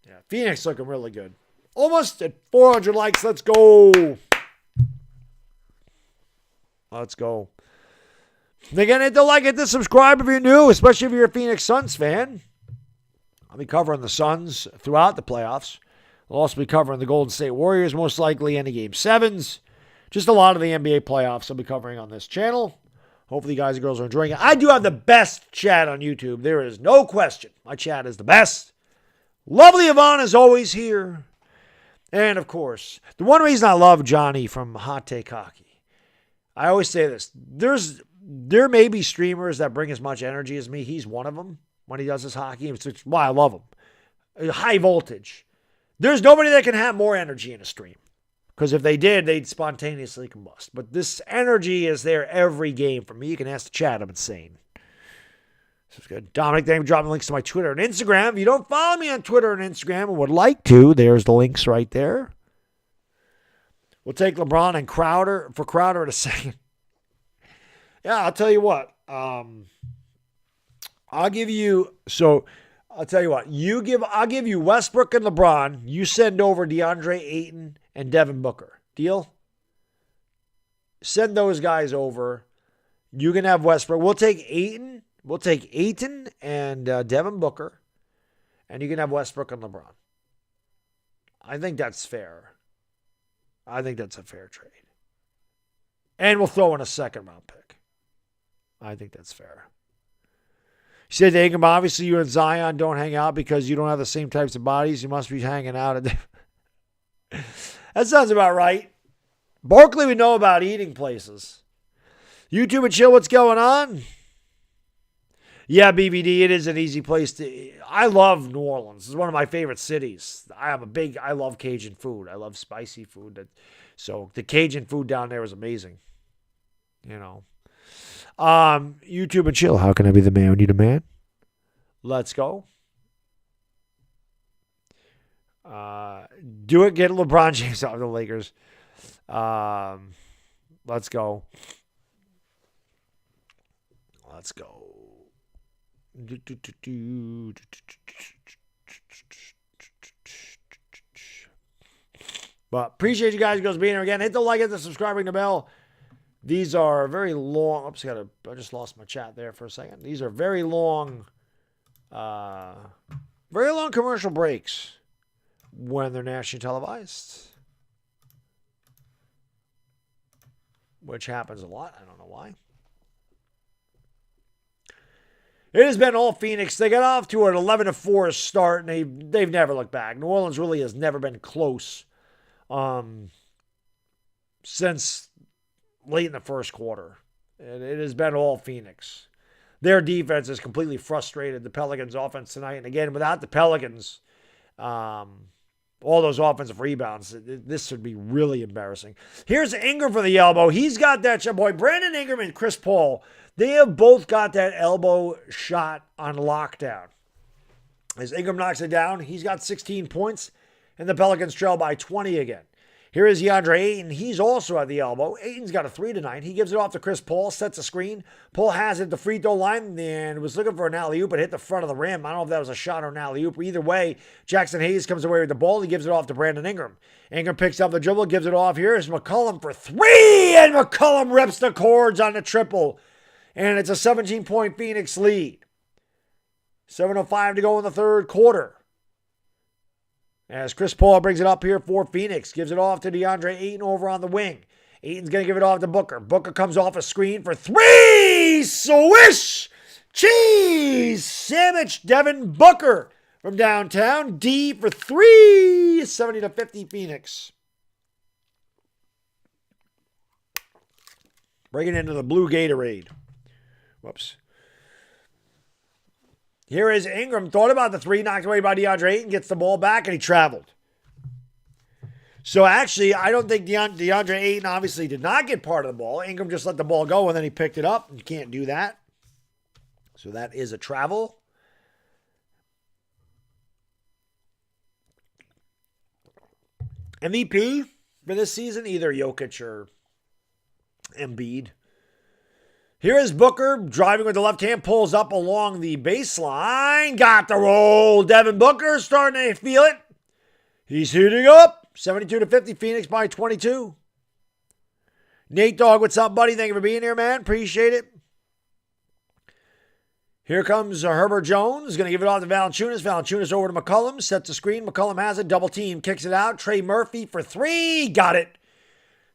yeah, Phoenix looking really good. Almost at 400 likes. Let's go. Let's go. Again, hit the like, hit the subscribe if you're new, especially if you're a Phoenix Suns fan. I'll be covering the Suns throughout the playoffs. I'll also be covering the Golden State Warriors, most likely any Game 7s. Just a lot of the NBA playoffs I'll be covering on this channel. Hopefully you guys and girls are enjoying it. I do have the best chat on YouTube. There is no question. My chat is the best. Lovely Yvonne is always here. And, of course, the one reason I love Johnny from Hot Take Hockey, I always say this. There may be streamers that bring as much energy as me. He's one of them when he does his hockey. It's why I love him. High voltage. There's nobody that can have more energy in a stream. Because if they did, they'd spontaneously combust. But this energy is there every game for me. You can ask the chat. I'm insane. This is good. Dominic, thank you for dropping links to my Twitter and Instagram. If you don't follow me on Twitter and Instagram and would like to, there's the links right there. We'll take LeBron and Crowder in a second. Yeah, I'll tell you what. I'll tell you what. I'll give you Westbrook and LeBron. You send over DeAndre Ayton and Devin Booker. Deal? Send those guys over. You can have Westbrook. We'll take Ayton. We'll take Ayton and Devin Booker. And you can have Westbrook and LeBron. I think that's fair. I think that's a fair trade. And we'll throw in a second round pick. I think that's fair. You said to Ingram, obviously you and Zion don't hang out because you don't have the same types of bodies. You must be hanging out. That sounds about right. Barkley would know about eating places. YouTube and chill, what's going on? Yeah, BBD, it is an easy place to... I love New Orleans. It's one of my favorite cities. I love Cajun food. I love spicy food. So the Cajun food down there is amazing. You know. YouTube and chill. How can I be the man who need a man? Let's go. Do it. Get LeBron James out of the Lakers. Let's go. Let's go. But appreciate you guys being here again. Hit the like, hit the subscribe, ring the bell. These are very long. Oops, I just lost my chat there for a second. These are very long commercial breaks when they're nationally televised, which happens a lot. I don't know why. It has been all Phoenix. They got off to an 11-4 start, and they've never looked back. New Orleans really has never been close since late in the first quarter. And it has been all Phoenix. Their defense is completely frustrated the Pelicans' offense tonight. And again, without the Pelicans, all those offensive rebounds, this would be really embarrassing. Here's Ingram for the elbow. He's got that shot. Boy, Brandon Ingram and Chris Paul, they have both got that elbow shot on lockdown. As Ingram knocks it down, he's got 16 points, and the Pelicans trail by 20 again. Here is DeAndre Ayton. He's also at the elbow. Ayton's got a 3 tonight. He gives it off to Chris Paul, sets a screen. Paul has it at the free throw line and was looking for an alley-oop, but hit the front of the rim. I don't know if that was a shot or an alley-oop. Either way, Jackson Hayes comes away with the ball. He gives it off to Brandon Ingram. Ingram picks up the dribble, gives it off. Here is McCollum for 3, and McCollum rips the cords on the triple. And it's a 17-point Phoenix lead. 7:05 to go in the third quarter. As Chris Paul brings it up here for Phoenix. Gives it off to DeAndre Ayton over on the wing. Ayton's going to give it off to Booker. Booker comes off a screen for 3. Swish! Cheese! Sandwich Devin Booker from downtown. D for 3. 70-50 Phoenix. Bringing it into the blue Gatorade. Whoops. Here is Ingram. Thought about the 3, knocked away by DeAndre Ayton, gets the ball back, and he traveled. So actually, I don't think DeAndre Ayton obviously did not get part of the ball. Ingram just let the ball go, and then he picked it up. You can't do that. So that is a travel. MVP for this season, either Jokic or Embiid. Here is Booker driving with the left hand, pulls up along the baseline. Got the roll. Devin Booker starting to feel it. He's heating up. 72-50, Phoenix by 22. Nate Dogg, what's up, buddy? Thank you for being here, man. Appreciate it. Here comes Herbert Jones. Going to give it off to Valanciunas. Valanciunas over to McCollum. Sets the screen. McCollum has it. Double team. Kicks it out. Trey Murphy for 3. Got it.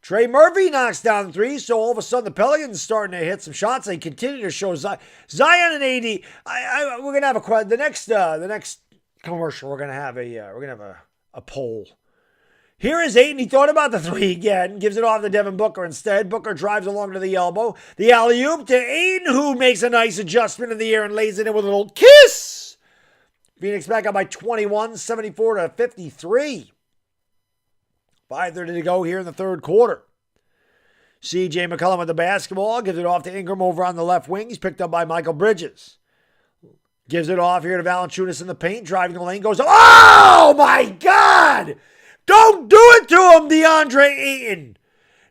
Trey Murphy knocks down the 3, so all of a sudden the Pelicans starting to hit some shots. They continue to show Zion and AD. We're gonna have the next commercial. We're gonna have a poll. Here is Ayton. He thought about the 3 again. Gives it off to Devin Booker instead. Booker drives along to the elbow. The alley-oop to Ayton, who makes a nice adjustment in the air and lays it in with a little kiss. Phoenix back up by 21, 74-53. 5:30 to go here in the third quarter. C.J. McCollum with the basketball. Gives it off to Ingram over on the left wing. He's picked up by Michael Bridges. Gives it off here to Valanciunas in the paint. Driving the lane. Goes, oh my God! Don't do it to him, DeAndre Ayton.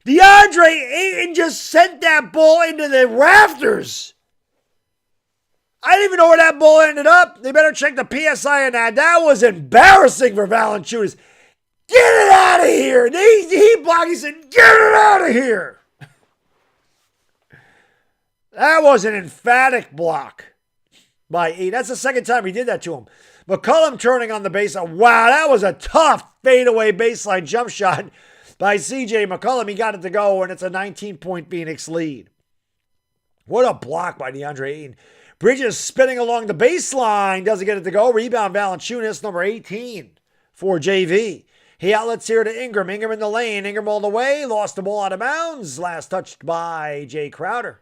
DeAndre Ayton just sent that ball into the rafters. I didn't even know where that ball ended up. They better check the PSI on that. That was embarrassing for Valanciunas. Get it out of here. He blocked. He said, get it out of here. That was an emphatic block by Ayton. That's the second time he did that to him. McCollum turning on the baseline. Wow, that was a tough fadeaway baseline jump shot by C.J. McCollum. He got it to go, and it's a 19-point Phoenix lead. What a block by DeAndre Ayton. Bridges spinning along the baseline. Doesn't get it to go. Rebound Valanciunas, number 18 for JV. He outlets here to Ingram. Ingram in the lane. Ingram all the way. Lost the ball out of bounds. Last touched by Jay Crowder.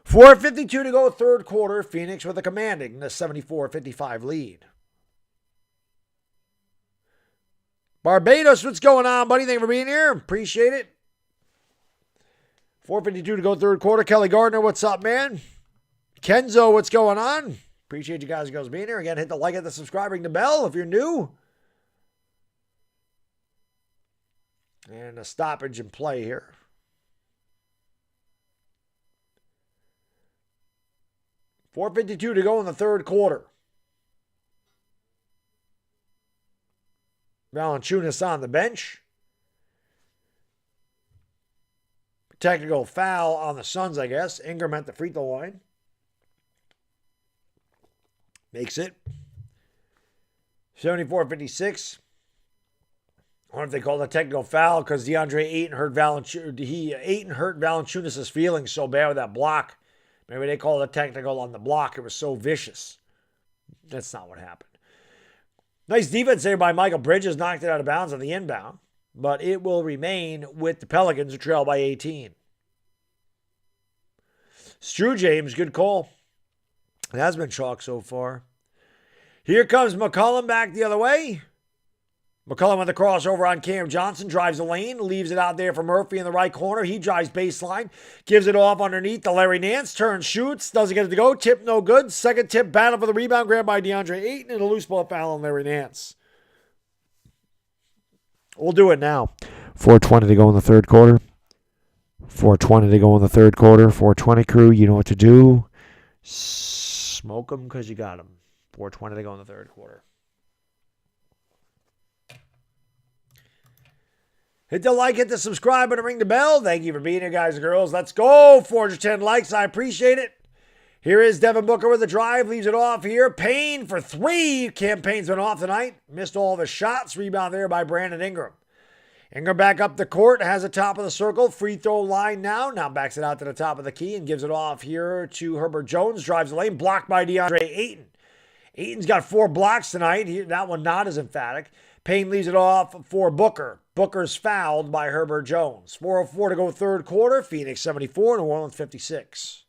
4:52 to go, third quarter. Phoenix with a commanding the 74-55 lead. Barbados, what's going on, buddy? Thank you for being here. Appreciate it. 4:52 to go, third quarter. Kelly Gardner, what's up, man? Kenzo, what's going on? Appreciate you guys being here. Again, hit the like, hit the subscribe, ring the bell if you're new. And a stoppage in play here. $4:52 to go in the third quarter. Valanciunas on the bench. Technical foul on the Suns, I guess. Ingram at the free throw line. Makes it. 74-56. I wonder if they called a technical foul because DeAndre Ayton hurt Valanciunas' feelings so bad with that block. Maybe they called a technical on the block. It was so vicious. That's not what happened. Nice defense there by Michael Bridges. Knocked it out of bounds on the inbound. But it will remain with the Pelicans who trail by 18. Stu James, good call. It has been chalk so far. Here comes McCollum back the other way. McCollum with the crossover on Cam Johnson. Drives the lane. Leaves it out there for Murphy in the right corner. He drives baseline. Gives it off underneath to Larry Nance. Turns, shoots. Doesn't get it to go. Tip no good. Second tip battle for the rebound. Grabbed by DeAndre Ayton. And a loose ball foul on Larry Nance. We'll do it now. 4:20 to go in the third quarter. 4:20 to go in the third quarter. 4:20 crew, you know what to do. Smoke them because you got them. 4:20 to go in the third quarter. Hit the like, hit the subscribe, and ring the bell. Thank you for being here, guys and girls. Let's go. 410 likes. I appreciate it. Here is Devin Booker with a drive. Leaves it off here. Payne for three. Campaign's been off tonight. Missed all the shots. Rebound there by Brandon Ingram. Ingram back up the court. Has the top of the circle. Free throw line now. Now backs it out to the top of the key and gives it off here to Herbert Jones. Drives the lane. Blocked by DeAndre Ayton. Ayton's got 4 blocks tonight. That one not as emphatic. Payne leaves it off for Booker. Booker's fouled by Herbert Jones. 4:04 to go third quarter. Phoenix 74, New Orleans 56.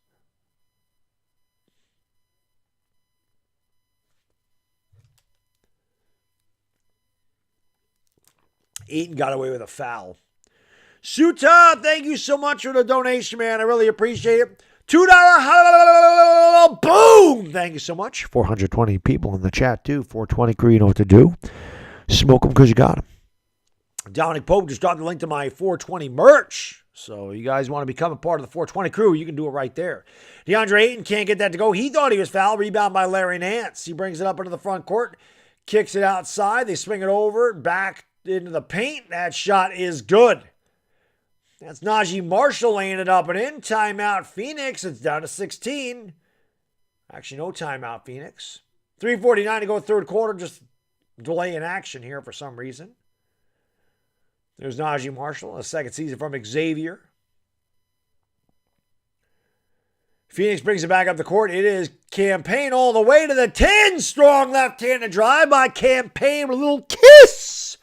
Ayton got away with a foul. Suta, thank you so much for the donation, man. I really appreciate it. $2 boom! Thank you so much. 420 people in the chat, too. 420 crew, you know what to do. Smoke them because you got them. Dominic Pope just dropped the link to my 420 merch. So you guys want to become a part of the 420 crew, you can do it right there. DeAndre Ayton can't get that to go. He thought he was fouled. Rebound by Larry Nance. He brings it up into the front court. Kicks it outside. They swing it over. Back into the paint. That shot is good. That's Najee Marshall laying it up and in. Timeout Phoenix. It's down to 16. Actually, no timeout Phoenix. 3:49 to go third quarter. Just delay in action here for some reason. There's Najee Marshall. A second season from Xavier. Phoenix brings it back up the court. It is Campaign all the way to the 10. Strong left-handed drive by Campaign with a little kiss.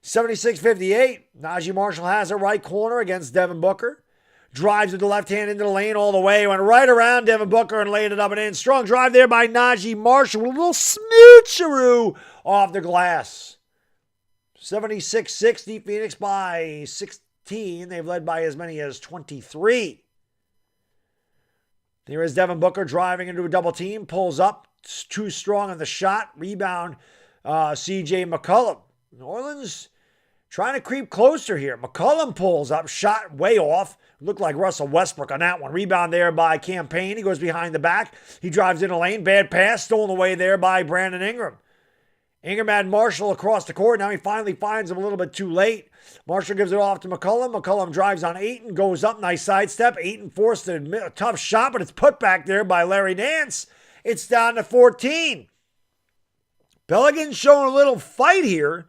76-58. Najee Marshall has it right corner against Devin Booker. Drives with the left hand into the lane all the way. Went right around Devin Booker and laid it up and in. Strong drive there by Najee Marshall with a little smoocheroo off the glass. 76-60. Phoenix by 16. They've led by as many as 23. Here is Devin Booker driving into a double team. Pulls up. Too strong on the shot. Rebound C.J. McCollum. New Orleans trying to creep closer here. McCollum pulls up. Shot way off. Looked like Russell Westbrook on that one. Rebound there by Campaign. He goes behind the back. He drives in a lane. Bad pass. Stolen away there by Brandon Ingram. Ingram had Marshall across the court. Now he finally finds him a little bit too late. Marshall gives it off to McCollum. McCollum drives on Ayton. Goes up. Nice sidestep. Ayton forced a tough shot, but it's put back there by Larry Nance. It's down to 14. Pelicans showing a little fight here.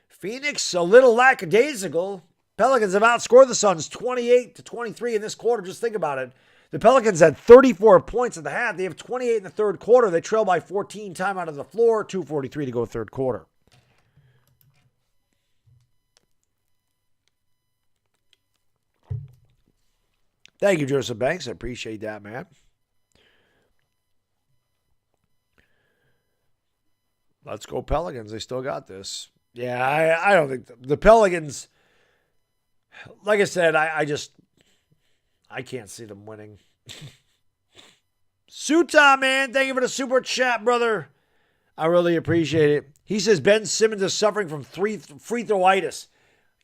Phoenix a little lackadaisical. Pelicans have outscored the Suns 28-23 in this quarter. Just think about it. The Pelicans had 34 points at the half. They have 28 in the third quarter. They trail by 14. Time out of the floor. 2:43 to go third quarter. Thank you, Joseph Banks. I appreciate that, man. Let's go Pelicans. They still got this. Yeah, I don't think the Pelicans, like I said, I can't see them winning. Suta, man, thank you for the super chat, brother. I really appreciate it. He says Ben Simmons is suffering from free throwitis.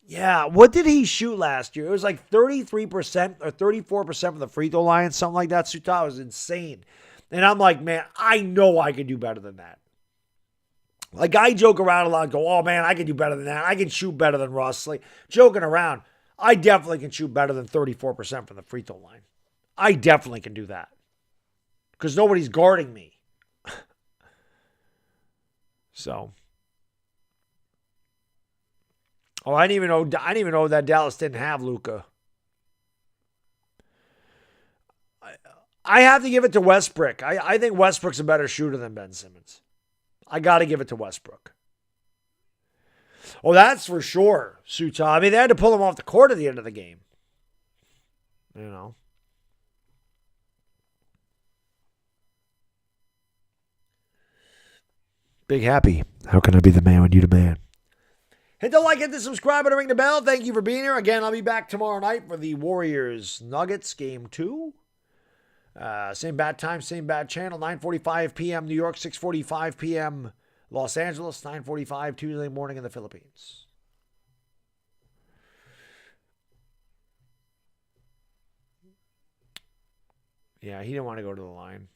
Yeah, what did he shoot last year? It was like 33% or 34% from the free throw line, something like that. Suta was insane. And I'm like, man, I know I could do better than that. Like, I joke around a lot and go, oh, man, I can do better than that. I can shoot better than Russ. Like, joking around. I definitely can shoot better than 34% from the free throw line. I definitely can do that. Because nobody's guarding me. So. Oh, I didn't even know that Dallas didn't have Luka. I have to give it to Westbrook. I think Westbrook's a better shooter than Ben Simmons. I got to give it to Westbrook. Oh, that's for sure, Suta. I mean, they had to pull him off the court at the end of the game. You know. Big Happy. How can I be the man when you the man? Hit the like, hit the subscribe, and ring the bell. Thank you for being here. Again, I'll be back tomorrow night for the Warriors Nuggets Game 2. Same bad time, same bad channel. 9:45 p.m. New York, 6:45 p.m. Los Angeles, 9:45 Tuesday morning in the Philippines. Yeah, he didn't want to go to the line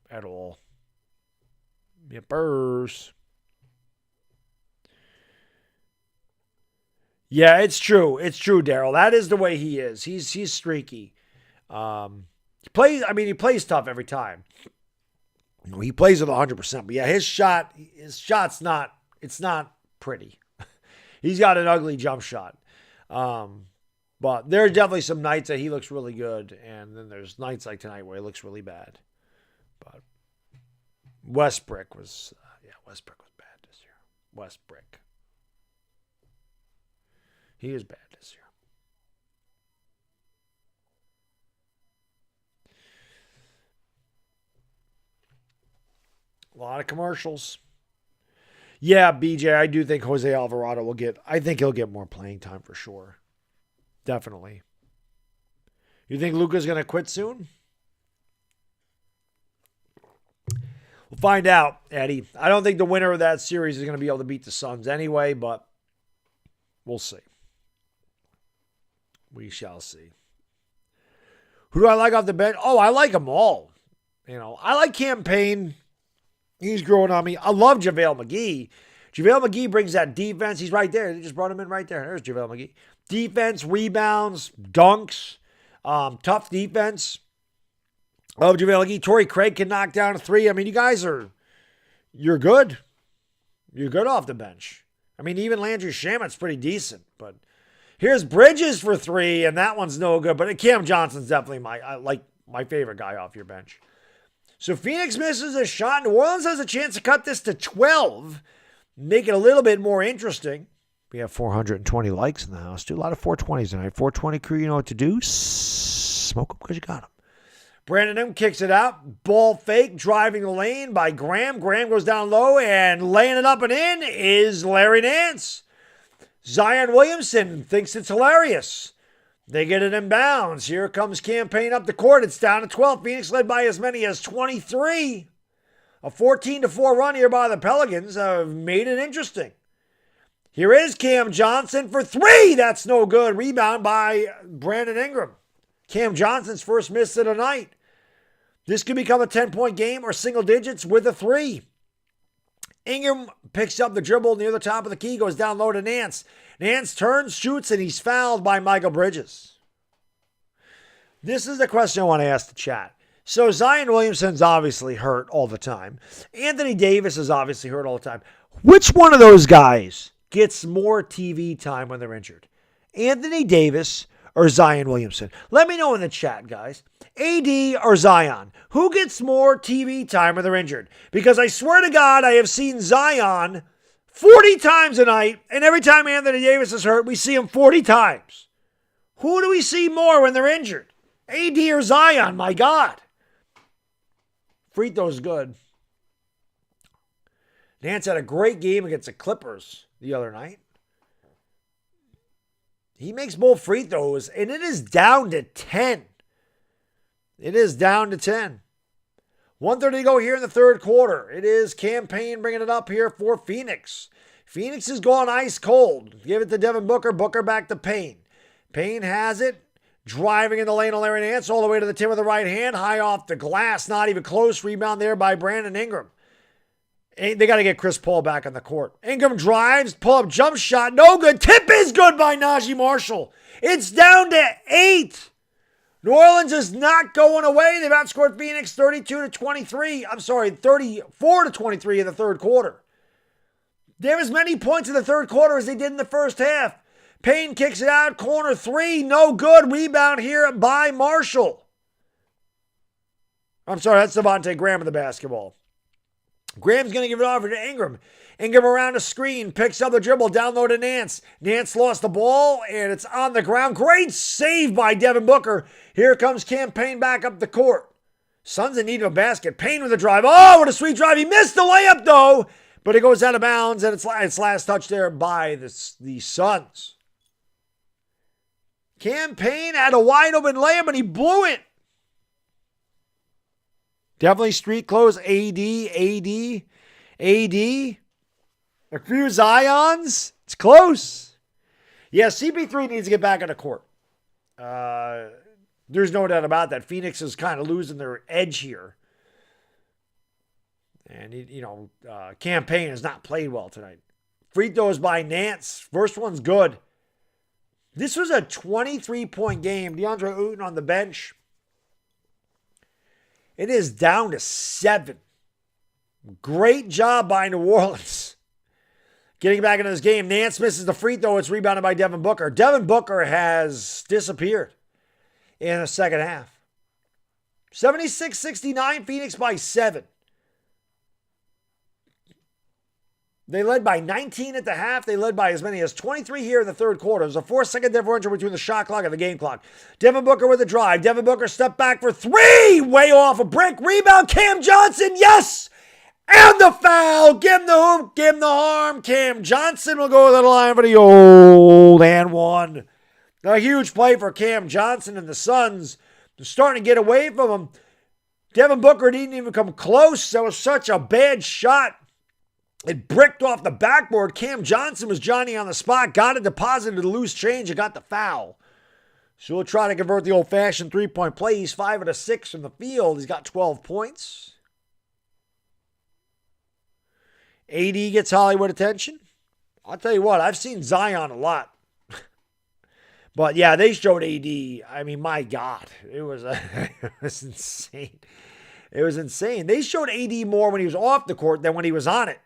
at all. Yippers. Yeah, it's true. It's true, Daryl. That is the way he is. He's streaky. He plays tough every time. He plays with 100%. But yeah, his shot's not pretty. He's got an ugly jump shot. But there are definitely some nights that he looks really good, and then there's nights like tonight where he looks really bad. But Westbrook was bad this year. Westbrook. He is bad this year. A lot of commercials. Yeah, BJ, I do think Jose Alvarado he'll get more playing time for sure. Definitely. You think Luka's going to quit soon? We'll find out, Eddie. I don't think the winner of that series is going to be able to beat the Suns anyway, but we'll see. We shall see. Who do I like off the bench? Oh, I like them all. I like Campaign. He's growing on me. I love JaVale McGee. JaVale McGee brings that defense. He's right there. They just brought him in right there. There's JaVale McGee. Defense, rebounds, dunks, tough defense. Love JaVale McGee. Torrey Craig can knock down a three. I mean, you're good. You're good off the bench. I mean, even Landry Shamet's pretty decent. But here's Bridges for three, and that one's no good. But Cam Johnson's definitely my favorite guy off your bench. So Phoenix misses a shot. New Orleans has a chance to cut this to 12. Make it a little bit more interesting. We have 420 likes in the house. Do a lot of 420s tonight. 420 crew, you know what to do. Smoke them because you got them. Brandon M kicks it out. Ball fake, driving the lane by Graham. Graham goes down low, and laying it up and in is Larry Nance. Zion Williamson thinks it's hilarious. They get it in bounds. Here comes Campaign up the court. It's down to 12. Phoenix led by as many as 23. A 14-4 run here by the Pelicans have made it interesting. Here is Cam Johnson for three. That's no good. Rebound by Brandon Ingram. Cam Johnson's first miss of the night. This could become a 10-point game or single digits with a three. Ingram picks up the dribble near the top of the key, goes down low to Nance. Nance turns, shoots, and he's fouled by Michael Bridges. This is the question I want to ask the chat. So Zion Williamson's obviously hurt all the time. Anthony Davis is obviously hurt all the time. Which one of those guys gets more TV time when they're injured? Anthony Davis or Zion Williamson? Let me know in the chat, guys. AD or Zion? Who gets more TV time when they're injured? Because I swear to God, I have seen Zion 40 times a night, and every time Anthony Davis is hurt, we see him 40 times. Who do we see more when they're injured? AD or Zion? My God. Free throw's good. Nance had a great game against the Clippers the other night. He makes both free throws, and it is down to 10. It is down to 10. 1:30 to go here in the third quarter. It is Campaign bringing it up here for Phoenix. Phoenix is going ice cold. Give it to Devin Booker. Booker back to Payne. Payne has it. Driving in the lane of Larry Nance all the way to the tip of the right hand. High off the glass. Not even close. Rebound there by Brandon Ingram. They got to get Chris Paul back on the court. Ingram drives. Pull-up jump shot. No good. Tip is good by Najee Marshall. It's down to 8. New Orleans is not going away. They've outscored Phoenix 32-23. I'm sorry, 34-23 in the third quarter. They have as many points in the third quarter as they did in the first half. Payne kicks it out. Corner three. No good. Rebound here by Marshall. I'm sorry, that's Devontae Graham of the basketball. Graham's going to give it over to Ingram. Ingram around a screen. Picks up the dribble. Down low to Nance. Nance lost the ball, and it's on the ground. Great save by Devin Booker. Here comes Campaign back up the court. Suns in need of a basket. Payne with a drive. Oh, what a sweet drive. He missed the layup, though. But it goes out of bounds, and it's last touch there by the Suns. Campaign had a wide open layup, and he blew it. Definitely street clothes. AD. A few Zions. It's close. Yeah, CP3 needs to get back on the court. There's no doubt about that. Phoenix is kind of losing their edge here. And, Cam Payne has not played well tonight. Free throws by Nance. First one's good. This was a 23-point game. DeAndre Ayton on the bench. It is down to 7. Great job by New Orleans. Getting back into this game. Nance misses the free throw. It's rebounded by Devin Booker. Devin Booker has disappeared in the second half. 76-69, Phoenix by 7. They led by 19 at the half. They led by as many as 23 here in the third quarter. There's a 4-second differential between the shot clock and the game clock. Devin Booker with a drive. Devin Booker stepped back for 3. Way off a brick. Rebound. Cam Johnson. Yes! And the foul. Give him the hoop. Give him the harm. Cam Johnson will go to the line for the old and one. A huge play for Cam Johnson and the Suns. They're starting to get away from him. Devin Booker didn't even come close. That was such a bad shot. It bricked off the backboard. Cam Johnson was Johnny on the spot. Got it deposited the loose change and got the foul. So we'll try to convert the old-fashioned three-point play. He's 5 out of 6 from the field. He's got 12 points. AD gets Hollywood attention. I'll tell you what, I've seen Zion a lot. But yeah, they showed AD. I mean, my God, it was insane. It was insane. They showed AD more when he was off the court than when he was on it.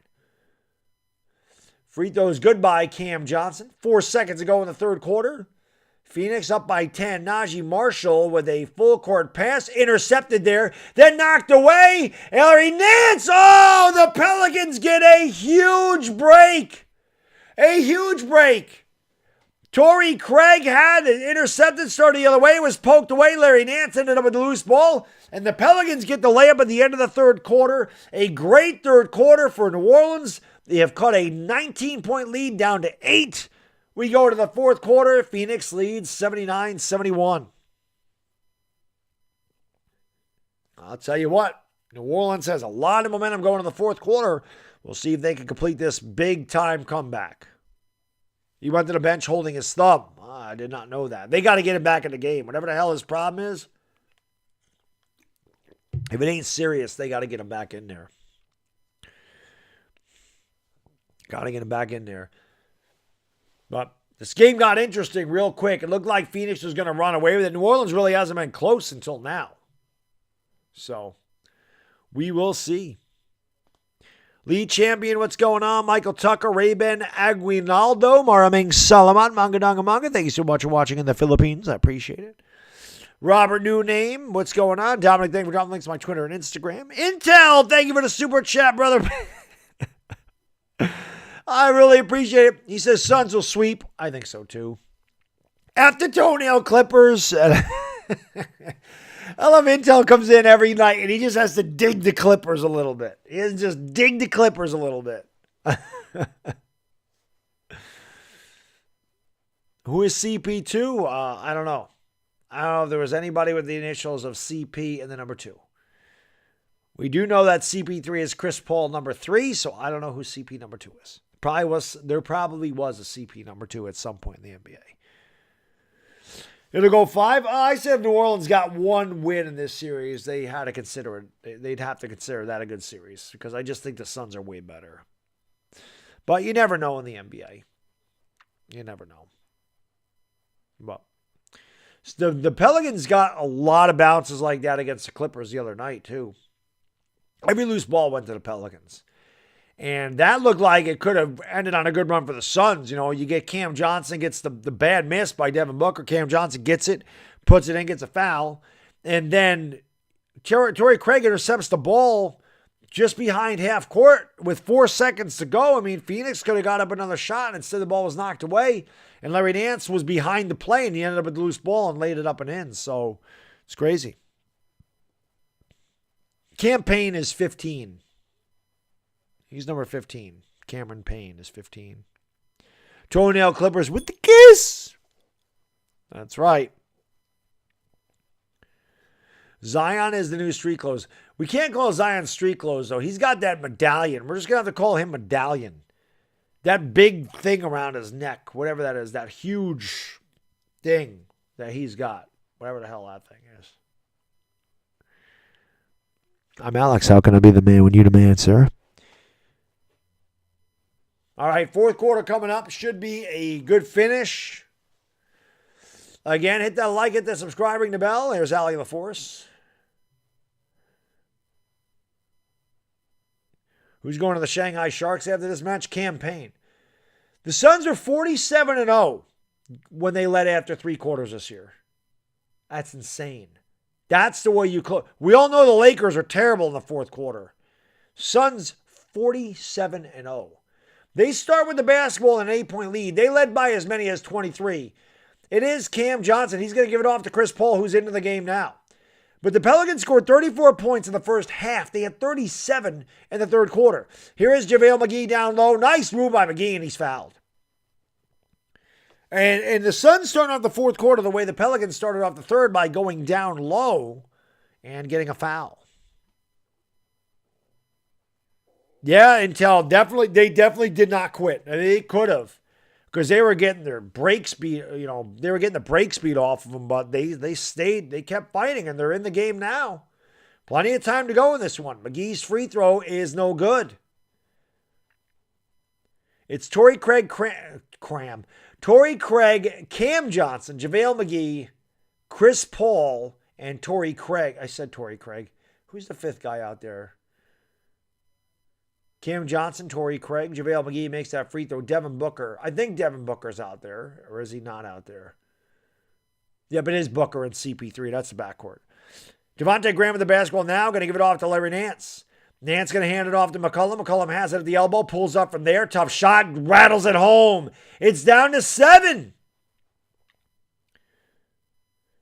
Free throws good by Cam Johnson. 4 seconds to go in the third quarter. Phoenix up by 10. Najee Marshall with a full court pass. Intercepted there. Then knocked away. Larry Nance. Oh, the Pelicans get a huge break. A huge break. Torrey Craig had it intercepted. Started the other way. Was poked away. Larry Nance ended up with the loose ball. And the Pelicans get the layup at the end of the third quarter. A great third quarter for New Orleans. They have cut a 19-point lead down to 8. We go to the fourth quarter. Phoenix leads 79-71. I'll tell you what. New Orleans has a lot of momentum going in the fourth quarter. We'll see if they can complete this big-time comeback. He went to the bench holding his thumb. I did not know that. They got to get him back in the game. Whatever the hell his problem is, if it ain't serious, they got to get him back in there. Got to get him back in there. But this game got interesting real quick. It looked like Phoenix was going to run away with it. New Orleans really hasn't been close until now. So, we will see. League champion, what's going on? Michael Tucker, Rayben Aguinaldo, Maraming Salamat, Manga Donga Manga. Thank you so much for watching in the Philippines. I appreciate it. Robert New Name, what's going on? Dominic, thank you for dropping links to my Twitter and Instagram. Intel, thank you for the super chat, brother. I really appreciate it. He says Suns will sweep. I think so too. After toenail clippers. I love Intel comes in every night and he just has to dig the Clippers a little bit. He has to just dig the Clippers a little bit. Who is CP2? I don't know. I don't know if there was anybody with the initials of CP and the number 2. We do know that CP3 is Chris Paul number 3, so I don't know who CP number 2 is. There probably was a CP number 2 at some point in the NBA. It'll go 5. I said if New Orleans got one win in this series, they had to consider it. They'd have to consider that a good series because I just think the Suns are way better. But you never know in the NBA. You never know. But the Pelicans got a lot of bounces like that against the Clippers the other night too. Every loose ball went to the Pelicans. And that looked like it could have ended on a good run for the Suns. You know, you get Cam Johnson, gets the bad miss by Devin Booker. Cam Johnson gets it, puts it in, gets a foul. And then Torrey Craig intercepts the ball just behind half court with 4 seconds to go. I mean, Phoenix could have got up another shot, and instead the ball was knocked away. And Larry Nance was behind the play, and he ended up with the loose ball and laid it up and in. So it's crazy. Cam Payne is 15. He's number 15. Cameron Payne is 15. Toenail Clippers with the kiss. That's right. Zion is the new street clothes. We can't call Zion street clothes, though. He's got that medallion. We're just going to have to call him medallion. That big thing around his neck, whatever that is, that huge thing that he's got. Whatever the hell that thing is. I'm Alex. How can I be the man when you the man, sir? All right, fourth quarter coming up. Should be a good finish. Again, hit that like, hit that subscribe, ring the bell. There's Allie LaForce. Who's going to the Shanghai Sharks after this match? Campaign. The Suns are 47-0 when they led after 3 quarters this year. That's insane. That's the way you close. We all know the Lakers are terrible in the fourth quarter. Suns 47-0. They start with the basketball in an 8-point lead. They led by as many as 23. It is Cam Johnson. He's going to give it off to Chris Paul, who's into the game now. But the Pelicans scored 34 points in the first half. They had 37 in the third quarter. Here is JaVale McGee down low. Nice move by McGee, and he's fouled. And the Suns starting off the fourth quarter the way the Pelicans started off the third by going down low and getting a foul. Yeah, Intel they definitely did not quit. And they could have, because they were getting their break speed. They were getting the break speed off of them, but they stayed. They kept fighting, and they're in the game now. Plenty of time to go in this one. McGee's free throw is no good. It's Torrey Craig, Cam Johnson, JaVale McGee, Chris Paul, and Torrey Craig. I said Torrey Craig. Who's the fifth guy out there? Cam Johnson, Torrey Craig, JaVale McGee makes that free throw. Devin Booker. I think Devin Booker's out there, or is he not out there? Yeah, but it is Booker and CP3. That's the backcourt. Devontae Graham with the basketball now. Going to give it off to Larry Nance. Nance going to hand it off to McCollum. McCollum has it at the elbow. Pulls up from there. Tough shot. Rattles it home. It's down to 7.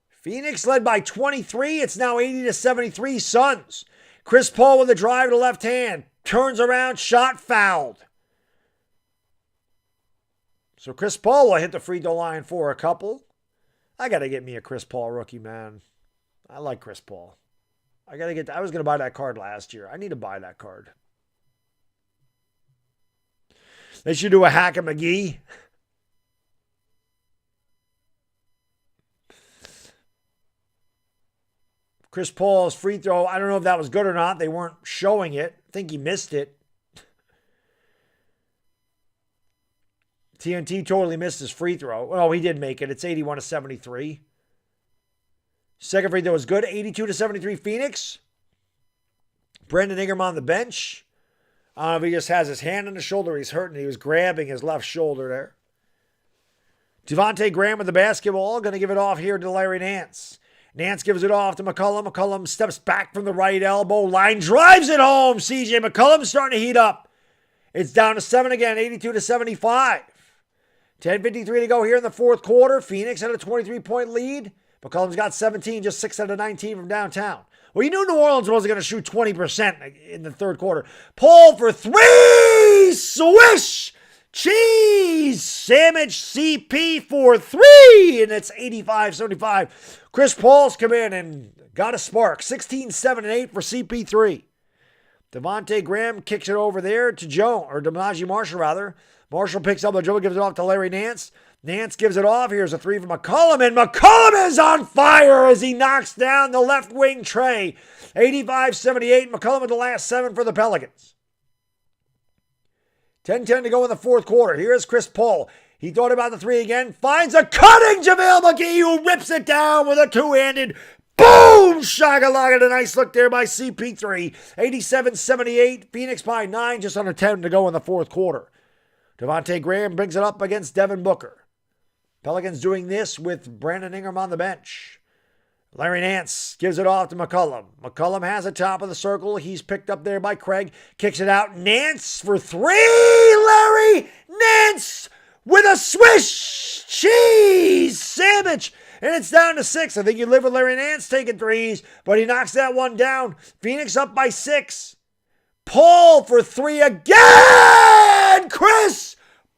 Phoenix led by 23. It's now 80-73 Suns. Chris Paul with a drive to the left hand. Turns around. Shot fouled. So Chris Paul will hit the free throw line for a couple. I got to get me a Chris Paul rookie, man. I like Chris Paul. I was going to buy that card last year. I need to buy that card. They should do a hack of McGee. Chris Paul's free throw, I don't know if that was good or not. They weren't showing it. I think he missed it. TNT totally missed his free throw. Well, he did make it. It's 81-73. Second free throw was good. 82-73 Phoenix. Brandon Ingram on the bench. I don't know if he just has his hand on his shoulder. He's hurting. He was grabbing his left shoulder there. Devontae Graham with the basketball. Going to give it off here to Larry Nance. Nance gives it off to McCollum. McCollum steps back from the right elbow line. Drives it home. CJ McCollum's starting to heat up. It's down to 7 again. 82-75. 10:53 to go here in the fourth quarter. Phoenix had a 23-point lead. McCollum's got 17, just 6 out of 19 from downtown. Well, you knew New Orleans wasn't going to shoot 20% in the third quarter. Paul for 3! Swish! Cheese! Sandwich CP for 3! And it's 85-75. Chris Paul's come in and got a spark. 16, 7, and 8 for CP3. Devontae Graham kicks it over there to D'Marji Marshall, rather. Marshall picks up the dribble, gives it off to Larry Nance. Nance gives it off. Here's a 3 from McCollum, and McCollum is on fire as he knocks down the left wing tray. 85-78. McCollum with the last 7 for the Pelicans. 10-10 to go in the fourth quarter. Here's Chris Paul. He thought about the 3 again. Finds a cutting JaVale McGee, who rips it down with a 2-handed boom! Shagalaka. A nice look there by CP3. 87-78. Phoenix by 9. Just under 10 to go in the fourth quarter. Devontae Graham brings it up against Devin Booker. Pelicans doing this with Brandon Ingram on the bench. Larry Nance gives it off to McCollum. McCollum has a top of the circle. He's picked up there by Craig. Kicks it out. Nance for 3. Larry Nance with a swish. Cheese sandwich. And it's down to 6. I think you live with Larry Nance taking threes, but he knocks that one down. Phoenix up by 6. Paul for 3 again. Chris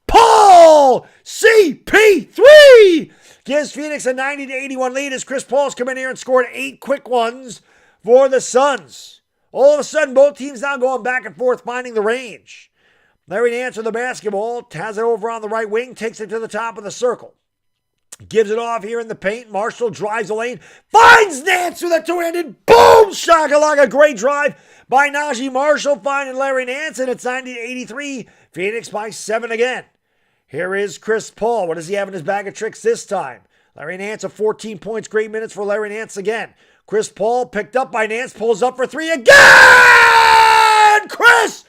Paul, CP3, gives Phoenix a 90-81 lead as Chris Paul's come in here and scored 8 quick ones for the Suns. All of a sudden, both teams now going back and forth, finding the range. Larry Nance with the basketball, has it over on the right wing, takes it to the top of the circle. Gives it off here in the paint. Marshall drives the lane. Finds Nance with a two-handed. Boom! Shakalaka. Great drive by Najee Marshall. Finding Larry Nance. And it's 90-83. Phoenix by 7 again. Here is Chris Paul. What does he have in his bag of tricks this time? Larry Nance of 14 points. Great minutes for Larry Nance again. Chris Paul picked up by Nance. Pulls up for 3 again! Chris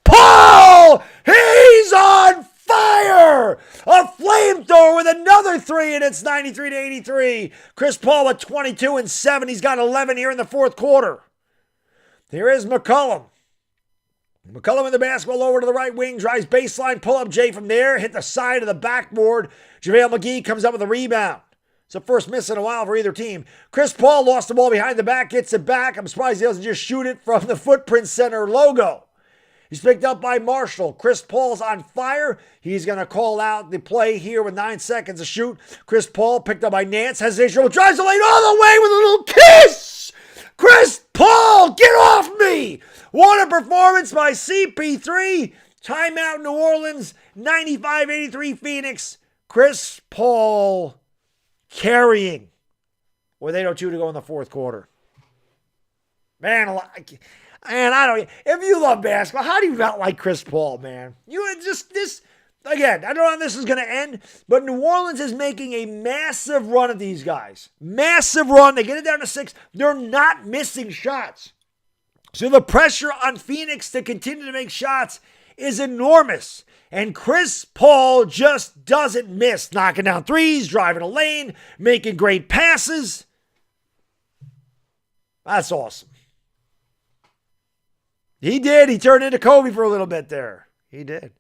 Paul! He's on fire! A flamethrower with another 3, and it's 93-83. Chris Paul with 22 and 7. He's got 11 here in the fourth quarter. Here is McCollum. McCollum with the basketball over to the right wing. Drives baseline. Pull-up J from there. Hit the side of the backboard. JaVale McGee comes up with a rebound. It's the first miss in a while for either team. Chris Paul lost the ball behind the back. Gets it back. I'm surprised he doesn't just shoot it from the Footprint Center logo. He's picked up by Marshall. Chris Paul's on fire. He's going to call out the play here with 9 seconds to shoot. Chris Paul picked up by Nance. Hesitation. Drives the lane all the way with a little kiss. Chris Paul, get off me. What a performance by CP3. Timeout New Orleans. 95-83 Phoenix. Chris Paul carrying with 8:02 to go in the fourth quarter. Man, I don't. If you love basketball, how do you not like Chris Paul, man? You just this again. I don't know how this is going to end, but New Orleans is making a massive run at these guys. Massive run. They get it down to 6. They're not missing shots. So the pressure on Phoenix to continue to make shots is enormous. And Chris Paul just doesn't miss. Knocking down threes, driving a lane, making great passes. That's awesome. He did. He turned into Kobe for a little bit there. He did.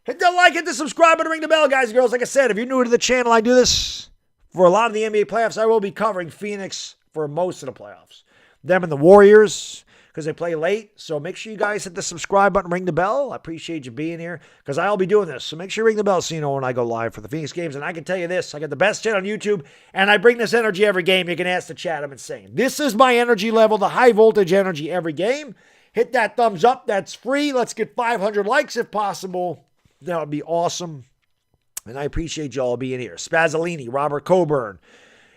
Hit the like, hit the subscribe button, ring the bell, guys and girls. Like I said, if you're new to the channel, I do this for a lot of the NBA playoffs. I will be covering Phoenix for most of the playoffs. Them and the Warriors, because they play late. So make sure you guys hit the subscribe button, ring the bell. I appreciate you being here, because I'll be doing this. So make sure you ring the bell so you know when I go live for the Phoenix games. And I can tell you this, I got the best chat on YouTube, and I bring this energy every game. You can ask the chat. I'm insane. This is my energy level, the high voltage energy every game. Hit that thumbs up. That's free. Let's get 500 likes if possible. That would be awesome. And I appreciate you all being here. Spazzolini, Robert Coburn,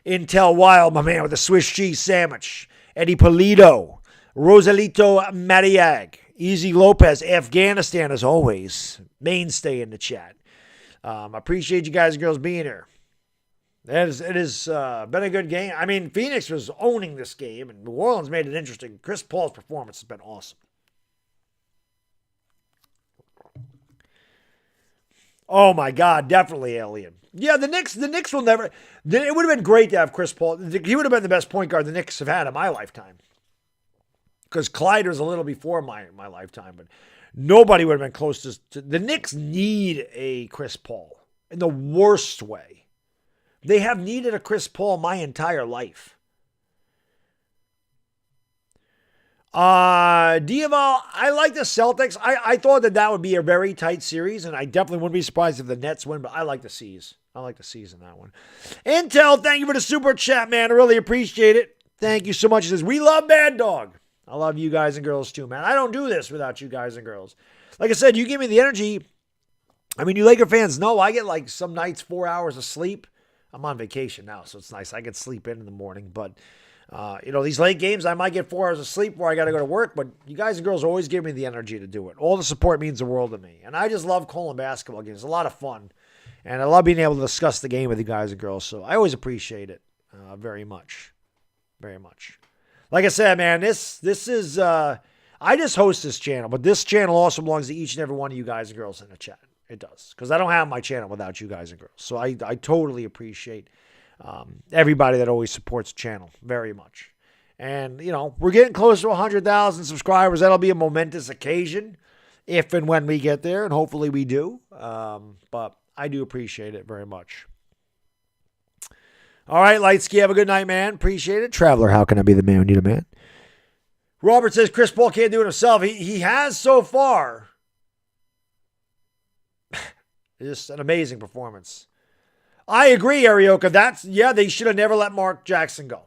Intel Wild, my man with the Swiss cheese sandwich, Eddie Polito, Rosalito Mariag, Easy Lopez, Afghanistan as always, mainstay in the chat. I appreciate you guys and girls being here. It has been a good game. I mean, Phoenix was owning this game, and New Orleans made it interesting. Chris Paul's performance has been awesome. Oh, my God, definitely alien. Yeah, the Knicks will never... It would have been great to have Chris Paul. He would have been the best point guard the Knicks have had in my lifetime. Because Clyde was a little before my lifetime, but nobody would have been close to... The Knicks need a Chris Paul in the worst way. They have needed a Chris Paul my entire life. Diaval, I like the Celtics. I thought that would be a very tight series, and I definitely wouldn't be surprised if the Nets win, but I like the C's. I like the C's in that one. Intel, thank you for the super chat, man. I really appreciate it. Thank you so much. It says, we love Baddog. I love you guys and girls too, man. I don't do this without you guys and girls. Like I said, you give me the energy. I mean, you Laker fans know I get like some nights 4 hours of sleep. I'm on vacation now, so it's nice. I get sleep in the morning, but these late games, I might get 4 hours of sleep where I got to go to work, but you guys and girls always give me the energy to do it. All the support means the world to me, and I just love calling basketball games. It's a lot of fun, and I love being able to discuss the game with you guys and girls, so I always appreciate it very much, very much. Like I said, man, this is, I just host this channel, but this channel also belongs to each and every one of you guys and girls in the chat. It does, because I don't have my channel without you guys and girls. So I totally appreciate everybody that always supports the channel very much. And, we're getting close to 100,000 subscribers. That'll be a momentous occasion if and when we get there, and hopefully we do. But I do appreciate it very much. All right, Lightsky, have a good night, man. Appreciate it. Traveler, how can I be the man when you need a man? Robert says Chris Paul can't do it himself. He has so far. Just an amazing performance. I agree, Arioka. They should have never let Mark Jackson go.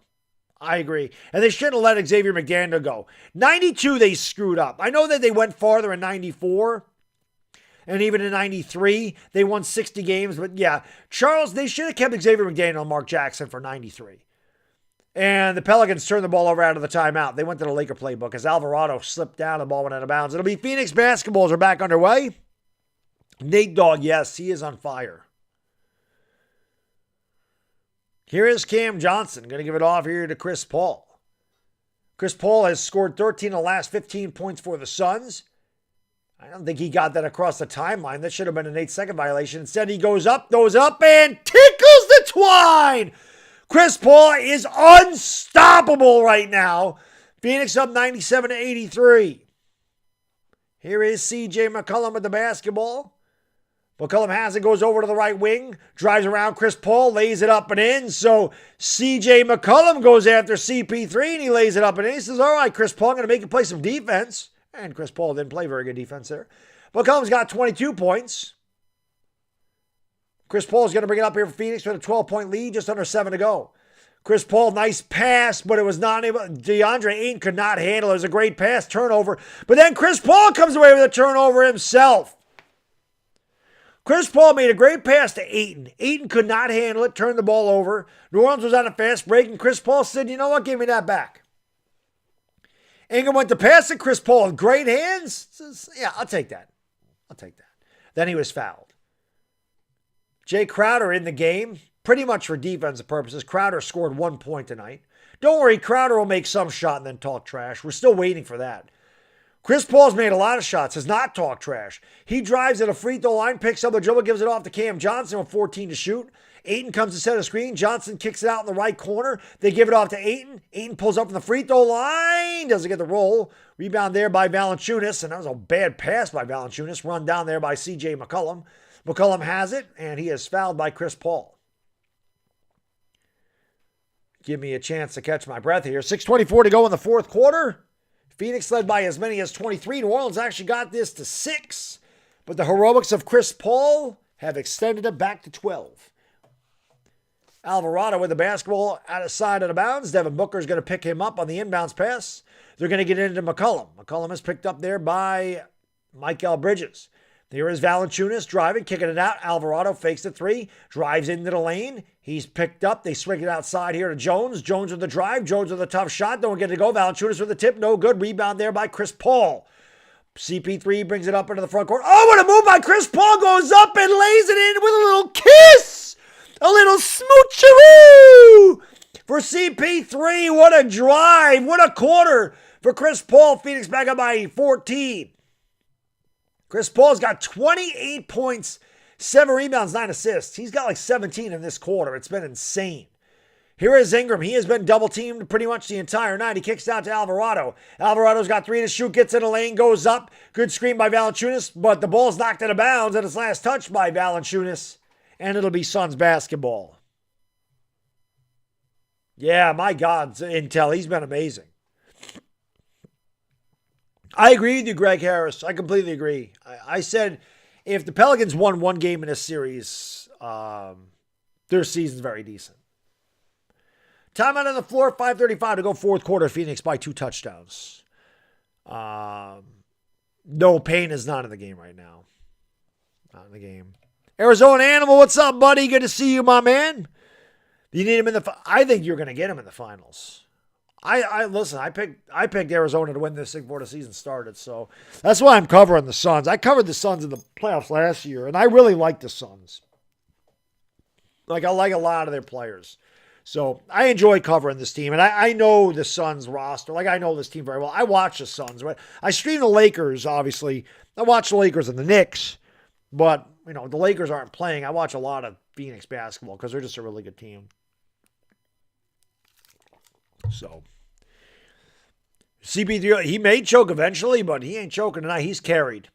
I agree. And they shouldn't have let Xavier McDaniel go. 92, they screwed up. I know that they went farther in 94. And even in 93, they won 60 games. But yeah, Charles, they should have kept Xavier McDaniel and Mark Jackson for 93. And the Pelicans turned the ball over out of the timeout. They went to the Laker playbook as Alvarado slipped down. The ball went out of bounds. It'll be Phoenix basketballs are back underway. Nate Dogg, yes, he is on fire. Here is Cam Johnson. Going to give it off here to Chris Paul. Chris Paul has scored 13 of the last 15 points for the Suns. I don't think he got that across the timeline. That should have been an 8-second violation. Instead, he goes up, and tickles the twine. Chris Paul is unstoppable right now. Phoenix up 97-83. Here is C.J. McCollum with the basketball. McCollum has it, goes over to the right wing, drives around Chris Paul, lays it up and in. So C.J. McCollum goes after CP3 and he lays it up and in. He says, all right, Chris Paul, I'm going to make you play some defense. And Chris Paul didn't play very good defense there. McCollum's got 22 points. Chris Paul's going to bring it up here for Phoenix with a 12-point lead, just under 7 to go. Chris Paul, nice pass, but it was not able. DeAndre Ayton could not handle it. It was a great pass, turnover. But then Chris Paul comes away with a turnover himself. Chris Paul made a great pass to Ayton. Ayton could not handle it, turned the ball over. New Orleans was on a fast break, and Chris Paul said, you know what, give me that back. Ingram went to pass it. Chris Paul with great hands. Says, yeah, I'll take that. Then he was fouled. Jay Crowder in the game, pretty much for defensive purposes. Crowder scored 1 point tonight. Don't worry, Crowder will make some shot and then talk trash. We're still waiting for that. Chris Paul's made a lot of shots, has not talked trash. He drives at a free throw line, picks up the dribble, gives it off to Cam Johnson with 14 to shoot. Ayton comes to set a screen. Johnson kicks it out in the right corner. They give it off to Ayton. Ayton pulls up from the free throw line. Doesn't get the roll. Rebound there by Valanciunas. And that was a bad pass by Valanciunas. Run down there by C.J. McCollum. McCollum has it, and he is fouled by Chris Paul. Give me a chance to catch my breath here. 6:24 to go in the fourth quarter. Phoenix led by as many as 23. New Orleans actually got this to 6. But the heroics of Chris Paul have extended it back to 12. Alvarado with the basketball out of side of the bounds. Devin Booker is going to pick him up on the inbounds pass. They're going to get into McCollum. McCollum is picked up there by Mikal Bridges. There is Valanciunas driving, kicking it out. Alvarado fakes the 3, drives into the lane. He's picked up. They swing it outside here to Jones. Jones with the drive. Jones with a tough shot. Don't get to go. Valanciunas with the tip. No good. Rebound there by Chris Paul. CP3 brings it up into the front court. Oh, what a move by Chris Paul. Goes up and lays it in with a little kiss. A little smoocheroo for CP3. What a drive. What a quarter for Chris Paul. Phoenix back up by 14. Chris Paul's got 28 points, 7 rebounds, 9 assists. He's got like 17 in this quarter. It's been insane. Here is Ingram. He has been double-teamed pretty much the entire night. He kicks out to Alvarado. Alvarado's got 3 to shoot, gets in the lane, goes up. Good screen by Valanciunas, but the ball's knocked out of bounds, and it's last touched by Valanciunas, and it'll be Suns basketball. Yeah, my God, Intel, he's been amazing. I agree with you, Greg Harris. I completely agree. I said if the Pelicans won one game in this series, their season's very decent. Timeout on the floor, 5:35 to go fourth quarter. Phoenix by 2 touchdowns. No, Payne is not in the game right now. Not in the game. Arizona Animal, what's up, buddy? Good to see you, my man. You need him in the. I think you're going to get him in the finals. Listen. I picked Arizona to win this thing before the season started, so that's why I'm covering the Suns. I covered the Suns in the playoffs last year, and I really like the Suns. Like I like a lot of their players, so I enjoy covering this team. And I know the Suns roster. Like I know this team very well. I watch the Suns. Right? I stream the Lakers. Obviously, I watch the Lakers and the Knicks, but the Lakers aren't playing. I watch a lot of Phoenix basketball because they're just a really good team. So, CP3, he may choke eventually, but he ain't choking tonight. He's carried.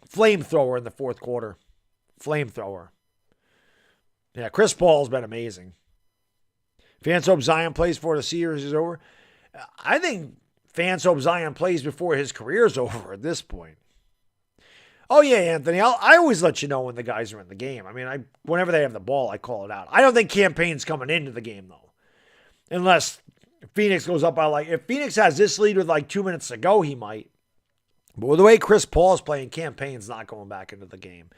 Flamethrower in the fourth quarter. Flamethrower. Yeah, Chris Paul's been amazing. Fans hope Zion plays before the series is over. I think fans hope Zion plays before his career's over at this point. Oh, yeah, Anthony, I always let you know when the guys are in the game. I mean, whenever they have the ball, I call it out. I don't think Campaign's coming into the game, though. Unless Phoenix goes up by if Phoenix has this lead with 2 minutes to go, he might. But with the way Chris Paul is playing, Campaign's not going back into the game.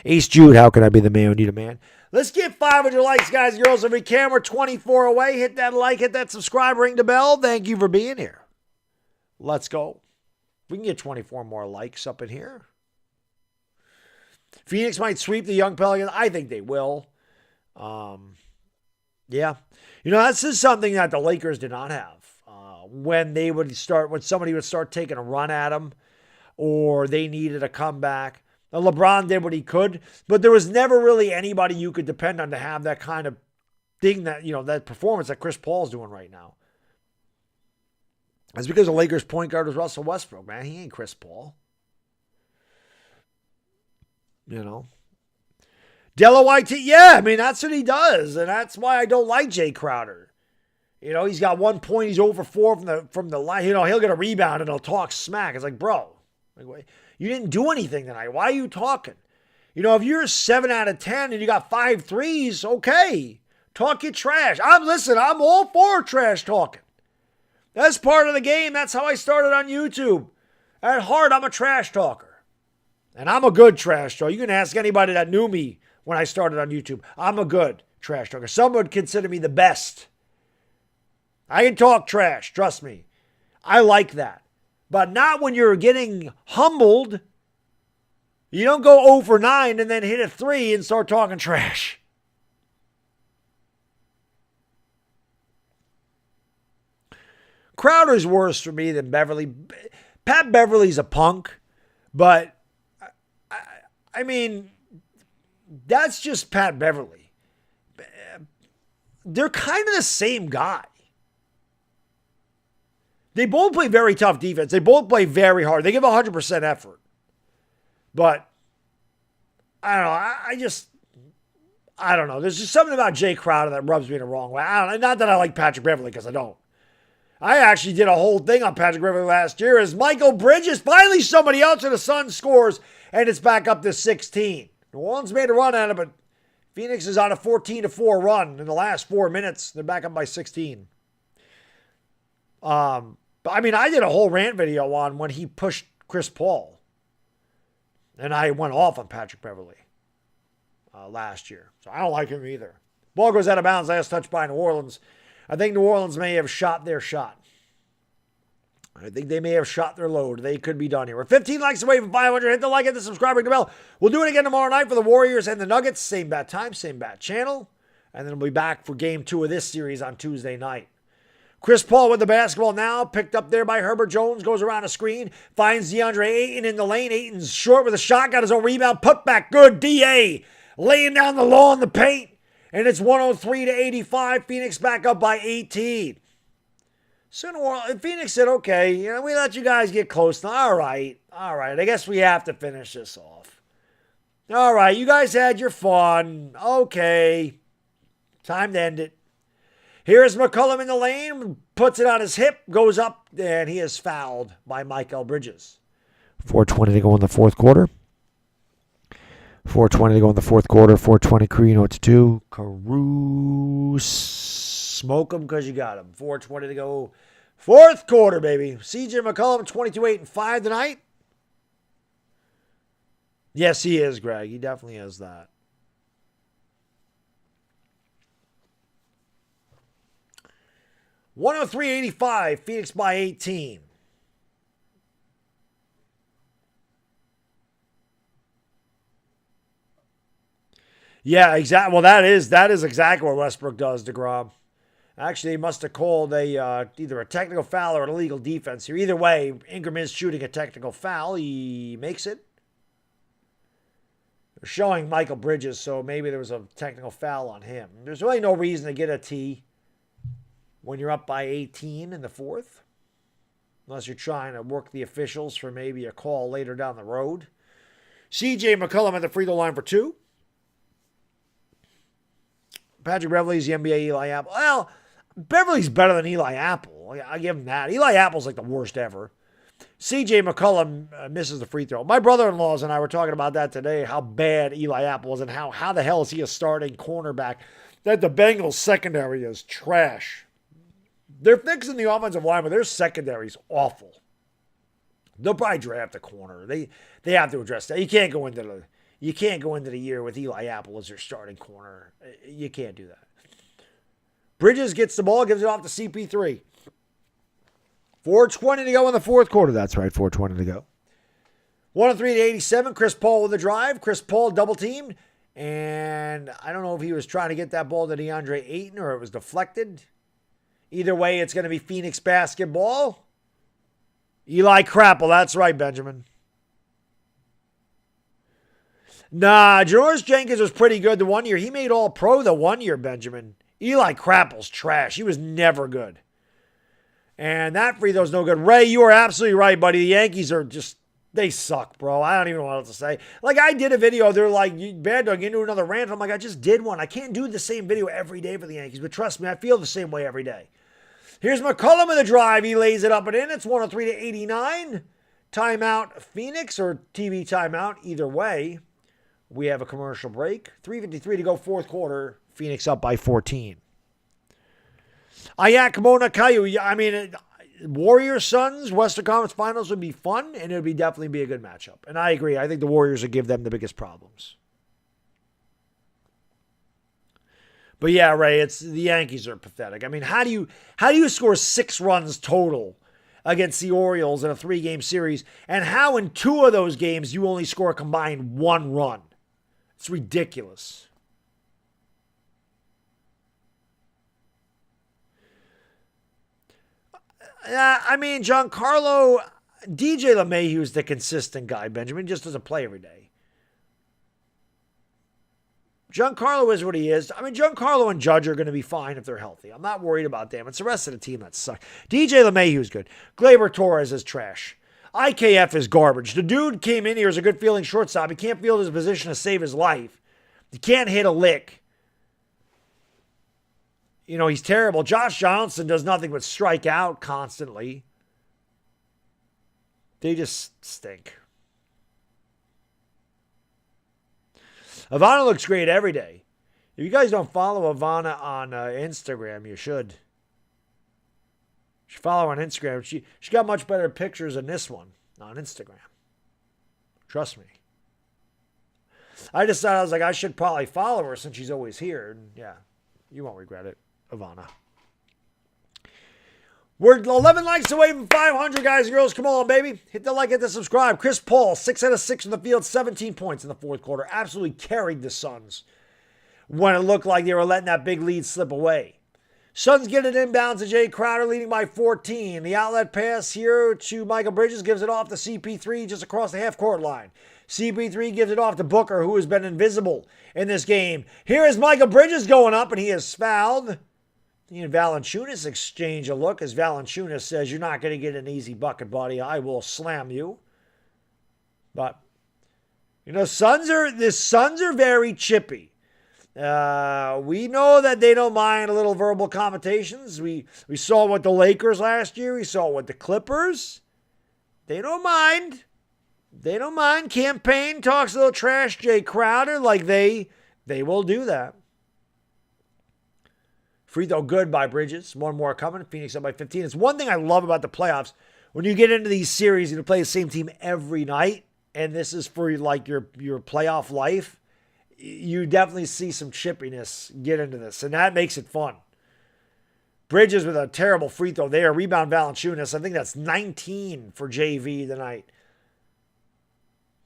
Ace Jude, how can I be the man who need a man? Let's get 500 likes, guys and girls. If we can, we're 24 away. Hit that like, hit that subscribe, ring the bell. Thank you for being here. Let's go. We can get 24 more likes up in here. Phoenix might sweep the young Pelicans. I think they will. Yeah. This is something that the Lakers did not have. When somebody would start taking a run at them, or they needed a comeback. Now, LeBron did what he could, but there was never really anybody you could depend on to have that kind of thing, that performance that Chris Paul's doing right now. That's because the Lakers' point guard was Russell Westbrook, man. He ain't Chris Paul. Della White, yeah, that's what he does, and that's why I don't like Jay Crowder. He's got 1 point, he's over 4 from the line. He'll get a rebound and he'll talk smack. It's like, bro, you didn't do anything tonight. Why are you talking? If you're 7 out of 10 and you got 5 threes, okay, talk your trash. I'm all for trash talking. That's part of the game. That's how I started on YouTube. At heart, I'm a trash talker. And I'm a good trash talker. You can ask anybody that knew me when I started on YouTube. I'm a good trash talker. Some would consider me the best. I can talk trash, trust me. I like that. But not when you're getting humbled. You don't go 0 for 9 and then hit a 3 and start talking trash. Crowder's worse for me than Beverly. Pat Beverly's a punk, but that's just Pat Beverly. They're kind of the same guy. They both play very tough defense. They both play very hard. They give 100% effort. But, I don't know. I don't know. There's just something about Jay Crowder that rubs me the wrong way. Not that I like Patrick Beverly, because I don't. I actually did a whole thing on Patrick Beverly last year as Michael Bridges, finally somebody else in the Sun scores, and it's back up to 16. New Orleans made a run at it, but Phoenix is on a 14-4 run in the last 4 minutes. They're back up by 16. But I did a whole rant video on when he pushed Chris Paul. And I went off on Patrick Beverly last year. So I don't like him either. Ball goes out of bounds, last touch by New Orleans. I think New Orleans may have shot their shot. I think they may have shot their load. They could be done here. We're 15 likes away from 500. Hit the like, hit the subscribe, ring the bell. We'll do it again tomorrow night for the Warriors and the Nuggets. Same bat time, same bat channel. And then we'll be back for game 2 of this series on Tuesday night. Chris Paul with the basketball now, picked up there by Herbert Jones, goes around a screen, finds DeAndre Ayton in the lane. Ayton's short with a shot, got his own rebound, put back, good, DA, laying down the law in the paint, and it's 103-85, Phoenix back up by 18. So Phoenix said, okay, we let you guys get close. All right, I guess we have to finish this off. All right, you guys had your fun, okay, time to end it. Here's McCollum in the lane, puts it on his hip, goes up, and he is fouled by Mikal Bridges. 4:20 to go in the fourth quarter. 4:20 to go in the fourth quarter. 4:20 crew, you know what to do. Caruso. Smoke him because you got him. 4:20 to go. Fourth quarter, baby. CJ McCollum, 22-8-5 tonight. Yes, he is, Greg. He definitely is that. $103.85, Phoenix by 18. Yeah, exactly. Well, that is exactly what Westbrook does to Grom. Actually, he must have called either a technical foul or an illegal defense here. Either way, Ingram is shooting a technical foul. He makes it. They're showing Mikal Bridges, so maybe there was a technical foul on him. There's really no reason to get a T when you're up by 18 in the fourth, unless you're trying to work the officials for maybe a call later down the road. CJ McCollum at the free throw line for 2. Patrick Beverly's the NBA Eli Apple. Well, Beverly's better than Eli Apple. I give him that. Eli Apple's like the worst ever. CJ McCollum misses the free throw. My brother-in-laws and I were talking about that today, how bad Eli Apple was and how the hell is he a starting cornerback. That the Bengals secondary is trash. They're fixing the offensive line, but their secondary is awful. They'll probably draft a corner. They have to address that. You can't go into the year with Eli Apple as their starting corner. You can't do that. Bridges gets the ball, gives it off to CP3. 4:20 to go in the fourth quarter. That's right, 4:20 to go. 103 to 87. Chris Paul with the drive. Chris Paul double teamed. And I don't know if he was trying to get that ball to DeAndre Ayton or it was deflected. Either way, it's going to be Phoenix basketball. Eli Crapple. That's right, Benjamin. Nah, Janoris Jenkins was pretty good the 1 year. He made All-Pro the 1 year, Benjamin. Eli Crapple's trash. He was never good. And that free throw's no good. Ray, you are absolutely right, buddy. The Yankees are just, they suck, bro. I don't even know what else to say. Like, I did a video. They're like, Baddog, you do another rant. I'm like, I just did one. I can't do the same video every day for the Yankees. But trust me, I feel the same way every day. Here's McCollum in the drive. He lays it up and in. It's 103 to 89. Timeout Phoenix or TV timeout. Either way, we have a commercial break. 3:53 to go, fourth quarter. Phoenix up by 14. Ayak Mona Kayu. I mean, Warriors Suns Western Conference Finals would be fun, and it would definitely be a good matchup. And I agree. I think the Warriors would give them the biggest problems. But yeah, Ray, it's the Yankees are pathetic. I mean, how do you score 6 runs total against the Orioles in a 3-game series, and how in 2 of those games you only score a combined 1 run? It's ridiculous. I mean, Giancarlo, DJ LeMahieu is the consistent guy, Benjamin, just doesn't play every day. Giancarlo is what he is. I mean, Giancarlo and Judge are going to be fine if they're healthy. I'm not worried about them. It's the rest of the team that sucks. DJ LeMahieu is good. Gleyber Torres is trash. IKF is garbage. The dude came in here as a good feeling shortstop. He can't field his position to save his life. He can't hit a lick. You know, he's terrible. Josh Johnson does nothing but strike out constantly. They just stink. Ivana looks great every day. If you guys don't follow Ivana on Instagram, you should. You should follow her on Instagram. She got much better pictures than this one on Instagram. Trust me. I decided, I was like, I should probably follow her since she's always here. And yeah, you won't regret it, Ivana. We're 11 likes away from 500, guys and girls. Come on, baby. Hit the like, hit the subscribe. Chris Paul, 6 out of 6 in the field, 17 points in the fourth quarter. Absolutely carried the Suns when it looked like they were letting that big lead slip away. Suns get it inbounds to Jay Crowder, leading by 14. The outlet pass here to Michael Bridges gives it off to CP3 just across the half-court line. CP3 gives it off to Booker, who has been invisible in this game. Here is Michael Bridges going up, and he is fouled. He and Valanciunas exchange a look as Valanciunas says, "You're not going to get an easy bucket, buddy. I will slam you." But, you know, the Suns are very chippy. We know that they don't mind a little verbal commentations. We saw it with the Lakers last year. We saw it with the Clippers. They don't mind. They don't mind. Campaign talks a little trash. Jay Crowder, like they will do that. Free throw good by Bridges. One more coming. Phoenix up by 15. It's one thing I love about the playoffs. When you get into these series, you play the same team every night, and this is for like your playoff life. You definitely see some chippiness get into this, and that makes it fun. Bridges with a terrible free throw there. Rebound Valanciunas. I think that's 19 for JV tonight.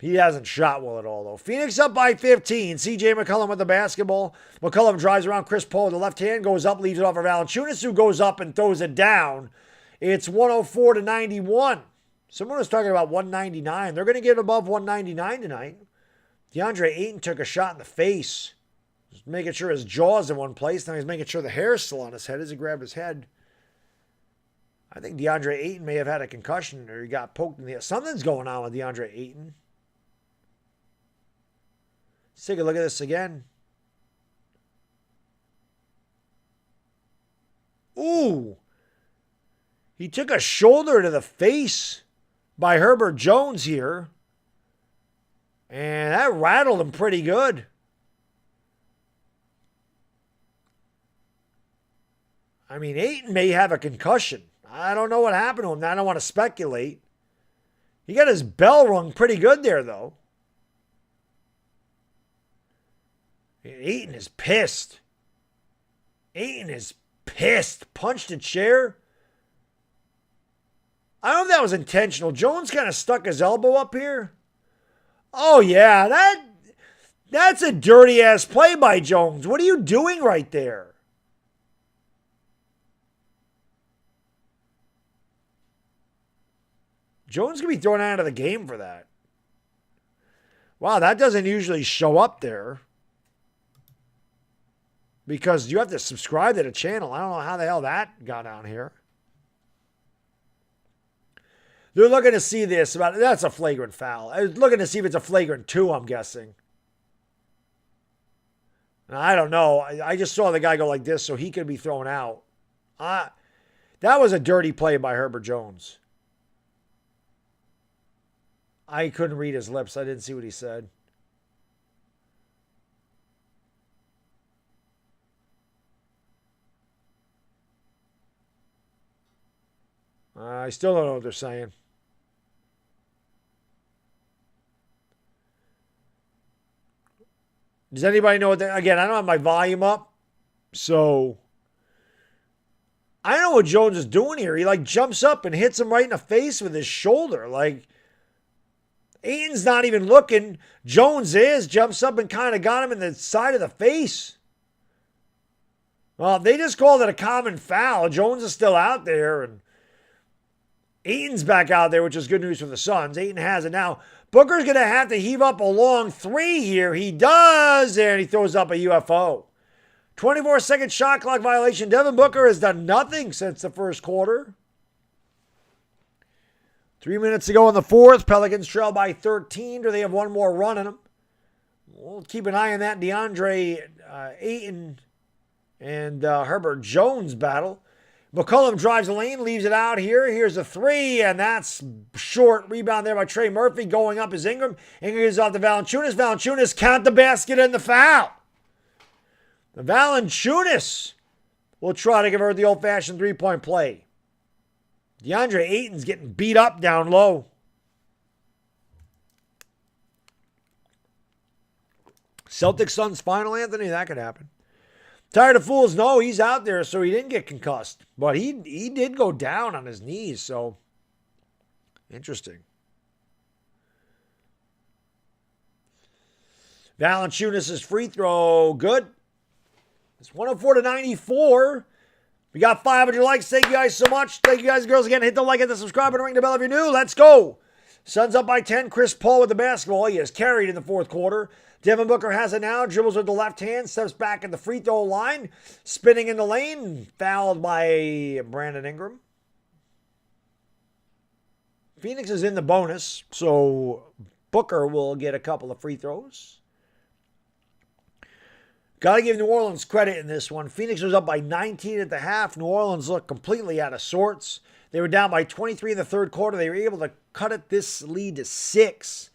He hasn't shot well at all, though. Phoenix up by 15. CJ McCollum with the basketball. McCollum drives around Chris Paul with the left hand, goes up, leaves it off for Valanciunas, who goes up and throws it down. It's 104 to 91. Someone was talking about 199. They're going to get above 199 tonight. DeAndre Ayton took a shot in the face. Just making sure his jaw's in one place. Now he's making sure the hair's still on his head as he grabbed his head. I think DeAndre Ayton may have had a concussion or he got poked in the head. Something's going on with DeAndre Ayton. Let's take a look at this again. Ooh. He took a shoulder to the face by Herbert Jones here. And that rattled him pretty good. I mean, Ayton may have a concussion. I don't know what happened to him. I don't want to speculate. He got his bell rung pretty good there, though. Ayton is pissed. Ayton is pissed. Punched a chair. I don't know if that was intentional. Jones kind of stuck his elbow up here. Oh, yeah. That's a dirty-ass play by Jones. What are you doing right there? Jones could be thrown out of the game for that. Wow, that doesn't usually show up there. Because you have to subscribe to the channel. I don't know how the hell that got on here. They're looking to see this. That's a flagrant foul. I was looking to see if it's a flagrant 2, I'm guessing. I don't know. I just saw the guy go like this, so he could be thrown out. That was a dirty play by Herbert Jones. I couldn't read his lips. I didn't see what he said. I still don't know what they're saying. Does anybody know what again, I don't have my volume up, so I don't know what Jones is doing here. He like jumps up and hits him right in the face with his shoulder. Like, Ayton's not even looking. Jones jumps up and kind of got him in the side of the face. Well, they just called it a common foul. Jones is still out there, and Ayton's back out there, which is good news for the Suns. Ayton has it now. Booker's going to have to heave up a long 3 here. He does, and he throws up a UFO. 24-second shot clock violation. Devin Booker has done nothing since the first quarter. 3 minutes to go in the fourth. Pelicans trail by 13. Do they have one more run in them? We'll keep an eye on that DeAndre Ayton and Herbert Jones battle. McCollum drives the lane, leaves it out here. Here's a 3, and that's short. Rebound there by Trey Murphy. Going up is Ingram. Ingram gives off to Valanciunas. Valanciunas count the basket and the foul. The Valanciunas will try to convert the old-fashioned three-point play. DeAndre Ayton's getting beat up down low. Celtics Suns final, Anthony? That could happen. Tired of fools? No, he's out there, so he didn't get concussed. But he did go down on his knees, so interesting. Valanciunas' free throw, good. It's 104-94. We got 500 likes. Thank you guys so much. Thank you guys, girls, again. Hit the like, hit the subscribe, and ring the bell if you're new. Let's go. Suns up by 10. Chris Paul with the basketball. He is carried in the fourth quarter. Devin Booker has it now. Dribbles with the left hand. Steps back at the free throw line. Spinning in the lane. Fouled by Brandon Ingram. Phoenix is in the bonus, so Booker will get a couple of free throws. Got to give New Orleans credit in this one. Phoenix was up by 19 at the half. New Orleans looked completely out of sorts. They were down by 23 in the third quarter. They were able to cut this lead to 6.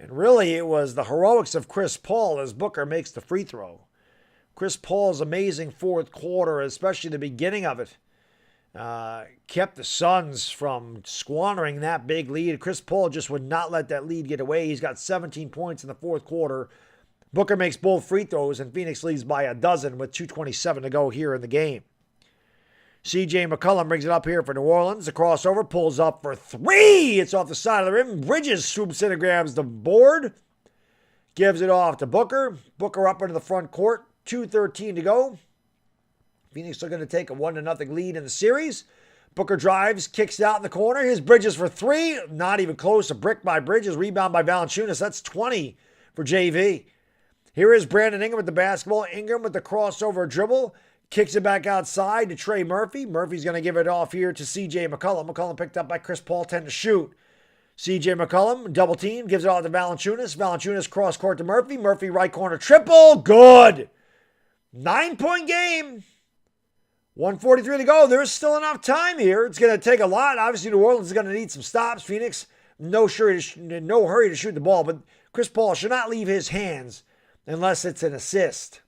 And really, it was the heroics of Chris Paul as Booker makes the free throw. Chris Paul's amazing fourth quarter, especially the beginning of it, kept the Suns from squandering that big lead. Chris Paul just would not let that lead get away. He's got 17 points in the fourth quarter. Booker makes both free throws, and Phoenix leads by a dozen with 2:27 to go here in the game. C.J. McCollum brings it up here for New Orleans. The crossover pulls up for 3. It's off the side of the rim. Bridges swoops in and grabs the board. Gives it off to Booker. Booker up into the front court. 2:13 to go. Phoenix are going to take a 1-0 lead in the series. Booker drives, kicks it out in the corner. Here's Bridges for 3. Not even close. A brick by Bridges. Rebound by Valanciunas. That's 20 for JV. Here is Brandon Ingram with the basketball. Ingram with the crossover dribble. Kicks it back outside to Trey Murphy. Murphy's going to give it off here to C.J. McCollum. McCollum picked up by Chris Paul, 10 to shoot. C.J. McCollum, double team, gives it off to Valanciunas. Valanciunas cross court to Murphy. Murphy right corner triple. Good. 9-point game. 1:43 to go. There's still enough time here. It's going to take a lot. Obviously, New Orleans is going to need some stops. Phoenix, no hurry to shoot the ball. But Chris Paul should not leave his hands unless it's an assist.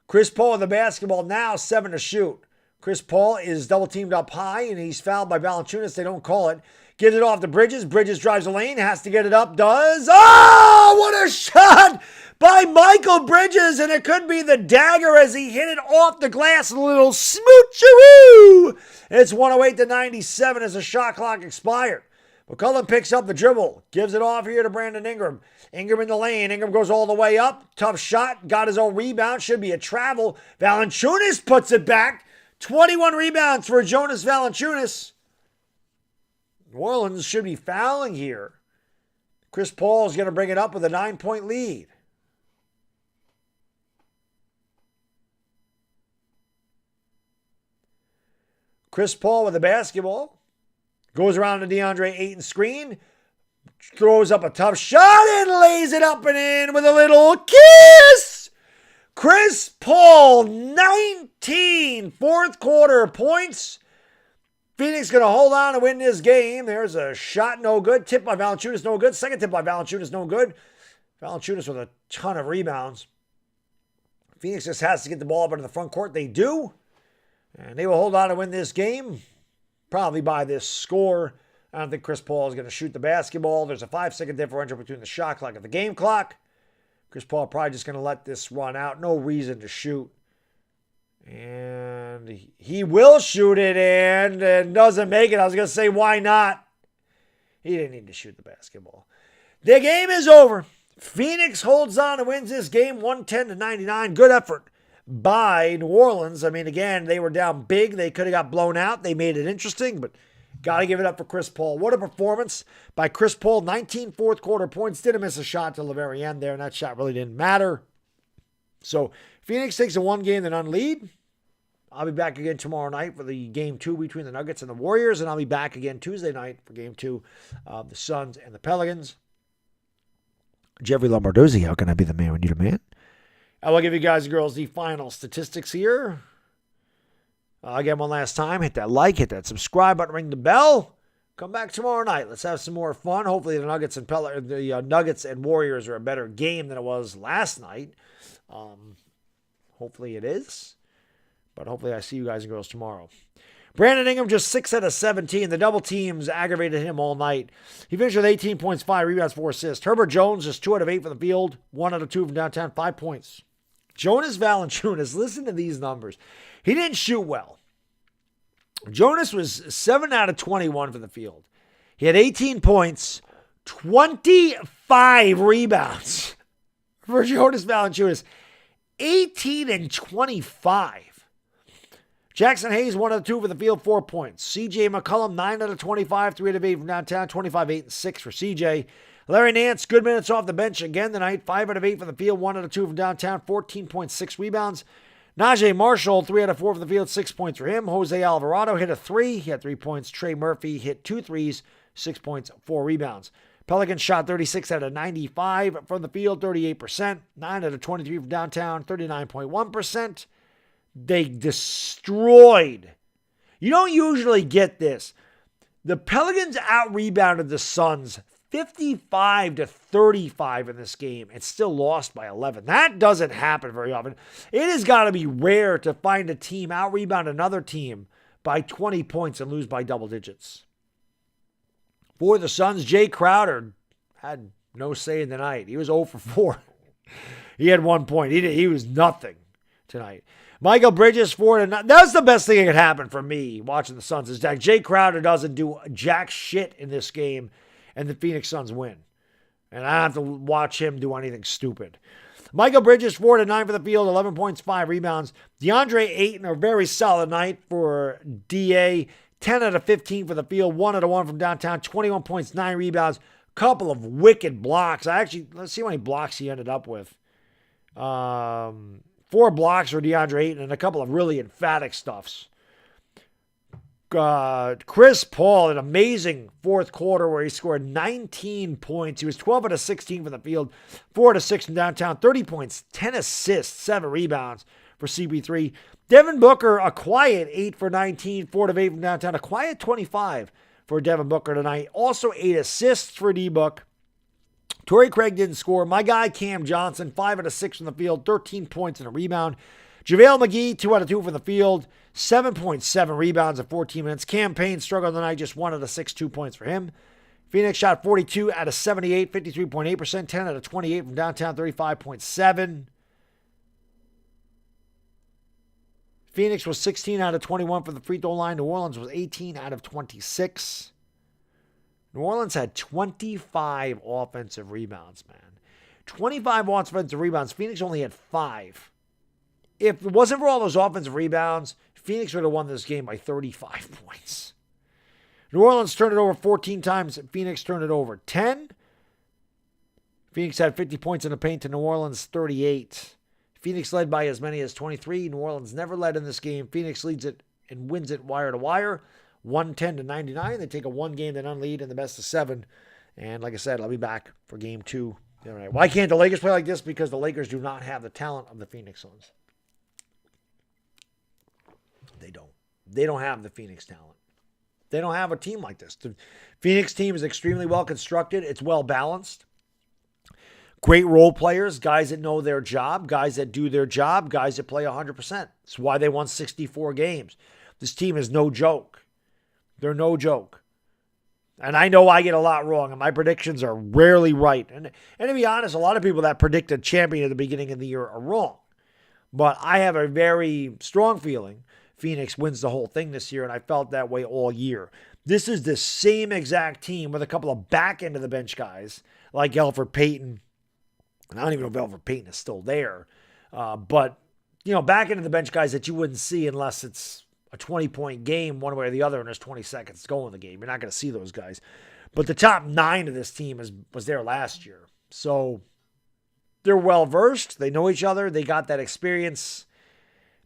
Chris Paul with the basketball now, 7 to shoot. Chris Paul is double teamed up high, and he's fouled by Valanciunas. They don't call it. Gives it off to Bridges. Bridges drives the lane. Has to get it up. Does. Oh, what a shot by Michael Bridges. And it could be the dagger as he hit it off the glass. A little smoocheroo. It's 108-97 as the shot clock expired. McCollum picks up the dribble. Gives it off here to Brandon Ingram. Ingram in the lane. Ingram goes all the way up. Tough shot. Got his own rebound. Should be a travel. Valanciunas puts it back. 21 rebounds for Jonas Valanciunas. New Orleans should be fouling here. Chris Paul is going to bring it up with a 9-point lead. Chris Paul with the basketball. Goes around to DeAndre Ayton screen. Throws up a tough shot and lays it up and in with a little kiss. Chris Paul, 19 fourth quarter points. Phoenix going to hold on to win this game. There's a shot, no good. Tip by Valanciunas, no good. Second tip by Valanciunas, no good. Valanciunas with a ton of rebounds. Phoenix just has to get the ball up into the front court. They do. And they will hold on to win this game. Probably by this score. I don't think Chris Paul is going to shoot the basketball. There's a 5-second differential between the shot clock and the game clock. Chris Paul probably just going to let this run out. No reason to shoot. And he will shoot it and doesn't make it. I was going to say, why not? He didn't need to shoot the basketball. The game is over. Phoenix holds on and wins this game 110-99. Good effort by New Orleans. I mean, again, they were down big. They could have got blown out. They made it interesting, but got to give it up for Chris Paul. What a performance by Chris Paul. 19 fourth quarter points. Didn't miss a shot till the very end there, and that shot really didn't matter. So Phoenix takes a one-game-to-none lead. I'll be back again tomorrow night for the game 2 between the Nuggets and the Warriors, and I'll be back again Tuesday night for game 2 of the Suns and the Pelicans. Jeffrey Lombardozzi, how can I be the man when you're the man? I will give you guys and girls the final statistics here. Again, one last time, hit that like, hit that subscribe button, ring the bell. Come back tomorrow night. Let's have some more fun. Hopefully the Nuggets and Warriors are a better game than it was last night. Hopefully it is. But hopefully I see you guys and girls tomorrow. Brandon Ingram just 6 out of 17. The double teams aggravated him all night. He finished with 18 points, 5 rebounds, 4 assists. Herbert Jones just 2 out of 8 from the field, 1 out of 2 from downtown, 5 points. Jonas Valanciunas, listen to these numbers. He didn't shoot well. Jonas was 7 out of 21 from the field. He had 18 points, 25 rebounds for Jonas Valanciunas. 18 and 25. Jackson Hayes, 1 out of 2 for the field, 4 points. C.J. McCollum, 9 out of 25, 3 out of 8 from downtown, 25, 8, and 6 for C.J. Larry Nance, good minutes off the bench again tonight, 5 out of 8 from the field, 1 out of 2 from downtown, 14.6 rebounds. Najee Marshall, 3 out of 4 from the field, 6 points for him. Jose Alvarado hit a 3, he had 3 points. Trey Murphy hit 2 threes, 6 points, 4 rebounds. Pelicans shot 36 out of 95 from the field, 38%. 9 out of 23 from downtown, 39.1%. They destroyed. You don't usually get this. The Pelicans out-rebounded the Suns 55-35 in this game and still lost by 11. That doesn't happen very often. It has got to be rare to find a team out-rebound another team by 20 points and lose by double digits. For the Suns, Jay Crowder had no say in the night. He was 0 for 4. He had 1 point. He was nothing tonight. Michael Bridges, 4 to 9. That's the best thing that could happen for me watching the Suns is that Jay Crowder doesn't do jack shit in this game and the Phoenix Suns win. And I don't have to watch him do anything stupid. Michael Bridges, 4 to 9 for the field, 11 points, 5 rebounds. DeAndre Ayton, a very solid night for DA. 10 out of 15 for the field, 1 out of 1 from downtown, 21 points, 9 rebounds. Couple of wicked blocks. Let's see how many blocks he ended up with. 4 blocks for DeAndre Ayton and a couple of really emphatic stuffs. Chris Paul, an amazing fourth quarter where he scored 19 points. He was 12 out of 16 from the field, 4 out of 6 from downtown, 30 points, 10 assists, 7 rebounds for CP3. Devin Booker, a quiet 8 for 19, 4 out of 8 from downtown, a quiet 25 for Devin Booker tonight. Also 8 assists for D-Book. Torrey Craig didn't score. My guy Cam Johnson, 5 out of 6 from the field, 13 points and a rebound. JaVale McGee, 2 out of 2 from the field, 7.7 rebounds in 14 minutes. Campaign struggled tonight, just 1 out of 6, 2 points for him. Phoenix shot 42 out of 78, 53.8%, 10 out of 28 from downtown, 35.7%. Phoenix was 16 out of 21 from the free throw line. New Orleans was 18 out of 26. New Orleans had 25 offensive rebounds, man. 25 offensive rebounds. Phoenix only had 5. If it wasn't for all those offensive rebounds, Phoenix would have won this game by 35 points. New Orleans turned it over 14 times. Phoenix turned it over 10. Phoenix had 50 points in the paint to New Orleans 38. Phoenix led by as many as 23. New Orleans never led in this game. Phoenix leads it and wins it wire to wire, 110-99. They take a 1-game-to-none lead in the best of 7. And like I said, I'll be back for game 2 the other night. Why can't the Lakers play like this? Because the Lakers do not have the talent of the Phoenix Suns. They don't. They don't have the Phoenix talent. They don't have a team like this. The Phoenix team is extremely well constructed. It's well balanced. Great role players, guys that know their job, guys that do their job, guys that play 100%. That's why they won 64 games. This team is no joke. They're no joke. And I know I get a lot wrong, and my predictions are rarely right. And to be honest, a lot of people that predict a champion at the beginning of the year are wrong. But I have a very strong feeling Phoenix wins the whole thing this year, and I felt that way all year. This is the same exact team with a couple of back end of the bench guys like Elfrid Payton. And I don't even know if Elfrid Payton is still there. But, back into the bench guys that you wouldn't see unless it's a 20-point game one way or the other and there's 20 seconds to go in the game. You're not going to see those guys. But the top 9 of this team was there last year. So they're well-versed. They know each other. They got that experience.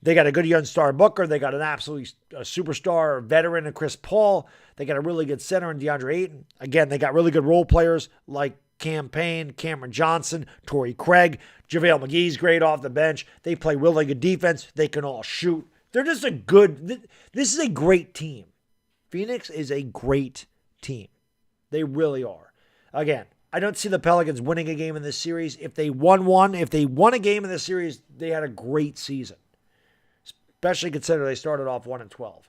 They got a good young star Booker. They got an absolutely superstar veteran in Chris Paul. They got a really good center in DeAndre Ayton. Again, they got really good role players like Campaign, Cameron Johnson, Torrey Craig. JaVale McGee's great off the bench. They play really good defense. They can all shoot. They're just this is a great team. Phoenix is a great team. They really are. Again, I don't see the Pelicans winning a game in this series. If they won a game in this series, they had a great season. Especially considering they started off 1-12.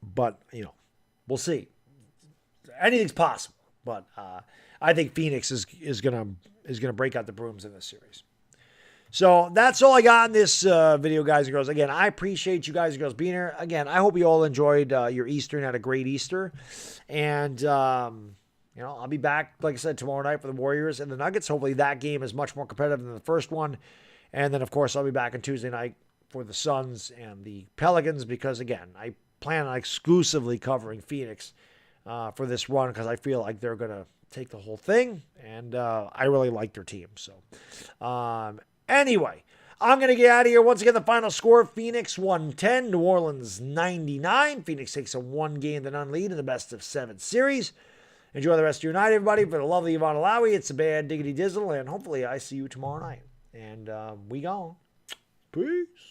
But, we'll see. Anything's possible. But I think Phoenix is gonna break out the brooms in this series. So that's all I got in this video, guys and girls. Again, I appreciate you guys and girls being here. Again, I hope you all enjoyed your Easter and had a great Easter. And I'll be back, like I said, tomorrow night for the Warriors and the Nuggets. Hopefully that game is much more competitive than the first one. And then, of course, I'll be back on Tuesday night for the Suns and the Pelicans because, again, I plan on exclusively covering Phoenix for this run because I feel like they're going to take the whole thing, and I really like their team. So, anyway, I'm going to get out of here. Once again, the final score, Phoenix 110, New Orleans 99. Phoenix takes a 1-game-to-none lead in the best of 7 series. Enjoy the rest of your night, everybody. For the lovely Yvonne Alawi, it's a bad diggity dizzle, and hopefully I see you tomorrow night. And we gone. Peace.